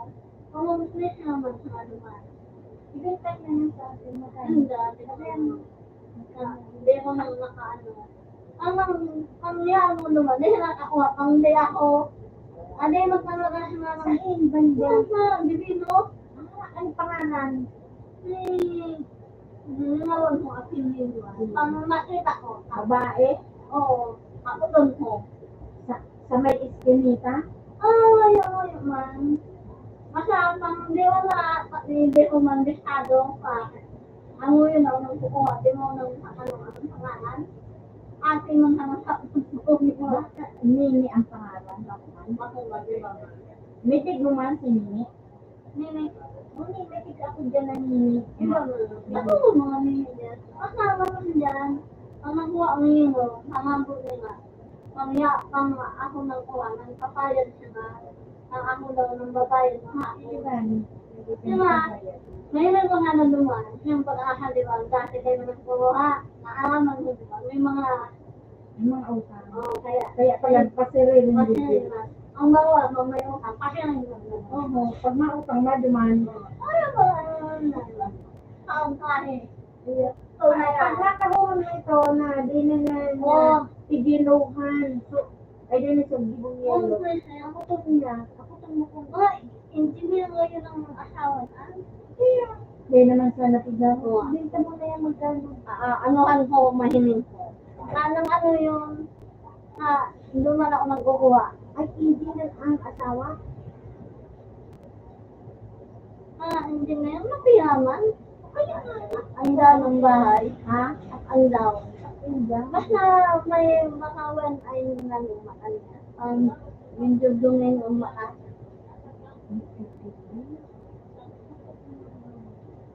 S2: Kung mag-stress naman sa naman. Ibigay na yun sa atin mo kayo. Hindi ko nang nakaano. Ang niya mo naman, dahil nakakuha pang hindi ako. Aday magpanaga sa mga banda. Bibino. Ang pangalan. Ngayon ko opinion doon. Pang makita ko. Babae? Oo. Ako doon ko. Sa may iskinita? Ay, man. Masapang di wala. Hindi ko man bisado pa. Ano yun ako nang kukuha. Di mo nang anong pangalan. Ate man hanap sa kukuha. Nini ang pangalan. Mitig mo man si Nini? Nini. Nini, mitig ako dyan na Nini. Ako mga Nini dyan. Masama mo dyan. Ang nakuha ang Nino. Pangambot nila. Pang ako nang kuha. Nang papayad siya. Ang ako daw ng babae. Diba? Ngayon ko nga naluman. Yung pag-ahaliwan. Dati kayo naman kuha. Naalaman mo diba? May mga utang. Oo, kaya pala pasiril yung dito. Ang bawa, may utang. Kasi ang oo, pag mautang na duman. Ay, taong kahe. So, pag nakahulog na ito na di na nga iginuhan. So, ay din sa gibong yelo. Ako to niya. Ako to mo kung hindi niya ngayon ang asawa na. Hindi naman siya natignan ko. Binta mo na yan magkano. Anuhan ko, mahiling ko. Ano yung doon man ako nagkukuha. Ay, hindi na ang asawa? Hindi na yung napiyaman. Ang daw ng bahay. Ha? At ang daw. Basta may makawan ay nalumaan niya. Yung dudungin ang maka.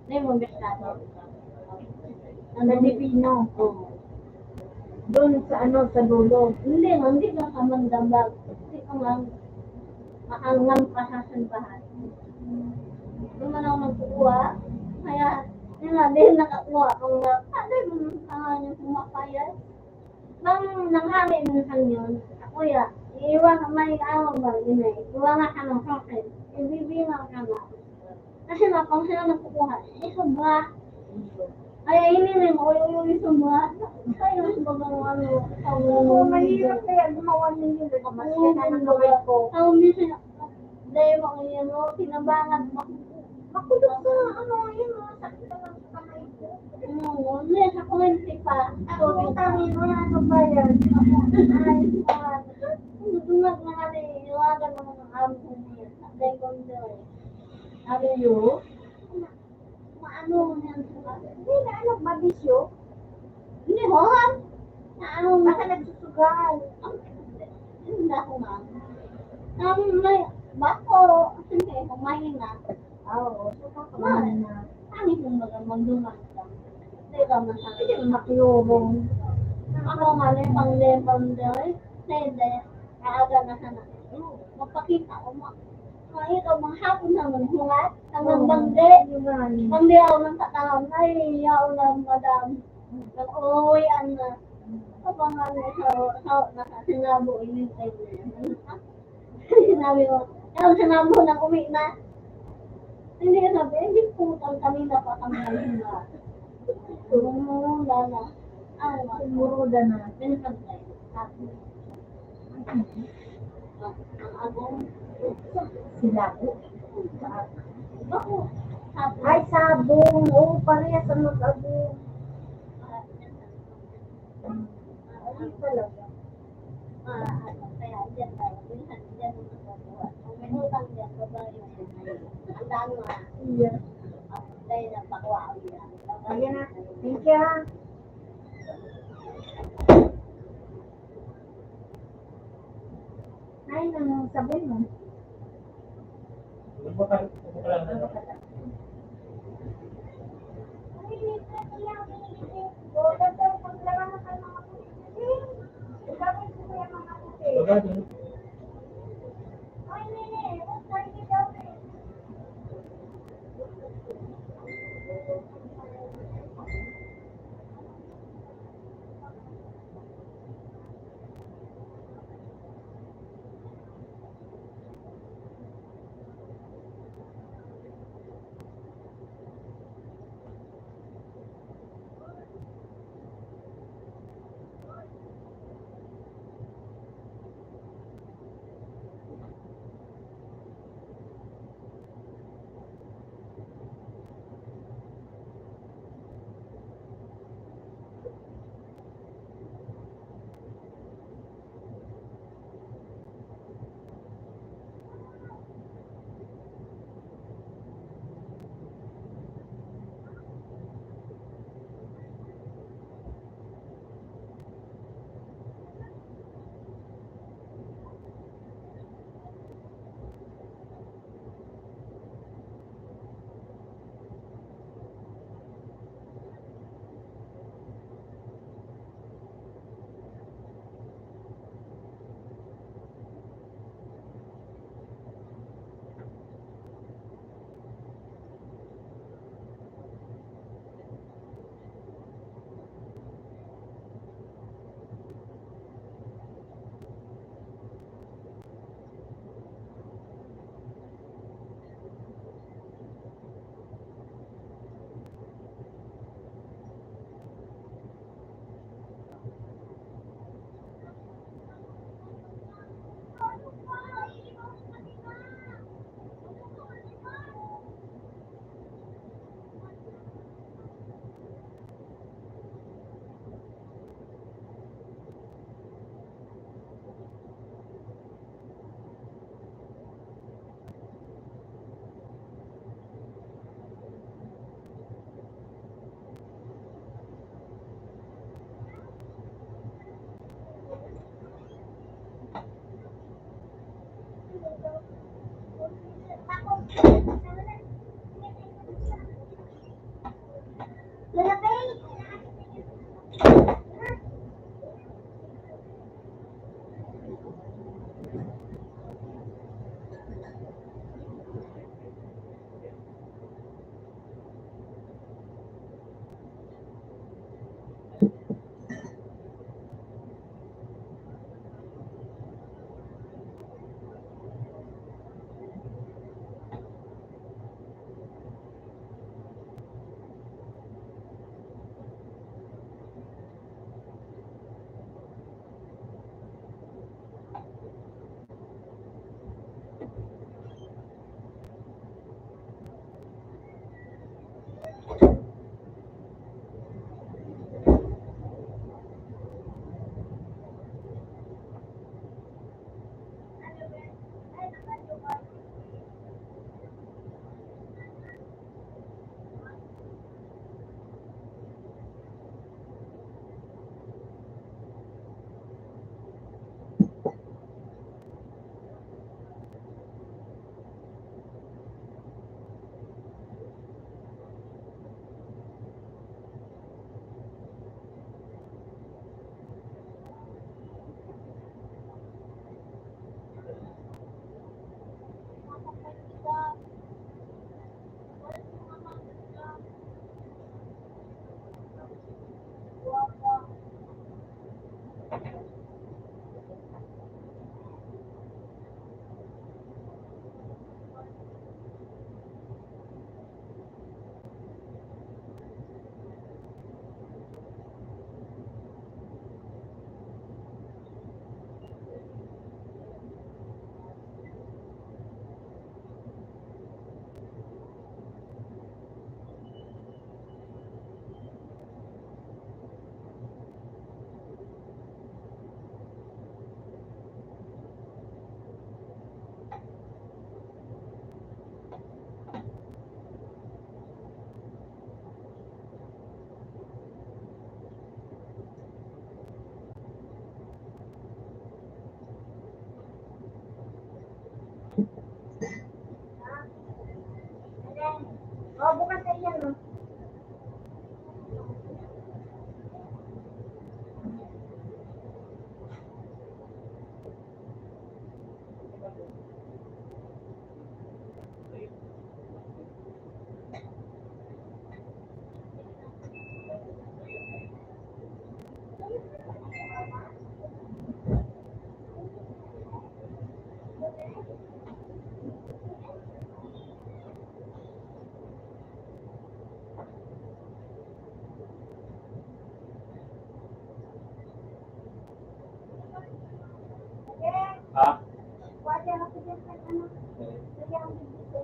S2: Hindi mo bestado. Ang Pilipino. Oo. Doon sa sa dulo. Hindi ka kamandambag. Hindi ka maangang pasasambahan. Doon man ako nagkukuha. Kaya, din nakakuha kung yung pumapayas. Nanghangin minsan yun. Kuya, iiwan may awang ba yun eh. Iwan ka ng sakit. Ibibilang ka na. Kasi napang sila nagkukuha. Sobra. Ay, hiniling ko yung sobra. Kaya yung sobrang ano. Mahirap kaya gumawa ninyo. Mas kaya ng gawin ko. Minsan, dahil mga yun, tinabangan mo. Makulog sa yun, sakit naman sa kamay ko. Hindi, sa kuwente pa. Ako, tangin mo yan, ba yan? Ay, dunag na natin, iwagan mo ng amo ko niya. Dahil ko nito eh. Ano yun? Maano mo yan sa hindi na anak mabisyo. Hindi mo, ano, baka nagsusugal. Hindi ako nga. May bako, hindi, kumain na. Oo, so kumain na. Tangin kong magduman ka. Hindi ka masabi. Hindi ka makiyobong. Ako nga na yung pang-lebang dahil. Hindi, kaaga na sana. Magpakita ko mo. Ikaw, mga hapon naman, hungat. Hanggang bangde. Bangde ako ng tatawag. Ay, yaw lang, madam. Nag-uwian na. Kapangan na sa sinabo, inintay na yan. Sinabi ko, sinabo na umi na. Hindi ka sabi, hindi putang kami dapat ang mga. Sumuruda na. Sumuruda na. Pinasantay. Ang agong. Sila ko. Ako. Ay, sabong. Oo, parehas ang mag-agong. Ay, talaga. Kaya, dyan tayo. Dyan mo nagagawa. Kung may utang yan, babae yan. Ang dami nga.
S6: Yeah.
S2: Dahil napakwa yan.
S6: Ayan na. Thank you. Ay, nang sabon mo.
S4: Ano ba ka lang?
S2: Ay, ito lang. Dito paglaro na kayo mga pulis. Gagawin ko yung mga pulis.
S4: Baga din.
S2: Ay, nene. Huwag tayo gagawin.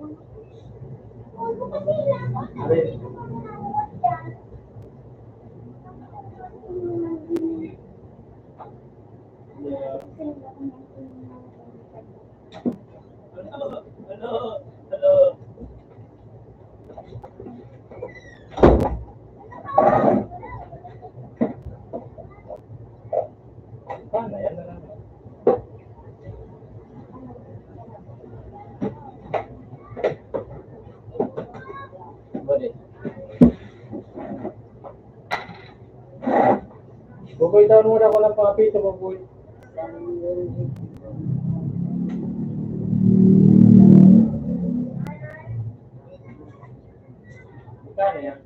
S2: Huwag mo kasi lang.
S4: Aray.
S5: Hello.
S4: Paano? Yan na lang.
S1: Balik.
S4: Buboy down muna ako ng pakapito, buboy. Magkano yan?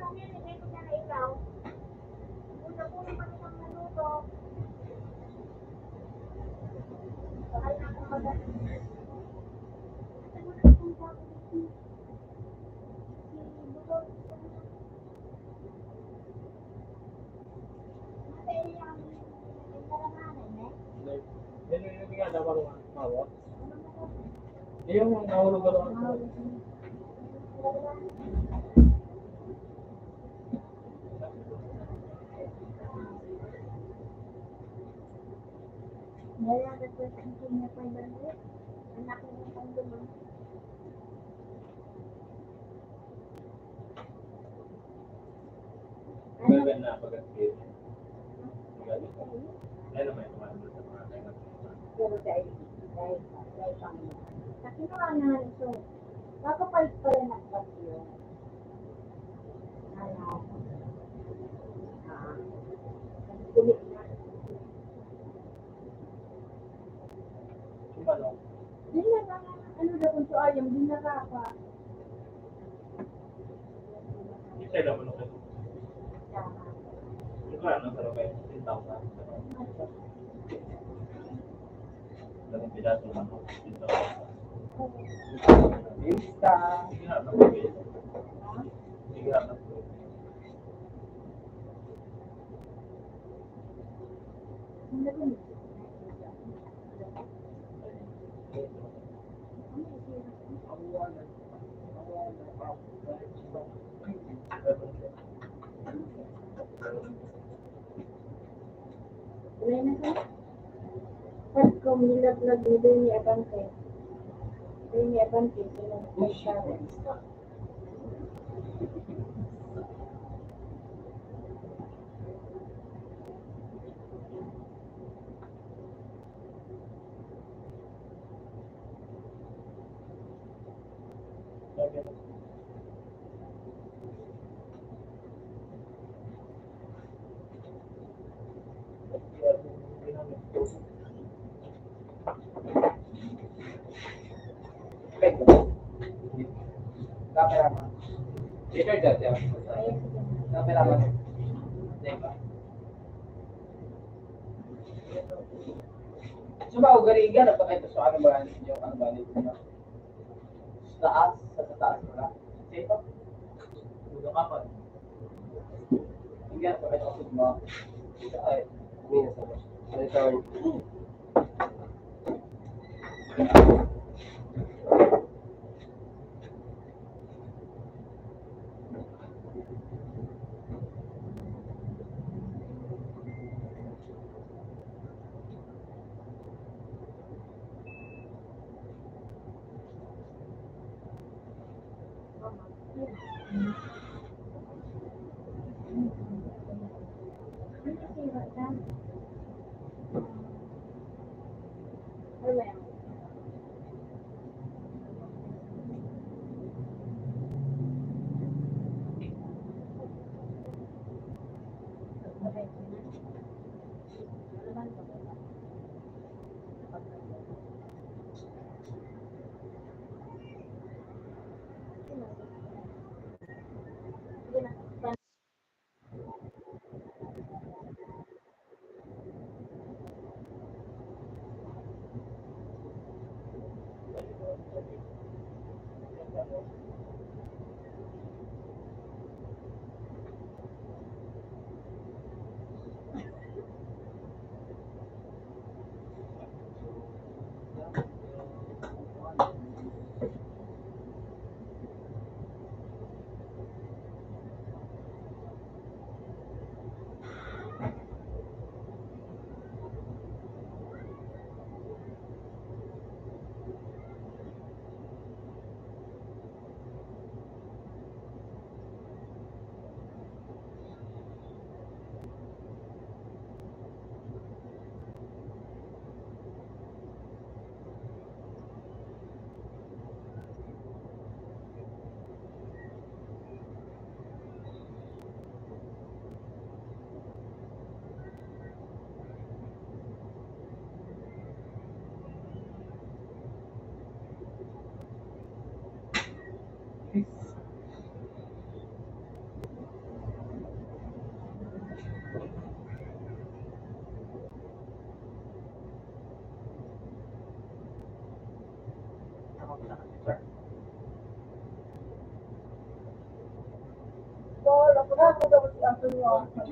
S2: lang yan, hindi ko siya na ikaw. Una-una pa kitang naluto. Bakal na akong mag-asin. Ate mo na akong bakit si Bukod. Ate, yung karamanan eh.
S4: Yan yung nga daw marunong mawat. Yung nahulog ka doon.
S2: Dahil ang representing niya pa yung anak niya ang dulo.
S4: Gagan na pag-askil. Gagan. Ano may tumahan sa mga kainan.
S6: Pero dahil pang sa kinuha na ito, kakapalit pa rin ang bagyo. Ano, kulit na.
S4: Sumalo.
S6: Di na ka, ano daw kung so ayam, di na ka pa.
S4: Isa lang ano kasi. Ito ano sa kayo? 10,000. Dapat pidato lang ako. 10,000.
S1: Insta.
S4: Sige na, napagay. Sige na, napagay.
S6: Hindi ko nito. Wala na ka? Pag kung nilaglag ni Benny Abante, sila nagsasabi.
S1: Cameraman. Later dyan, dyan. Cameraman. Diba? Sumaw, gariga na pa kayo sa ano ba yung ano ba nito nyo? Sa taas wala. Safe pa? Ulo ka pa. Hindi na pa kayo sa sugma. Ay, minus ako. Return.
S2: mo.